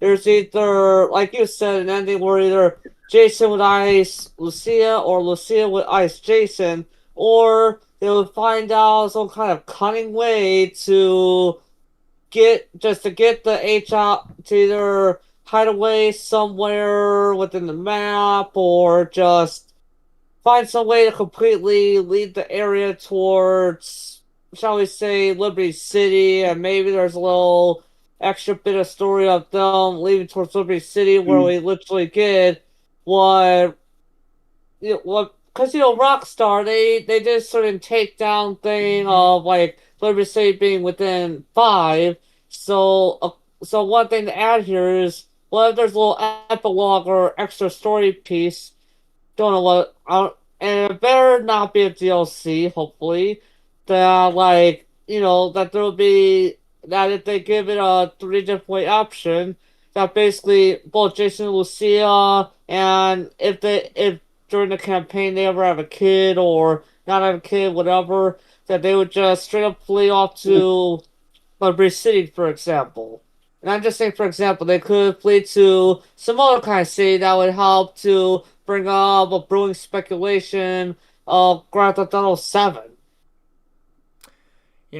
there's either, like you said, an ending where either Jason would ice Lucia or Lucia would ice Jason, or they would find out some kind of cunning way to get the H out to either hide away somewhere within the map or just find some way to completely lead the area towards, shall we say, Liberty City, and maybe there's a little extra bit of story of them leaving towards Liberty City where we literally get because Rockstar they did a certain takedown thing of like Liberty City being within 5. So one thing to add here is, well, if there's a little epilogue or extra story piece, don't know what, and it better not be a DLC, hopefully, that, like, that there will be, that if they give it a 3 different way option, that basically both Jason and Lucia, and if during the campaign they ever have a kid or not have a kid, whatever, that they would just straight up flee off to Liberty City, for example. And I'm just saying, for example, they could flee to some other kind of city that would help to bring up a brewing speculation of Grand Theft Auto 7.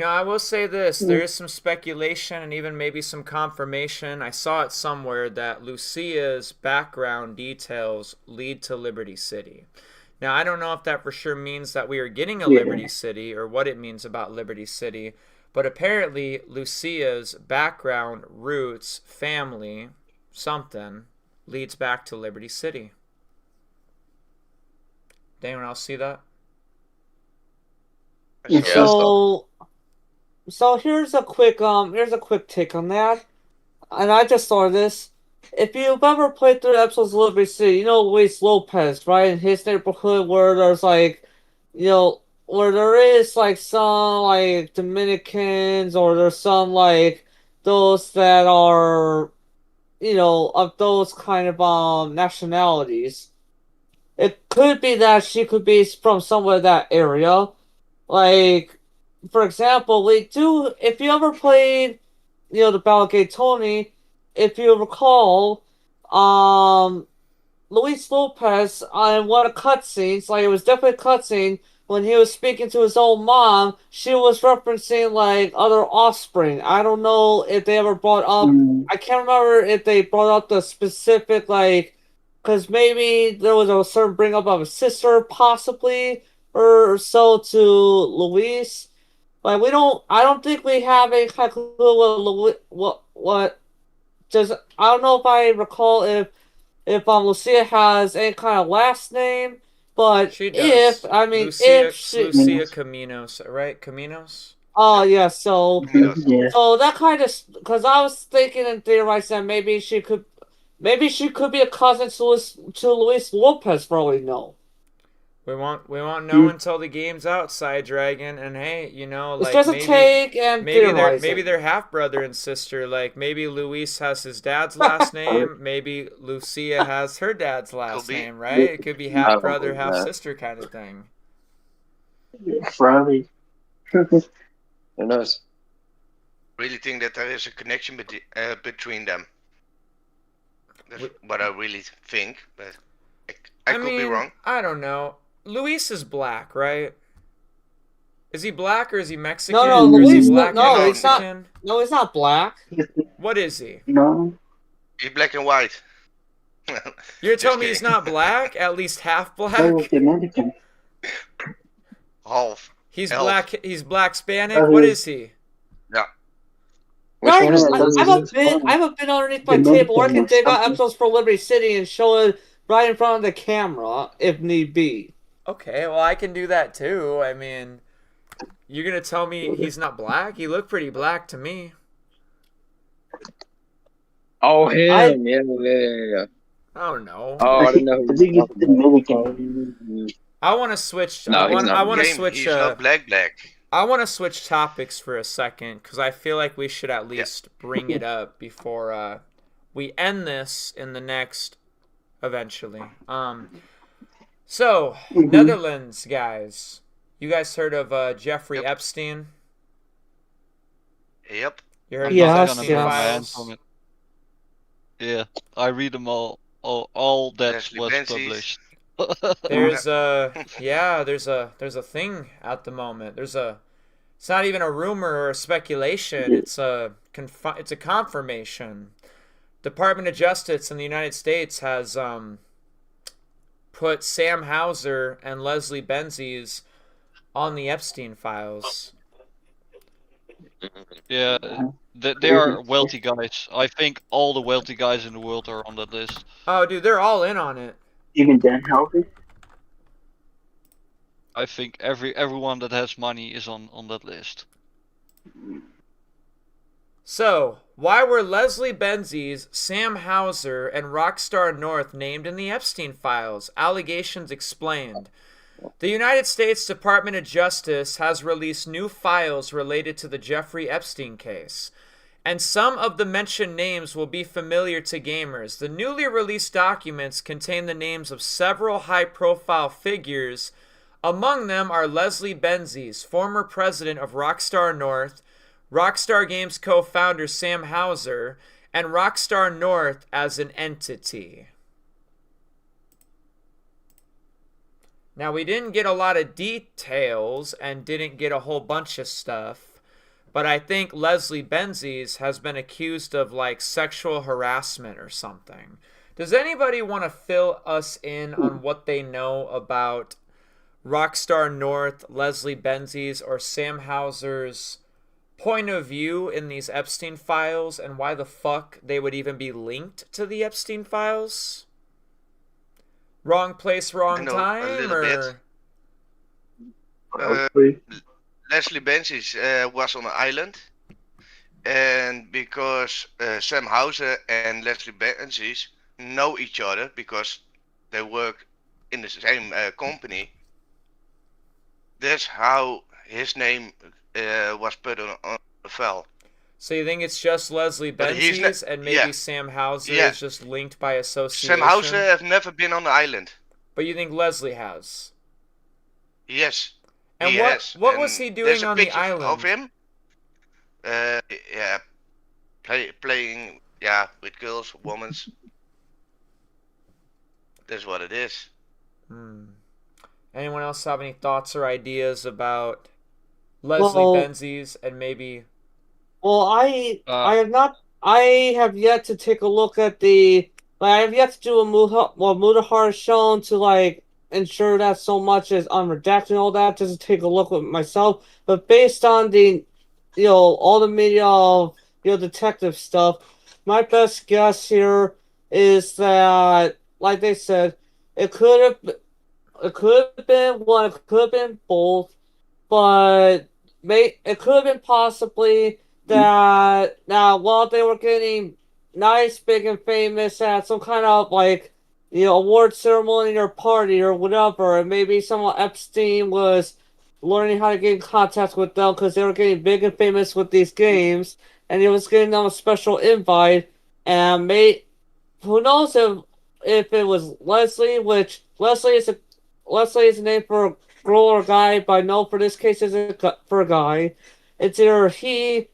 I will say this. There is some speculation and even maybe some confirmation. I saw it somewhere that Lucia's background details lead to Liberty City. Now, I don't know if that for sure means that we are getting a Yeah. Liberty City or what it means about Liberty City, but apparently Lucia's background, roots, family, something, leads back to Liberty City. Did anyone else see that? So here's a quick take on that. And I just saw this. If you've ever played through episodes of Liberty City, you know Luis Lopez, right? In his neighborhood where there's like, where there is like some like Dominicans or there's some like those that are, of those kind of nationalities. It could be that she could be from somewhere in that area. Like, for example, if you ever played the Battlegate Tony, if you recall, Luis Lopez on one of the cutscenes, like it was definitely a cutscene when he was speaking to his own mom, she was referencing like other offspring. I don't know if they ever brought up. I can't remember if they brought up the specific like, because maybe there was a certain bring up of a sister possibly or so to Luis. Like I don't think we have any kind of clue what. Just I don't know if I recall if Lucia has any kind of last name, but she does. if she Lucia Caminos, right? Caminos. Oh yeah, so Yeah. so that kind of because I was thinking and theorizing that maybe she could be a cousin to Luis Lopez for all we know. We won't know until the game's out, Side Dragon, and hey, It's just a take and maybe they're half brother and sister. Like maybe Luis has his dad's last name, maybe Lucia has her dad's last name, right? It could be half brother, half sister kind of thing. Probably. Who knows? Really think that there is a connection between them. That's what I really think, but I could be wrong. I don't know. Luis is black, right? Is he black or is he Mexican? No, Luis. He's not. No, he's not black. What is he? No. He's black and white. You're telling me he's not black? At least half black? Half. He's black. He's black Hispanic. What is he? Yeah. I haven't been underneath my table where I can dig out episodes for Liberty City and show it right in front of the camera if need be. Okay, well I can do that too. I mean, you're gonna tell me he's not black? He looked pretty black to me. Oh, him! I don't know. Oh, I didn't know. I think it's Dominican. I want to switch. No, I want to switch. He's not black. I want to switch topics for a second because I feel like we should at least bring it up before we end this in the next. Eventually. So, Netherlands, guys. You guys heard of Jeffrey Epstein? Yep. You heard of Epstein files? Yeah, I read them all that Leslie was Benzies. published. There's there's a thing at the moment. It's not even a rumor or a speculation. It's a confirmation. Department of Justice in the United States has put Sam Hauser and Leslie Benzies on the Epstein files. Yeah, they are wealthy guys. I think all the wealthy guys in the world are on that list. Oh, dude, they're all in on it. Even Dan Houser? I think everyone that has money is on that list. So, why were Leslie Benzies, Sam Hauser, and Rockstar North named in the Epstein files? Allegations explained. The United States Department of Justice has released new files related to the Jeffrey Epstein case, and some of the mentioned names will be familiar to gamers. The newly released documents contain the names of several high-profile figures. Among them are Leslie Benzies, former president of Rockstar North, Rockstar Games co-founder Sam Hauser, and Rockstar North as an entity. Now, we didn't get a lot of details and didn't get a whole bunch of stuff, but I think Leslie Benzies has been accused of, like, sexual harassment or something. Does anybody want to fill us in on what they know about Rockstar North, Leslie Benzies, or Sam Houser's point of view in these Epstein files and why the fuck they would even be linked to the Epstein files? Wrong place, wrong time, a little or bit. Leslie Benzies was on an island, and because Sam Houser and Leslie Benzies know each other because they work in the same company, that's how his name was put on the file. So you think it's just Leslie Benzies and maybe Sam Houser is just linked by association? Sam Houser has never been on the island. But you think Leslie has? Yes. And what was he doing on the island? Of him? Playing with girls, women. That's what it is. Anyone else have any thoughts or ideas about Leslie Benzies and maybe? Well, I have yet to take a look at the. I have yet to do a Mudahar shown to like ensure that so much is unredacted and all that, just to take a look at myself. But based on the, all the media, detective stuff, my best guess here is that, like they said, it could have been one, it could have been both, but it could have been possibly that while they were getting nice, big, and famous at some kind of award ceremony or party or whatever, and maybe someone Epstein was learning how to get in contact with them because they were getting big and famous with these games, and he was getting them a special invite, and who knows if it was Leslie, which Leslie is a name for a girl or guy, but I know for this case it's for a guy. It's either he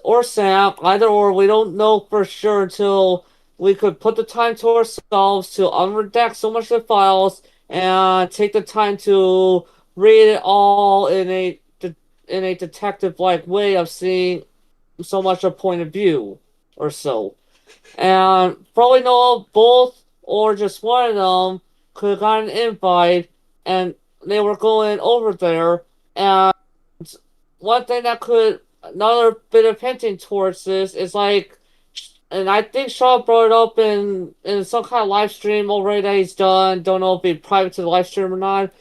or Sam, either or. We don't know for sure until we could put the time to ourselves to unredact so much of the files and take the time to read it all in a detective-like way of seeing so much a point of view or so. And probably know both or just one of them could have gotten an invite and they were going over there. And one thing another bit of hinting towards this is and I think Shaw brought it up in some kind of live stream already that he's done. Don't know if it's private to the live stream or not.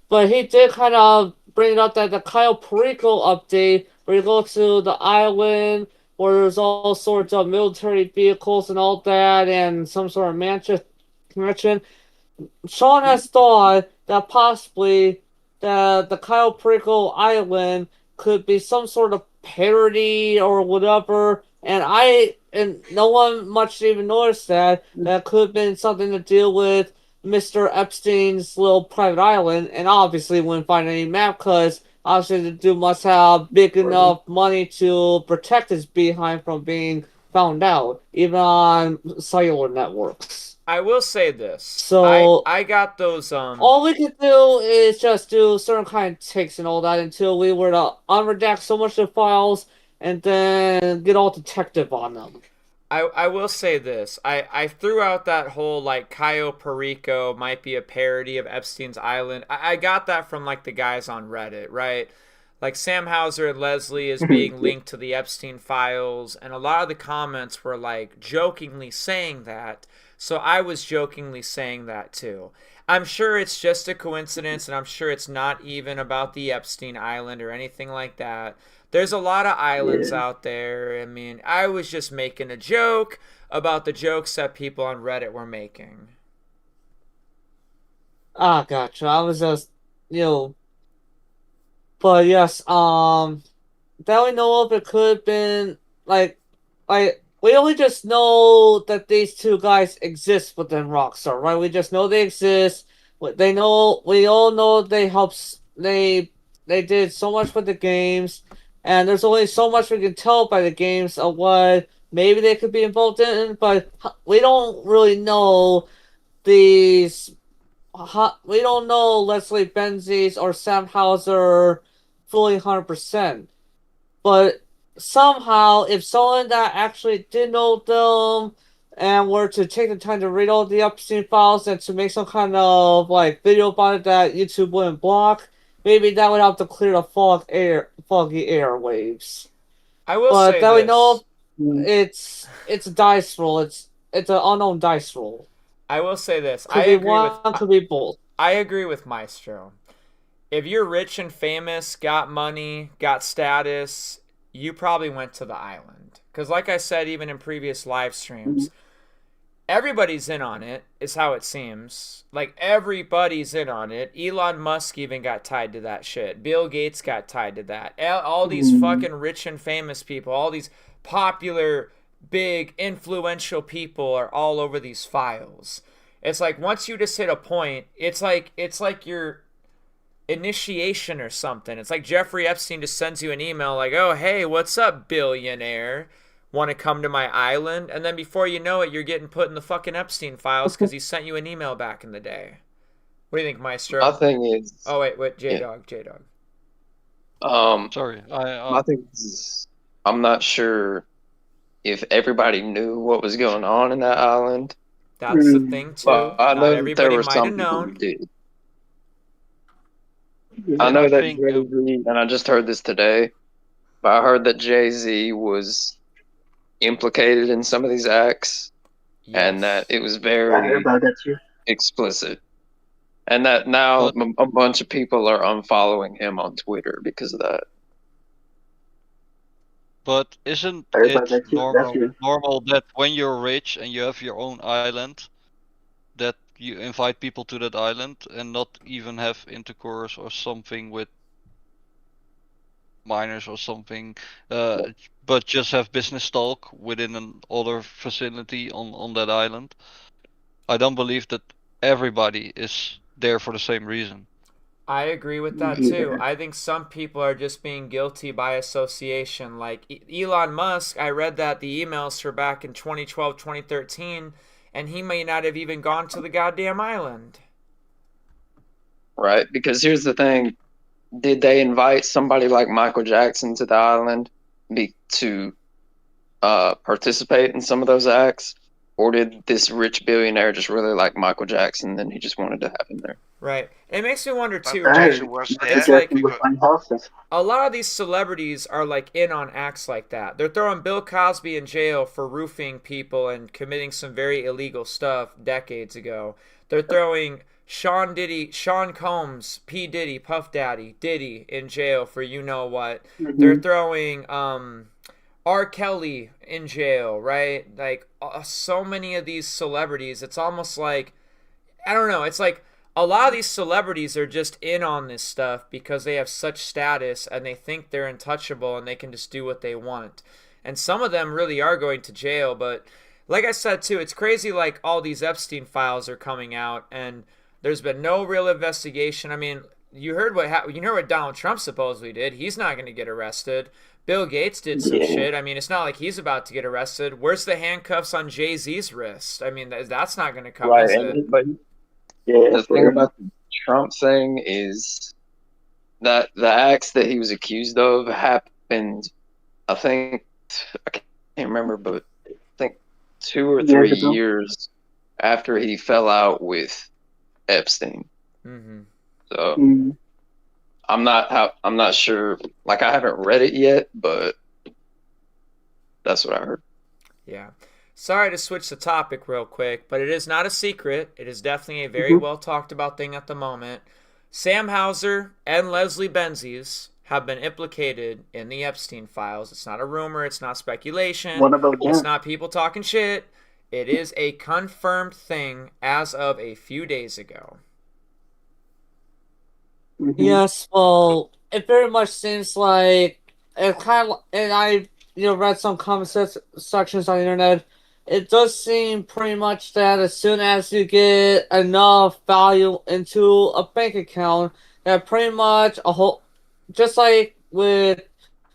But he did kind of bring up that the Kyle Perico update, where you go to the island, where there's all sorts of military vehicles and all that, and some sort of mansion. Sean has thought that possibly the Kyle Perico Island could be some sort of parody or whatever, and no one much even noticed that could have been something to deal with Mr. Epstein's little private island, and obviously wouldn't find any map because obviously the dude must have big enough money to protect his behind from being found out, even on cellular networks. I will say this. So I got those. All we could do is just do certain kind of takes and all that until we were to unredact so much of the files and then get all detective on them. I will say this. I threw out that whole Cayo Perico might be a parody of Epstein's Island. I got that from the guys on Reddit, right? Sam Houser and Leslie is being linked to the Epstein files, and a lot of the comments were jokingly saying that. So I was jokingly saying that too. I'm sure it's just a coincidence, and I'm sure it's not even about the Epstein Island or anything like that. There's a lot of islands out there. I mean, I was just making a joke about the jokes that people on Reddit were making. Ah, gotcha. I was just, But yes, that we know of, it could have been, we only just know that these two guys exist within Rockstar, right? We just know they exist. We all know they did so much with the games, and there's only so much we can tell by the games of what maybe they could be involved in, but we don't really know we don't know Leslie Benzies or Sam Houser fully 100%. But somehow, if someone that actually did know them and were to take the time to read all the Epstein files and to make some kind of like video about it that YouTube wouldn't block, maybe that would help to clear the foggy airwaves. I will But say that we know this. it's a dice roll. It's an unknown dice roll. I will say this. Could be one, could be both. I agree with Maestro. If you're rich and famous, got money, got status, you probably went to the island. Because, like I said, even in previous live streams, everybody's in on it, is how it seems. Like, everybody's in on it. Elon Musk even got tied to that shit. Bill Gates got tied to that. All these fucking rich and famous people, all these popular, big, influential people are all over these files. It's like once you just hit a point, it's like your initiation or something. It's like Jeffrey Epstein just sends you an email like, "Oh, hey, what's up, billionaire? Want to come to my island?" And then before you know it, you're getting put in the fucking Epstein files because he sent you an email back in the day. What do you think, Maestro? My thing is. Oh wait, J Dog. Sorry, My thing is, I'm not sure if everybody knew what was going on in that island. That's the thing too. But I know Not that everybody there were might some have people who known. did. I know that Jay-Z, and I just heard this today, but I heard that Jay-Z was implicated in some of these acts, and that it was I heard very about that too. explicit. And that now a bunch of people are unfollowing him on Twitter because of that. But isn't I heard about it that too. That's true. normal that when you're rich and you have your own island, that you invite people to that island and not even have intercourse or something with minors or something, but just have business talk within an other facility on that island? I don't believe that everybody is there for the same reason. I agree with that too. I think some people are just being guilty by association. Like Elon Musk, I read that the emails were back in 2012, 2013, and he may not have even gone to the goddamn island. Right? Because here's the thing. Did they invite somebody like Michael Jackson to the island to participate in some of those acts? Or did this rich billionaire just really like Michael Jackson and he just wanted to have him there? Right. It makes me wonder too. It's like a lot of these celebrities are like in on acts like that. They're throwing Bill Cosby in jail for roofing people and committing some very illegal stuff decades ago. They're throwing Sean Combs, P. Diddy, Puff Daddy, Diddy in jail for you know what. They're throwing R. Kelly in jail, right? Like so many of these celebrities, it's almost like, I don't know, it's like a lot of these celebrities are just in on this stuff because they have such status and they think they're untouchable and they can just do what they want. And some of them really are going to jail, but like I said too, it's crazy like all these Epstein files are coming out and there's been no real investigation. I mean, you heard what Donald Trump supposedly did. He's not going to get arrested. Bill Gates did some shit. I mean, it's not like he's about to get arrested. Where's the handcuffs on Jay-Z's wrist? I mean, that's not going to come, right, is it? But the thing about the Trump thing is that the acts that he was accused of happened, I think, I can't remember, but I think 2 or 3 years after he fell out with Epstein. So I'm not sure. Like, I haven't read it yet, but that's what I heard. Yeah. Sorry to switch the topic real quick, but it is not a secret. It is definitely a very well talked about thing at the moment. Sam Hauser and Leslie Benzies have been implicated in the Epstein files. It's not a rumor. It's not speculation. It's not people talking shit. It is a confirmed thing as of a few days ago. Yes, well, it very much seems like it kind of, and I read some comment sections on the internet. It does seem pretty much that as soon as you get enough value into a bank account, that pretty much just like with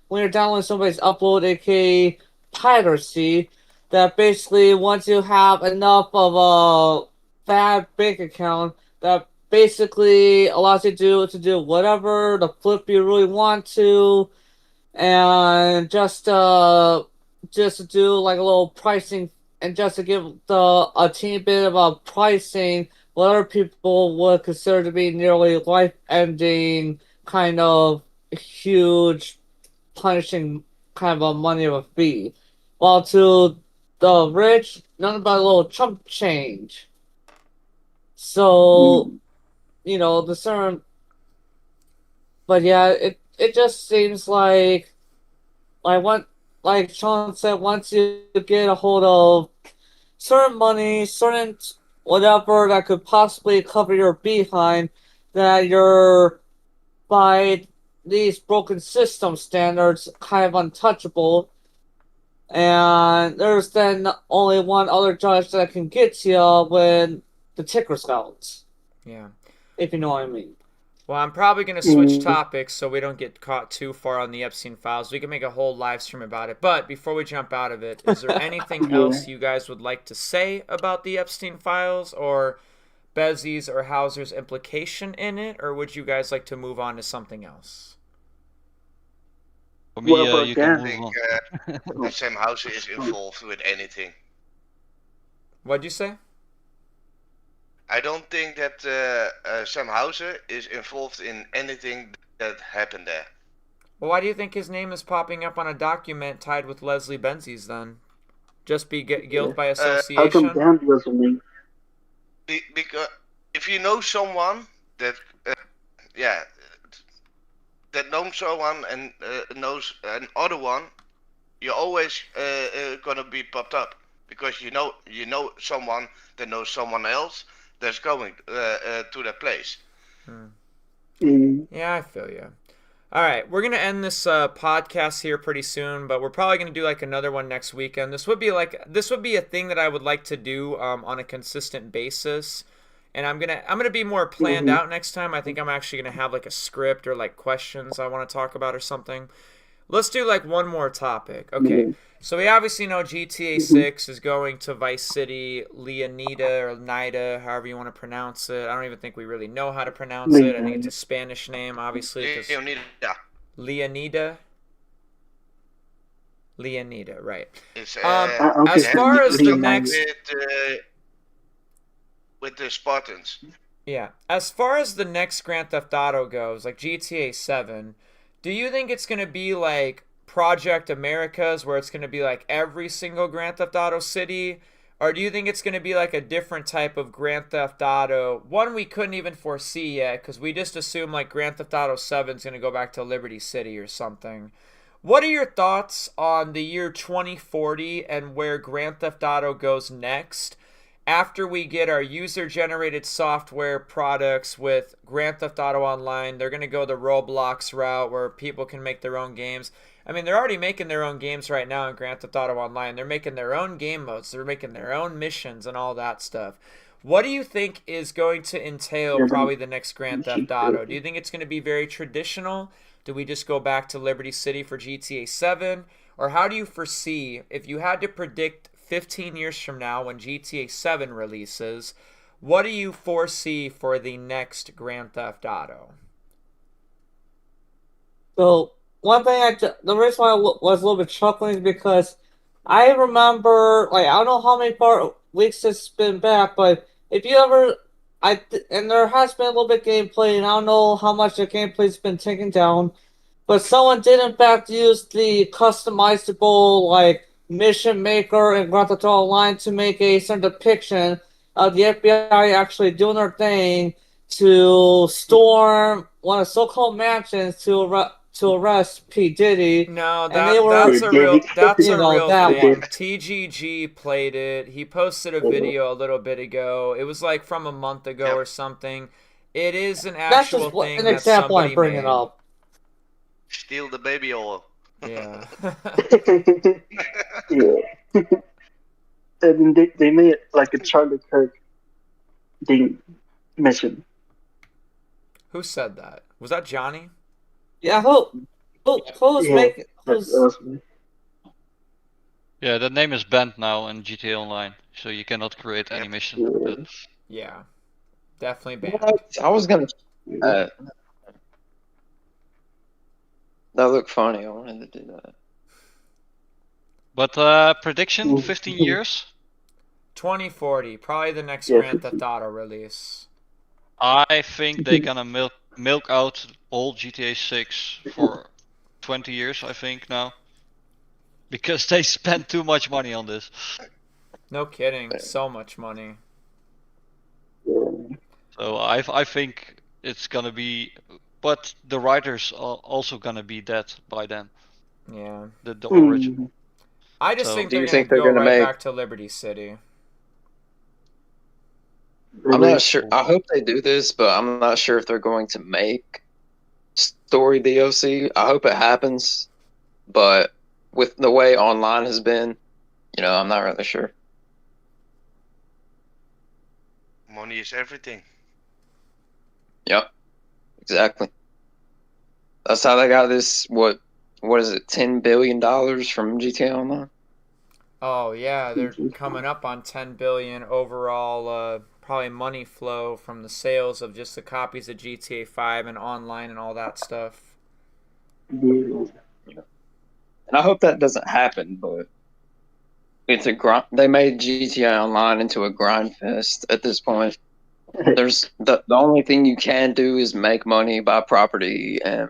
when you're downloading somebody's upload, aka piracy, that basically once you have enough of a bad bank account, that basically allows you to do whatever the flip you really want to, and just to do like a little pricing and just to give a teeny bit of a pricing, what other people would consider to be nearly life-ending, kind of huge, punishing kind of a money of a fee. While to the rich, none but a little chump change. So, the certain. But yeah, it just seems like Sean said, once you get a hold of certain money, certain whatever that could possibly cover your behind, that you're by these broken system standards kind of untouchable. And there's then only one other judge that can get you when the ticker scouts. Yeah. If you know what I mean. Well, I'm probably going to switch topics so we don't get caught too far on the Epstein files. We can make a whole live stream about it. But before we jump out of it, is there anything else you guys would like to say about the Epstein files or Bezzy's or Hauser's implication in it? Or would you guys like to move on to something else? For me, you can move on. I think that Sam Hauser is involved with anything. What'd you say? I don't think that Sam Hauser is involved in anything that happened there. Well, why do you think his name is popping up on a document tied with Leslie Benzies then? Just be guilt by association? How come Dan doesn't mean? Because if you know someone that, that knows someone and knows another one, you're always gonna be popped up because you know someone that knows someone else that's going to that place. Yeah, I feel you. All right, we're gonna end this podcast here pretty soon, but we're probably gonna do like another one next weekend. This would be a thing that I would like to do on a consistent basis, and I'm gonna be more planned out next time. I think I'm actually gonna have like a script or like questions I want to talk about or something. Let's do like one more topic. Okay, so we obviously know GTA 6 is going to Vice City, Leonida or Nida, however you want to pronounce it. I don't even think we really know how to pronounce it. I think it's a Spanish name, obviously. Leonida. Leonida, right. As far as the next... With the Spartans. Yeah. As far as the next Grand Theft Auto goes, like GTA 7... do you think it's going to be like Project Americas where it's going to be like every single Grand Theft Auto city? Or do you think it's going to be like a different type of Grand Theft Auto? One we couldn't even foresee yet because we just assume like Grand Theft Auto 7 is going to go back to Liberty City or something. What are your thoughts on the year 2040 and where Grand Theft Auto goes next? After we get our user-generated software products with Grand Theft Auto Online, they're going to go the Roblox route where people can make their own games. I mean, they're already making their own games right now in Grand Theft Auto Online. They're making their own game modes. They're making their own missions and all that stuff. What do you think is going to entail probably the next Grand Theft Auto? Do you think it's going to be very traditional? Do we just go back to Liberty City for GTA 7? Or how do you foresee, if you had to predict 15 years from now when GTA 7 releases, what do you foresee for the next Grand Theft Auto? So, one thing the reason why I was a little bit chuckling is because I remember, like, I don't know how many weeks it's been back, but if you ever, and there has been a little bit of gameplay, and I don't know how much the gameplay's been taken down, but someone did in fact use the customizable, like, mission maker and Grand Theft Auto Online to make a certain depiction of the FBI actually doing their thing to storm one of the so-called mansions to arrest P. Diddy. No, that's a real thing. TGG played it. He posted a video a little bit ago. It was like from a month ago or something. It is an actual thing that somebody made. Up. Steal the baby oil. Yeah. Yeah. And they made it like a Charlie Kirk thing mission. Who said that? Was that Johnny? Yeah, who's making... Yeah, that name is banned now in GTA Online, so you cannot create any mission. Yeah, definitely banned. What? I was gonna... that looked funny, I wanted to do that. But prediction, 15 years? 2040, probably the next Yeah, Grand Theft Auto release. I think they're gonna milk out all GTA 6 for 20 years, I think now. Because they spent too much money on this. No kidding, so much money. So I think it's gonna be, but the writers are also gonna be dead by then. Yeah. The original. I just So- think Do they're you gonna think they're go gonna right make- back to Liberty City. I'm not sure. I hope they do this, but I'm not sure if they're going to make story DLC. I hope it happens, but with the way online has been, I'm not really sure. Money is everything. Yep, exactly. That's how they got this. What is it? $10 billion from GTA Online. Oh yeah, they're coming up on 10 billion overall probably money flow from the sales of just the copies of GTA 5 and online and all that stuff. And I hope that doesn't happen, but it's a grind. They made GTA Online into a grind fest at this point. There's the only thing you can do is make money, buy property, and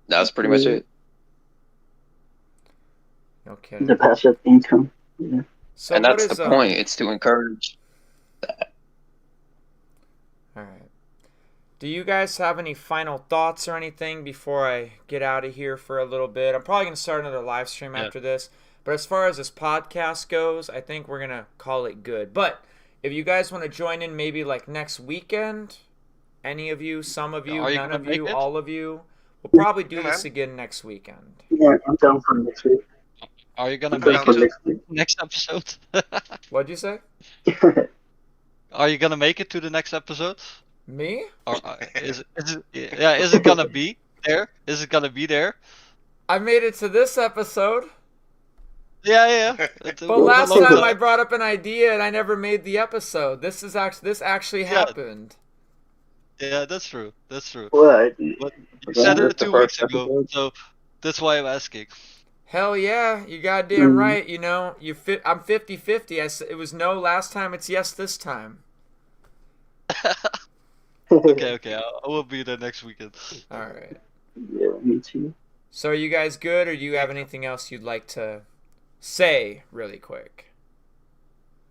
that's pretty much it. No kidding. The passive income. Yeah. So And what that's is the point. It's to encourage. All right. Do you guys have any final thoughts or anything before I get out of here for a little bit? I'm probably going to start another live stream after this. But as far as this podcast goes, I think we're going to call it good. But if you guys want to join in maybe like next weekend, any of you, some of you, none of you, all of you, we'll probably do this again next weekend. Yeah, I'm down for next week. Are you gonna I'm make down for it next week. next episode? What'd you say? Are you gonna make it to the next episode? Me? Or is it gonna be there? Is it gonna be there? I made it to this episode. Yeah. But last time I brought up an idea and I never made the episode. This actually happened. Yeah, that's true. That's true. What? But you said it 2 weeks ago, so that's why I'm asking. Hell yeah, you goddamn right. You know, I'm 50-50. It was no last time. It's yes this time. Okay. I will be there next weekend. All right. Yeah, me too. So are you guys good, or do you have anything else you'd like to say really quick?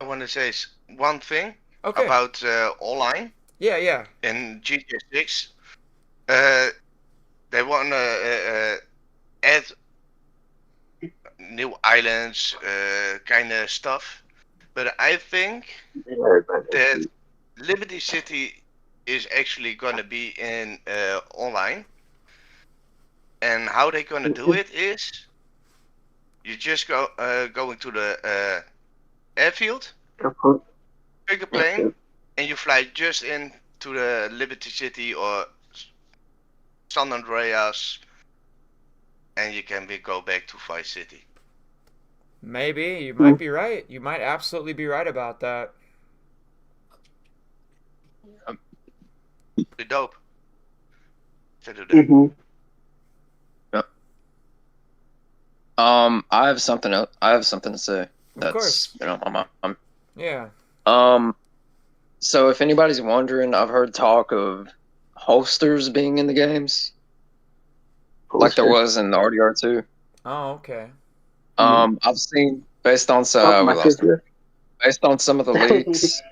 I want to say one thing Okay. about online. Yeah. In GTA 6. They want to add new islands, kind of stuff. But I think that Liberty City is actually going to be in online. And how they're going to do it is you just go into the airfield, pick a plane, and you fly just into the Liberty City or San Andreas, and you can go back to Vice City. Maybe. You might be right. You might absolutely be right about that. Pretty dope. To do that. Yep. I have something else. I have something to say. Of course. I'm Yeah. So if anybody's wondering, I've heard talk of holsters being in the games, like there was in the RDR2. Oh, okay. I've seen based on some of the leaks.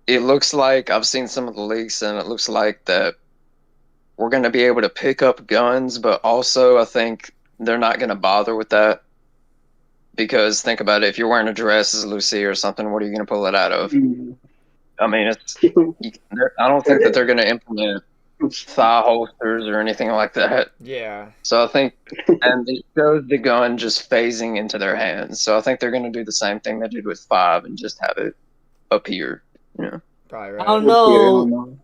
It looks like I've seen some of the leaks, and it looks like that we're going to be able to pick up guns, but also I think they're not going to bother with that. Because think about it, if you're wearing a dress as Lucia or something, what are you going to pull it out of? I mean, I don't think that they're going to implement thigh holsters or anything like that. Yeah. So I think, and it shows the gun just phasing into their hands. So I think they're going to do the same thing they did with 5 and just have it appear. Probably right. I don't know.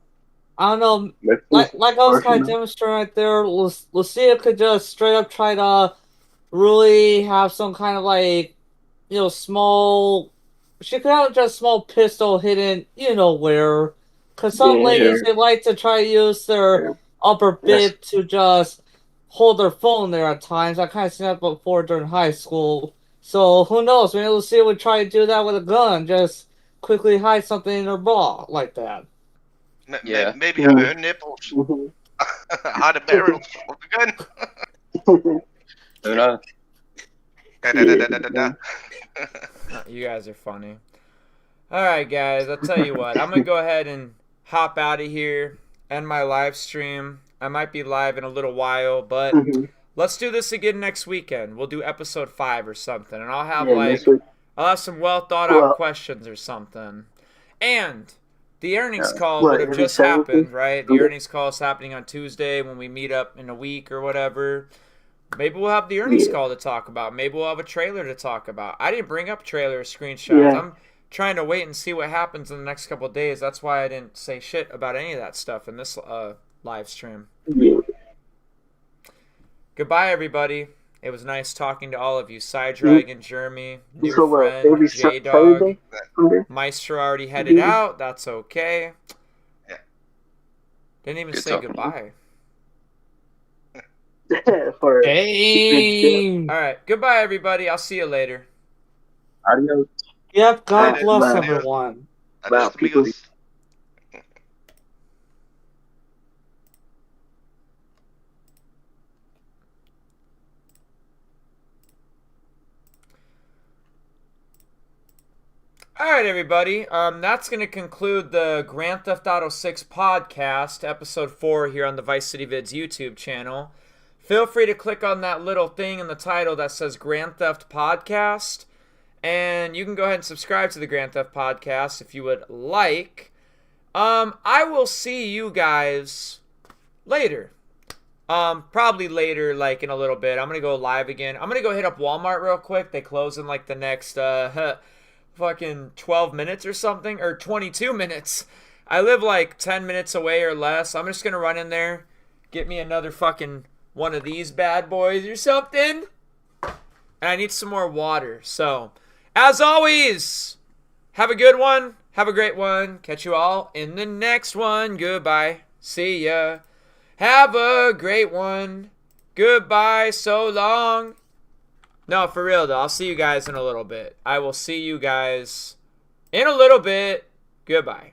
Like I was kind of demonstrating right there, Lucia could just straight up try to really have some kind of like, small. She could have just a small pistol hidden, where. Because some ladies, they like to try to use their upper bit to just hold their phone there at times. I kind of seen that before during high school. So who knows? Maybe Lucia would try to do that with a gun, just quickly hide something in her bra like that. Yeah. Maybe her nipples are the barrels of the gun. Who knows? Da-da-da-da-da-da. You guys are funny. Alright, guys, I'll tell you what. I'm going to go ahead and hop out of here, end my live stream. I might be live in a little while, but let's do this again next weekend. We'll do episode 5 or something, and I'll have I'll have some well thought out questions or something. And the earnings call would have just happened, right? The earnings call is happening on Tuesday when we meet up in a week or whatever. Maybe we'll have the earnings call to talk about. Maybe we'll have a trailer to talk about. I didn't bring up trailer screenshots. I'm trying to wait and see what happens in the next couple of days. That's why I didn't say shit about any of that stuff in this live stream. Goodbye, everybody. It was nice talking to all of you. Psydragon, Jeremy, new friend, J-Dog. Maestro already headed out. That's okay. Didn't even say goodbye. Dang. All right. Goodbye, everybody. I'll see you later. Adios. Yep, God bless everyone. Adios, amigos. All right, everybody. That's going to conclude the Grand Theft Auto 6 podcast, episode 4 here on the Vice City Vids YouTube channel. Feel free to click on that little thing in the title that says Grand Theft Podcast, and you can go ahead and subscribe to the Grand Theft Podcast if you would like. I will see you guys later. Probably later, like in a little bit. I'm going to go live again. I'm going to go hit up Walmart real quick. They close in like the next fucking 12 minutes or something, or 22 minutes. I live like 10 minutes away or less. I'm just going to run in there, get me another fucking one of these bad boys or something. And I need some more water. So, as always, have a good one. Have a great one. Catch you all in the next one. Goodbye. See ya. Have a great one. Goodbye. So long. No, for real, though. I'll see you guys in a little bit. I will see you guys in a little bit. Goodbye.